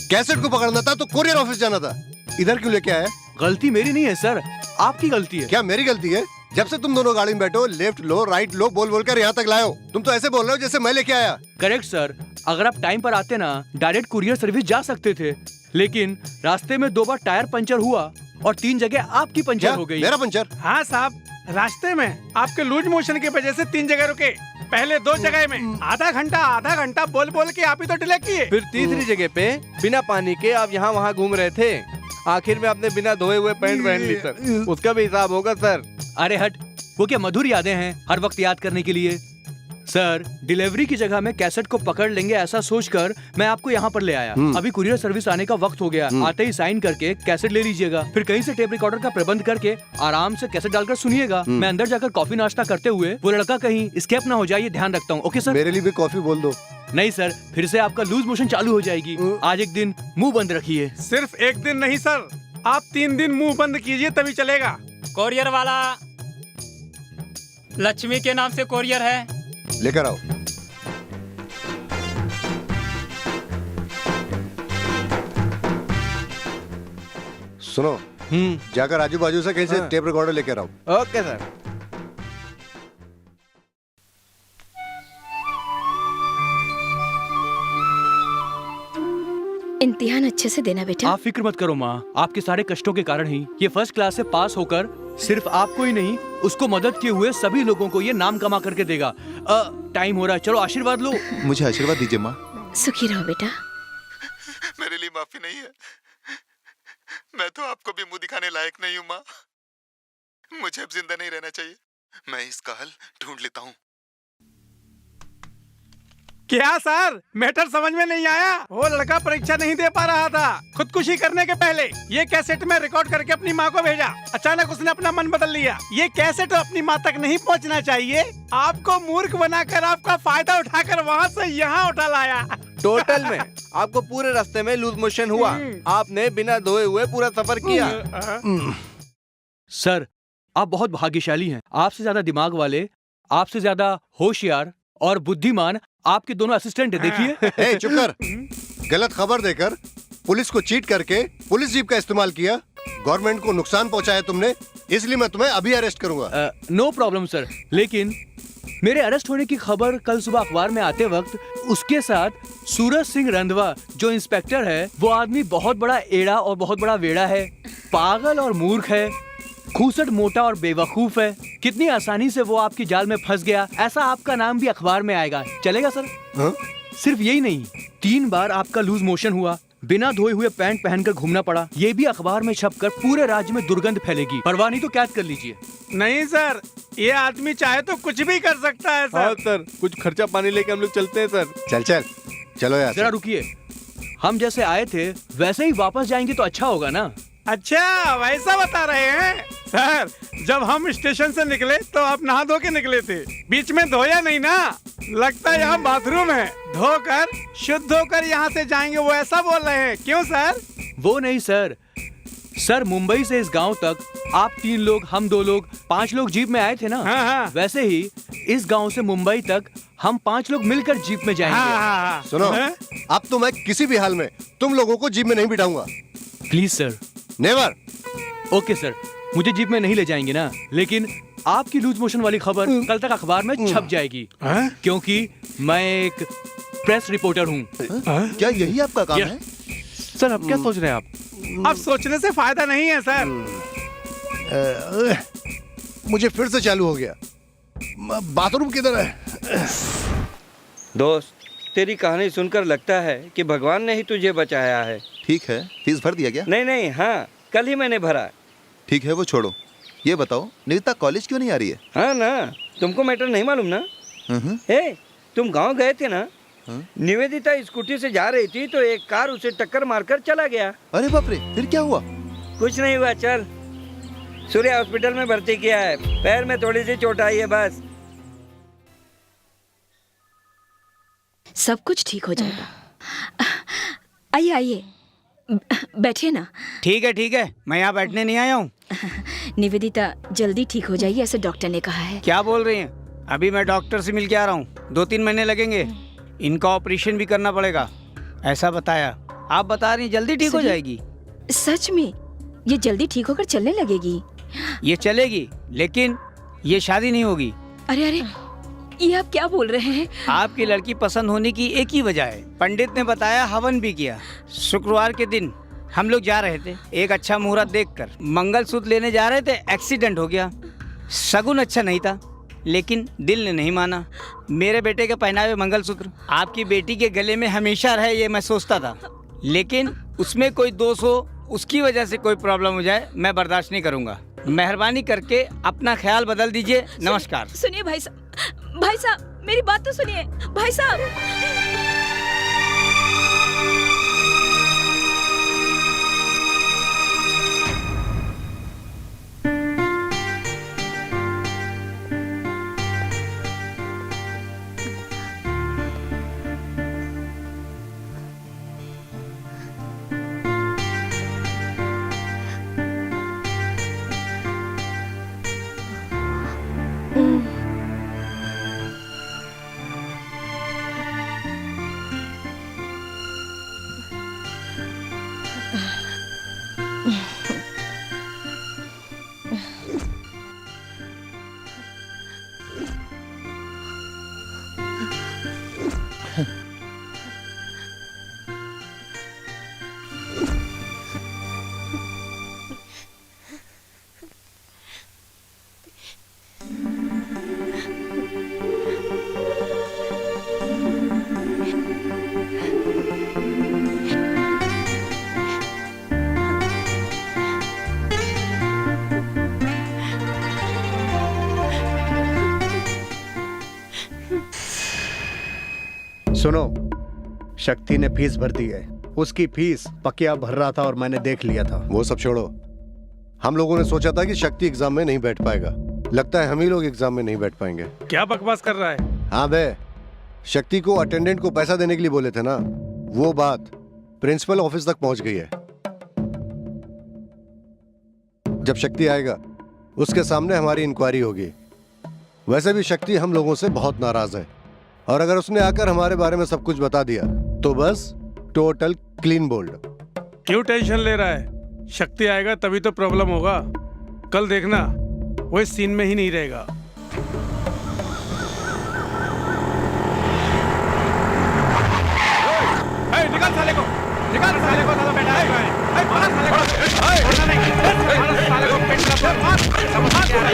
Speaker 12: कैसेट को पकड़ना था तो कोरियर ऑफिस जाना था, इधर क्यों लेके आया?
Speaker 6: गलती मेरी नहीं है सर, आपकी गलती है।
Speaker 12: क्या मेरी गलती है? जब से तुम दोनों गाड़ी में बैठो, लेफ्ट लो राइट लो बोल कर यहाँ तक लाए हो। तुम तो ऐसे बोल रहे हो जैसे मैं लेके आया।
Speaker 6: करेक्ट सर, अगर आप टाइम पर आते ना, डायरेक्ट कुरियर सर्विस जा सकते थे, लेकिन रास्ते में 2 बार टायर पंचर हुआ और 3 जगह आपकी पंचर हो गई।
Speaker 12: मेरा पंचर?
Speaker 3: हाँ साहब, रास्ते में आपके लूज मोशन की वजह से 3 जगह रुके, पहले 2 जगह में आधा घंटा बोल के आप ही तो डिले किए।
Speaker 5: फिर तीसरी जगह पे बिना पानी के आप यहाँ वहाँ घूम रहे थे, आखिर में आपने बिना धोए हुए पैंट पहन ली सर, उसका भी हिसाब होगा सर।
Speaker 6: अरे हट, वो क्या मधुर यादें हैं हर वक्त याद करने के लिए। सर डिलीवरी की जगह में कैसेट को पकड़ लेंगे ऐसा सोचकर मैं आपको यहाँ पर ले आया। अभी कुरियर सर्विस आने का वक्त हो गया, आते ही साइन करके कैसेट ले लीजिएगा, फिर कहीं से टेप रिकॉर्डर का प्रबंध करके आराम से कैसेट डालकर सुनिएगा। मैं अंदर जाकर कॉफी नाश्ता करते हुए वो लड़का कहीं स्केप ना हो जाए, ये ध्यान रखता हूँ। Okay sir?
Speaker 12: मेरे लिए भी कॉफी बोल दो।
Speaker 6: नहीं सर, फिर से आपका लूज मोशन चालू हो जाएगी। आज एक दिन मुंह बंद रखिए।
Speaker 3: सिर्फ एक दिन नहीं सर, आप 3 दिन मुंह बंद कीजिए तभी चलेगा।
Speaker 8: कोरियर वाला, लक्ष्मी के नाम से कोरियर है,
Speaker 12: लेकर आओ। सुनो, जाकर आजू बाजू से कहीं से टेप रिकॉर्डर लेकर आओ।
Speaker 5: Okay sir.
Speaker 7: इम्तिहान अच्छे से देना बेटा।
Speaker 6: आप फिक्र मत करो माँ, आपके सारे कष्टों के कारण ही ये फर्स्ट क्लास से पास होकर सिर्फ आपको ही नहीं, उसको मदद किए हुए सभी लोगों को ये नाम कमा करके देगा। टाइम हो रहा है, चलो आशीर्वाद लो।
Speaker 2: मुझे आशीर्वाद दीजिए माँ।
Speaker 7: सुखी रहो बेटा।
Speaker 2: मेरे लिए माफी नहीं है, मैं तो आपको भी मुंह दिखाने लायक नहीं हूँ माँ। मुझे अब जिंदा नहीं रहना चाहिए, मैं इसका हल ढूंढ लेता हूँ।
Speaker 3: क्या सर, मैटर समझ में नहीं आया? वो लड़का परीक्षा नहीं दे पा रहा था, खुदकुशी करने के पहले ये कैसेट में रिकॉर्ड करके अपनी माँ को भेजा। अचानक उसने अपना मन बदल लिया। ये कैसेट अपनी माँ तक नहीं पहुँचना चाहिए, आपको मूर्ख बनाकर आपका फायदा उठाकर वहाँ से यहाँ उठा लाया।
Speaker 5: टोटल में आपको पूरे रास्ते में लूज मोशन हुआ, आपने बिना धोए हुए पूरा सफर किया।
Speaker 6: सर, आप बहुत भाग्यशाली हैं। आपसे ज्यादा दिमाग वाले, आपसे ज्यादा होशियार और बुद्धिमान आपके दोनों असिस्टेंट है। देखिए।
Speaker 12: चुप कर। गलत खबर देकर पुलिस को चीट करके पुलिस जीप का इस्तेमाल किया, गवर्नमेंट को नुकसान पहुंचाया तुमने, इसलिए मैं तुम्हें अभी अरेस्ट करूंगा।
Speaker 6: नो प्रॉब्लम सर, लेकिन मेरे अरेस्ट होने की खबर कल सुबह अखबार में आते वक्त उसके साथ सूरज सिंह रंधवा जो इंस्पेक्टर है, वो आदमी बहुत बड़ा एड़ा और बहुत बड़ा वेड़ा है, पागल और मूर्ख है, खूसट मोटा और बेवकूफ है। कितनी आसानी से वो आपकी जाल में फंस गया, ऐसा आपका नाम भी अखबार में आएगा। चलेगा सर? सिर्फ यही नहीं, 3 बार आपका लूज मोशन हुआ, बिना धोए हुए पैंट पहनकर घूमना पड़ा, ये भी अखबार में छपकर पूरे राज्य में दुर्गंध फैलेगी। परवाह नहीं तो कैद कर लीजिए।
Speaker 3: नहीं सर, ये आदमी चाहे तो कुछ भी कर सकता है सर।
Speaker 5: हाँ सर, कुछ खर्चा पानी लेके हम लोग चलते हैं सर।
Speaker 12: चलो यार।
Speaker 6: जरा रुकिए, हम जैसे आए थे वैसे ही वापस जाएंगे तो अच्छा होगा ना?
Speaker 3: अच्छा, वैसा बता रहे हैं सर। जब हम स्टेशन से निकले तो आप नहा धो के निकले थे, बीच में धोया नहीं ना? लगता है यहाँ बाथरूम है, धोकर शुद्ध होकर यहाँ से जाएंगे, वो ऐसा बोल रहे हैं। क्यों सर?
Speaker 6: वो नहीं सर, सर मुंबई से इस गांव तक आप 3 लोग, हम 2 लोग, 5 लोग जीप में आए थे ना?
Speaker 3: हाँ।
Speaker 6: वैसे ही इस गांव से मुंबई तक हम 5 लोग मिलकर जीप में जाएंगे।
Speaker 3: हाँ।
Speaker 12: सुनो, अब तो मैं किसी भी हाल में तुम लोगों को जीप में नहीं बिठाऊंगा।
Speaker 6: Please sir.
Speaker 12: Never.
Speaker 6: Okay sir, मुझे जीप में नहीं ले जाएंगे ना, लेकिन आपकी लूज मोशन वाली खबर कल तक अखबार में छप जाएगी, क्योंकि मैं एक प्रेस रिपोर्टर हूँ।
Speaker 2: क्या यही आपका काम है?
Speaker 5: सर, अब क्या सोच रहे हैं आप?
Speaker 3: अब सोचने से फायदा नहीं है सर।
Speaker 12: मुझे फिर से चालू हो गया। बाथरूम किधर है?
Speaker 11: दोस्त, तेरी कहानी सुनकर लगता है कि भगवान ने ही तुझे बचाया है।
Speaker 2: ठीक है, फीस भर दिया गया?
Speaker 11: नहीं, हाँ, कल ही मैंने भरा।
Speaker 2: ठीक है, वो छोड़ो, ये बताओ निविता कॉलेज क्यों नहीं आ रही है?
Speaker 11: हाँ ना, तुमको मैटर नहीं मालूम ना? तुम गांव गए थे ना? निवेदिता स्कूटी से जा रही थी तो एक कार उसे टक्कर मारकर चला गया।
Speaker 2: अरे बाप रे, फिर क्या हुआ?
Speaker 11: कुछ नहीं हुआ, चल सूर्या हॉस्पिटल में भर्ती किया है, पैर में थोड़ी सी चोट आई है बस।
Speaker 7: सब कुछ ठीक हो जाएगा। आइए आइए, बैठिए ना।
Speaker 8: ठीक है, मैं यहाँ बैठने नहीं आया हूँ।
Speaker 7: निवेदिता जल्दी ठीक हो जाएगी, ऐसे डॉक्टर ने कहा है।
Speaker 8: क्या बोल रही हैं? अभी मैं डॉक्टर से मिल के आ रहा हूँ, 2-3 महीने लगेंगे, इनका ऑपरेशन भी करना पड़ेगा, ऐसा बताया। आप बता रही जल्दी ठीक हो जाएगी?
Speaker 7: सच में ये जल्दी ठीक होकर चलने लगेगी?
Speaker 8: ये चलेगी, लेकिन ये शादी नहीं होगी।
Speaker 7: अरे अरे, ये आप क्या बोल रहे हैं?
Speaker 8: आपकी लड़की पसंद होने की एक ही वजह है, पंडित ने बताया, हवन भी किया। शुक्रवार के दिन हम लोग जा रहे थे, एक अच्छा मुहूर्त देखकर मंगलसूत्र लेने जा रहे थे, एक्सीडेंट हो गया। शगुन अच्छा नहीं था, लेकिन दिल ने नहीं माना। मेरे बेटे के पहनावे मंगलसूत्र आपकी बेटी के गले में हमेशा रहे, ये मैं सोचता था, लेकिन उसमें कोई दोष हो, उसकी वजह से कोई प्रॉब्लम हो जाए, मैं बर्दाश्त नहीं करूँगा। मेहरबानी करके अपना ख्याल बदल दीजिए। नमस्कार।
Speaker 7: सुनिए भाई साहब, मेरी बात तो सुनिए भाई साहब।
Speaker 15: सुनो, शक्ति ने फीस भर दी है। उसकी फीस पकिया भर रहा था और मैंने देख लिया था।
Speaker 12: वो सब छोड़ो, हम लोगों ने सोचा था कि शक्ति एग्जाम में नहीं बैठ पाएगा। लगता है हम ही लोग एग्जाम में नहीं बैठ पाएंगे।
Speaker 3: क्या बकवास कर रहा है?
Speaker 12: हाँ बे, शक्ति को अटेंडेंट को पैसा देने के लिए बोले थे ना, वो बात प्रिंसिपल ऑफिस तक पहुंच गई है। जब शक्ति आएगा उसके सामने हमारी इंक्वायरी होगी। वैसे भी शक्ति हम लोगों से बहुत नाराज है, और अगर उसने आकर हमारे बारे में सब कुछ बता दिया तो बस टोटल क्लीन बोल्ड।
Speaker 3: क्यों टेंशन ले रहा है? शक्ति आएगा तभी तो प्रॉब्लम होगा। कल देखना वो इस सीन में ही नहीं रहेगा। निकाल साले को, निकाल साले को, साला बेटा है, मार साले को, छोड़ना नहीं, मार साले को, पेट का मार, समझ क्या है?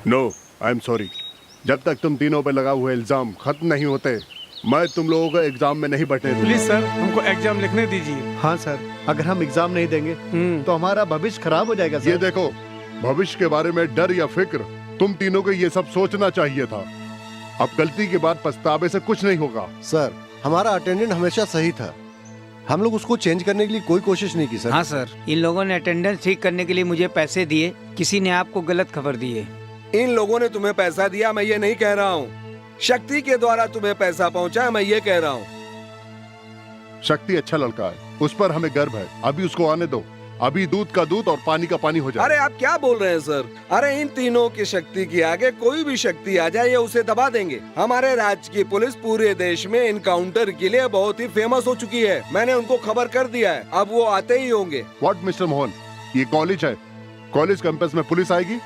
Speaker 16: No, I am sorry. जब तक तुम तीनों पे लगा हुए इल्जाम खत्म नहीं होते, मैं तुम लोगों को एग्जाम में नहीं बैठने दूंगा।
Speaker 3: प्लीज सर, हमको एग्जाम लिखने दीजिए।
Speaker 15: हाँ सर, अगर हम एग्जाम नहीं देंगे तो हमारा भविष्य खराब हो जाएगा सर।
Speaker 16: ये देखो, भविष्य के बारे में डर या फिक्र, तुम तीनों को ये सब सोचना चाहिए था। अब गलती के बाद पछतावे से कुछ नहीं होगा।
Speaker 12: सर, हमारा अटेंडेंट हमेशा सही था, हम लोग उसको चेंज करने के लिए कोई कोशिश नहीं की सर।
Speaker 8: हाँ सर, इन लोगों ने अटेंडेंस ठीक करने के लिए मुझे पैसे दिए, किसी ने आपको गलत खबर दी है।
Speaker 10: इन लोगों ने तुम्हें पैसा दिया, मैं ये नहीं कह रहा हूँ। शक्ति के द्वारा तुम्हें पैसा पहुँचा, मैं ये कह रहा हूँ।
Speaker 16: शक्ति अच्छा लड़का है, उस पर हमें गर्व है। अभी उसको आने दो, अभी दूध का दूध और पानी का पानी हो जाए।
Speaker 10: अरे आप क्या बोल रहे हैं सर? अरे इन तीनों की शक्ति के आगे कोई भी शक्ति आ जाए, ये उसे दबा देंगे। हमारे राज्य की पुलिस पूरे देश में इनकाउंटर के लिए बहुत ही फेमस हो चुकी है। मैंने उनको खबर कर दिया है, अब वो आते ही होंगे।
Speaker 16: व्हाट मिस्टर मोहन, ये कॉलेज है, कॉलेज कैंपस में पुलिस आएगी?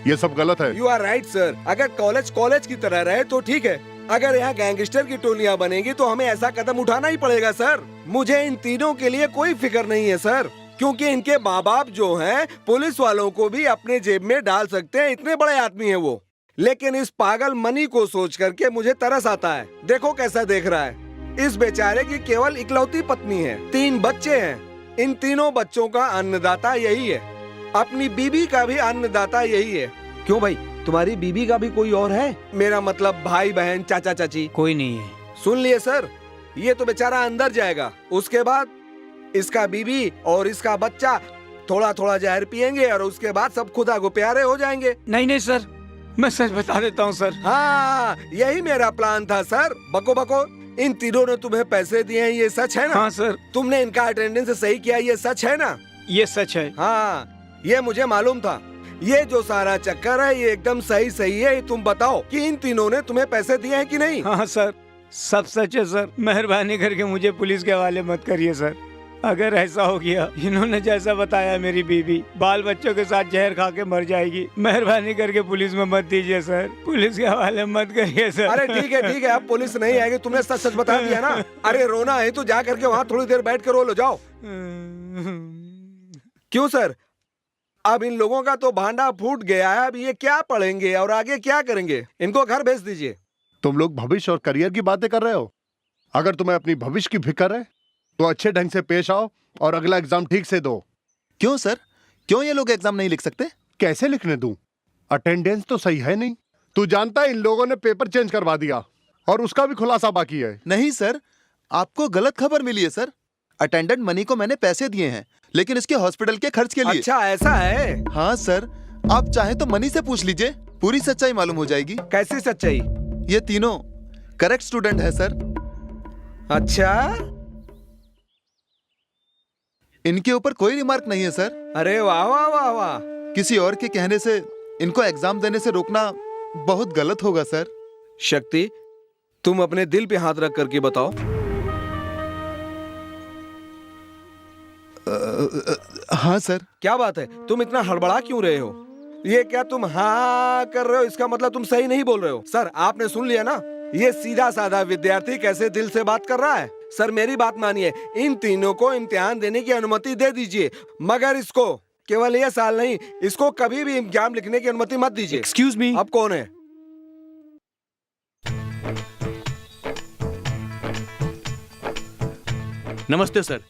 Speaker 16: ये सब गलत है।
Speaker 10: You are right sir. अगर कॉलेज की तरह रहे तो ठीक है, अगर यहाँ गैंगस्टर की टोलियाँ बनेगी तो हमें ऐसा कदम उठाना ही पड़ेगा सर। मुझे इन तीनों के लिए कोई फिक्र नहीं है सर, क्योंकि इनके माँ बाप जो हैं पुलिस वालों को भी अपने जेब में डाल सकते हैं, इतने बड़े आदमी हैं वो। लेकिन इस पागल मनी को सोच करके मुझे तरस आता है। देखो कैसा देख रहा है। इस बेचारे की केवल इकलौती पत्नी है, 3 बच्चे हैं। इन तीनों बच्चों का अन्नदाता यही है, अपनी बीबी का भी अन्नदाता यही है। क्यों भाई, तुम्हारी बीबी का भी कोई और है? मेरा मतलब भाई बहन चाचा चाची
Speaker 8: कोई नहीं है।
Speaker 10: सुन लिए सर, ये तो बेचारा अंदर जाएगा, उसके बाद इसका बीबी और इसका बच्चा थोड़ा थोड़ा जहर पिएंगे और उसके बाद सब खुदा को प्यारे हो जाएंगे।
Speaker 8: नहीं नहीं सर, मैं सच बता देता हूँ सर।
Speaker 10: हाँ, यही मेरा प्लान था सर। बको बको, इन तीनों ने तुम्हें पैसे दिए हैं, ये सच है ना?
Speaker 8: हाँ सर।
Speaker 10: तुमने इनका अटेंडेंस सही किया, ये सच है ना?
Speaker 8: ये सच है।
Speaker 10: हाँ, ये मुझे मालूम था। ये जो सारा चक्कर है ये एकदम सही है। तुम बताओ कि इन तीनों ने तुम्हें पैसे दिए हैं कि नहीं?
Speaker 8: हाँ सर, सब सच है सर। मेहरबानी करके मुझे पुलिस के हवाले मत करिए सर। अगर ऐसा हो गया इन्होंने जैसा बताया मेरी बीवी बाल बच्चों के साथ जहर खा के मर जाएगी, मेहरबानी करके पुलिस में मत दीजिए सर, पुलिस के हवाले मत करिए सर।
Speaker 10: अरे ठीक है अब पुलिस नहीं आएगी, तुमने सच सच बता दिया ना। अरे रोना है तो जा करके वहाँ थोड़ी देर बैठ कर रो लो, जाओ। क्यों सर? अब इन लोगों का तो भांडा फूट गया है, अब ये क्या पढ़ेंगे और आगे क्या करेंगे? इनको घर भेज दीजिए।
Speaker 16: तुम लोग भविष्य और करियर की बातें कर रहे हो। अगर तुम्हें अपनी भविष्य की फिक्र है तो अच्छे ढंग से पेश आओ और अगला एग्जाम ठीक से दो।
Speaker 2: क्यों सर, क्यों ये लोग एग्जाम नहीं लिख सकते?
Speaker 16: कैसे लिखने दूं? अटेंडेंस तो सही है नहीं। तू जानता है इन लोगों ने पेपर चेंज करवा दिया और उसका भी खुलासा बाकी है।
Speaker 2: नहीं सर, आपको गलत खबर मिली है सर। अटेंडेंट मनी को मैंने पैसे दिए हैं, लेकिन इसके हॉस्पिटल के खर्च के लिए।
Speaker 10: अच्छा ऐसा है?
Speaker 2: हाँ सर, आप चाहे तो मनी से पूछ लीजिए, पूरी सच्चाई मालूम हो जाएगी।
Speaker 10: कैसी सच्चाई?
Speaker 2: ये तीनों करेक्ट स्टूडेंट है सर।
Speaker 10: अच्छा,
Speaker 2: इनके ऊपर कोई रिमार्क नहीं है सर।
Speaker 10: अरे वाह वाह वाह वाह।
Speaker 2: किसी और के कहने से इनको एग्जाम देने से रोकना बहुत गलत होगा सर।
Speaker 10: शक्ति, तुम अपने दिल पे हाथ रख करके बताओ।
Speaker 2: हाँ सर।
Speaker 10: क्या बात है, तुम इतना हड़बड़ा क्यों रहे हो? ये क्या तुम हाँ कर रहे हो? इसका मतलब तुम सही नहीं बोल रहे हो। सर आपने सुन लिया ना, ये सीधा साधा विद्यार्थी कैसे दिल से बात कर रहा है। सर मेरी बात मानिए, इन तीनों को इम्तिहान देने की अनुमति दे दीजिए, मगर इसको केवल ये साल नहीं, इसको कभी भी एग्जाम लिखने की अनुमति मत दीजिए।
Speaker 6: Excuse me.
Speaker 10: अब कौन है?
Speaker 6: नमस्ते सर,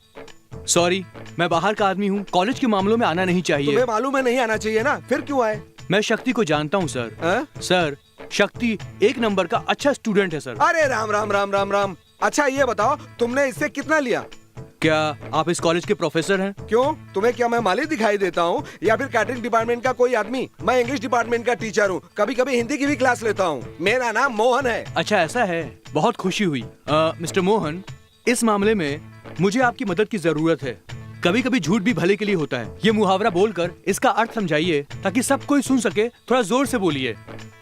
Speaker 6: सॉरी मैं बाहर का आदमी हूँ, कॉलेज के मामलों में आना नहीं चाहिए।
Speaker 10: तुम्हें मालूम है नहीं आना चाहिए ना, फिर क्यों आए?
Speaker 6: मैं शक्ति को जानता हूँ सर। सर शक्ति एक नंबर का अच्छा स्टूडेंट है सर।
Speaker 10: अरे राम राम राम राम राम। अच्छा ये बताओ, तुमने इससे कितना लिया?
Speaker 6: क्या आप इस कॉलेज के प्रोफेसर हैं?
Speaker 10: क्यों, तुम्हें क्या मैं माली दिखाई देता हूँ या फिर कैटरिंग डिपार्टमेंट का कोई आदमी? मैं इंग्लिश डिपार्टमेंट का टीचर हूँ, कभी कभी हिंदी की भी क्लास लेता हूँ। मेरा नाम मोहन है।
Speaker 6: अच्छा ऐसा है, बहुत खुशी हुई। मिस्टर मोहन, इस मामले में मुझे आपकी मदद की जरूरत है। कभी कभी झूठ भी भले के लिए होता है। ये मुहावरा बोलकर इसका अर्थ समझाइए ताकि सब कोई सुन सके। थोड़ा जोर से बोलिए।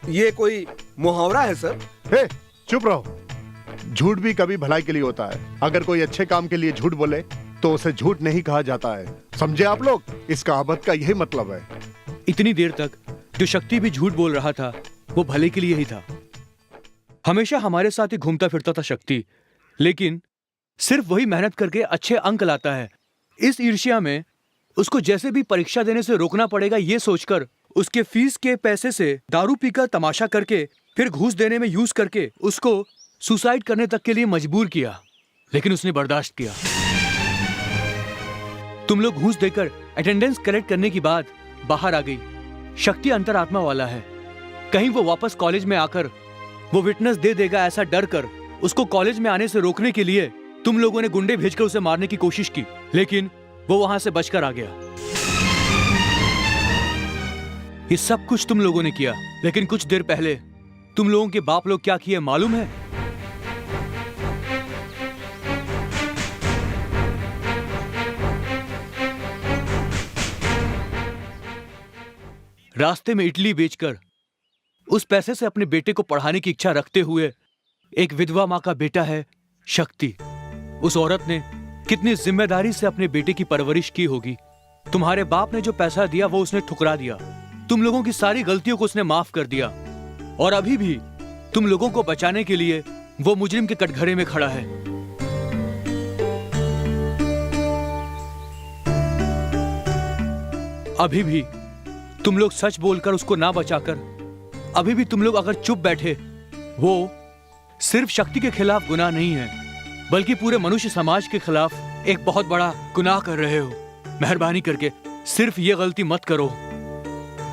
Speaker 10: ये कोई मुहावरा है सर?
Speaker 16: हे, चुप रहो। झूठ भी कभी भलाई के लिए होता है। अगर कोई अच्छे काम के लिए झूठ बोले तो उसे झूठ नहीं कहा जाता है, समझे आप लोग? इस कहावत का यही मतलब है।
Speaker 6: इतनी देर तक जो शक्ति भी झूठ बोल रहा था वो भले के लिए ही था। हमेशा हमारे साथ ही घूमता फिरता था शक्ति, लेकिन सिर्फ वही मेहनत करके अच्छे अंक लाता है। इस ईर्ष्या में उसको जैसे भी परीक्षा देने से रोकना पड़ेगा, ये सोचकर उसके फीस के पैसे से दारू पीकर तमाशा करके फिर घूस देने में यूज करके उसको सुसाइड करने तक के लिए मजबूर किया, लेकिन उसने बर्दाश्त किया। तुम लोग घूस देकर अटेंडेंस कलेक्ट करने की बात बाहर आ गई। शक्ति अंतरात्मा वाला है, कहीं वो वापस कॉलेज में आकर वो विटनेस दे देगा ऐसा डर कर उसको कॉलेज में आने से रोकने के लिए तुम लोगों ने गुंडे भेजकर उसे मारने की कोशिश की, लेकिन वो वहां से बचकर आ गया। ये सब कुछ तुम लोगों ने किया, लेकिन कुछ देर पहले तुम लोगों के बाप लोग क्या किए मालूम है? रास्ते में इडली बेचकर उस पैसे से अपने बेटे को पढ़ाने की इच्छा रखते हुए, एक विधवा मां का बेटा है शक्ति, उस औरत ने कितनी जिम्मेदारी से अपने बेटे की परवरिश की होगी। तुम्हारे बाप ने जो पैसा दिया वो उसने ठुकरा दिया। तुम लोगों की सारी गलतियों को उसने माफ कर दिया, और अभी भी तुम लोगों को बचाने के लिए वो मुजरिम के कटघरे में खड़ा है। अभी भी तुम लोग सच बोलकर उसको ना बचाकर, अभी भी तुम लोग अगर चुप बैठे, वो सिर्फ शक्ति के खिलाफ गुनाह नहीं है, बल्कि पूरे मनुष्य समाज के खिलाफ एक बहुत बड़ा गुनाह कर रहे हो। मेहरबानी करके सिर्फ ये गलती मत करो।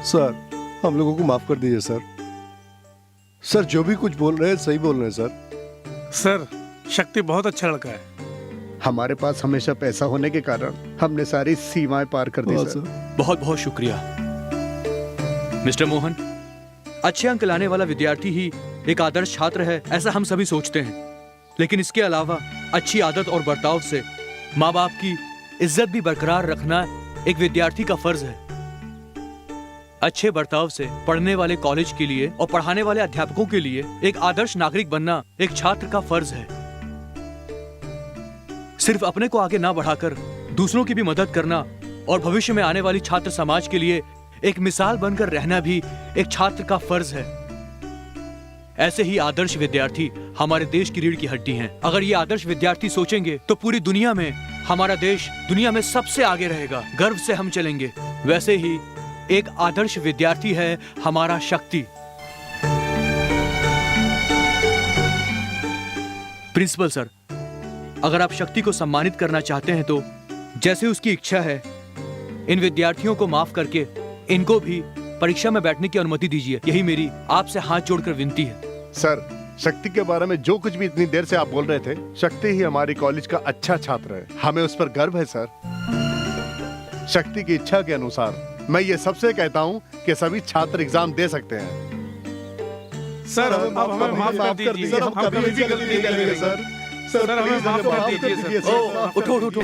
Speaker 12: सर, हम लोगों को माफ कर दीजिए सर। सर जो भी कुछ बोल रहे हैं सही बोल रहे हैं सर।
Speaker 3: सर शक्ति बहुत अच्छा लड़का है।
Speaker 15: हमारे पास हमेशा पैसा होने के कारण हमने सारी सीमाएं पार कर दी सर।
Speaker 6: बहुत बहुत शुक्रिया मिस्टर मोहन। अच्छे अंक लाने वाला विद्यार्थी ही एक आदर्श छात्र है, ऐसा हम सभी सोचते हैं, लेकिन इसके अलावा अच्छी आदत और बर्ताव से माँ बाप की इज्जत भी बरकरार रखना एक विद्यार्थी का फर्ज है। अच्छे बर्ताव से पढ़ने वाले कॉलेज के लिए और पढ़ाने वाले अध्यापकों के लिए एक आदर्श नागरिक बनना एक छात्र का फर्ज है। सिर्फ अपने को आगे ना बढ़ाकर दूसरों की भी मदद करना और भविष्य में आने वाली छात्र समाज के लिए एक मिसाल बनकर रहना भी एक छात्र का फर्ज है। ऐसे ही आदर्श विद्यार्थी हमारे देश की रीढ़ की हड्डी हैं। अगर ये आदर्श विद्यार्थी सोचेंगे तो पूरी दुनिया में हमारा देश दुनिया में सबसे आगे रहेगा, गर्व से हम चलेंगे। वैसे ही एक आदर्श विद्यार्थी है हमारा शक्ति। प्रिंसिपल सर, अगर आप शक्ति को सम्मानित करना चाहते हैं तो जैसे उसकी इच्छा है, इन विद्यार्थियों को माफ करके इनको भी परीक्षा में बैठने की अनुमति दीजिए। यही मेरी आपसे हाथ जोड़कर विनती है।
Speaker 16: सर, शक्ति के बारे में जो कुछ भी इतनी देर से आप बोल रहे थे, शक्ति ही हमारी कॉलेज का अच्छा छात्र है। हमें उस पर गर्व है सर। शक्ति की इच्छा के अनुसार मैं ये सबसे कहता हूँ कि सभी छात्र एग्जाम दे सकते हैं।
Speaker 3: सर अब हमें माफ कर दीजिए, हम कभी भी गलती नहीं करेंगे सर। सर हमें माफ कर दीजिए सर।
Speaker 6: उठो उठो उठो।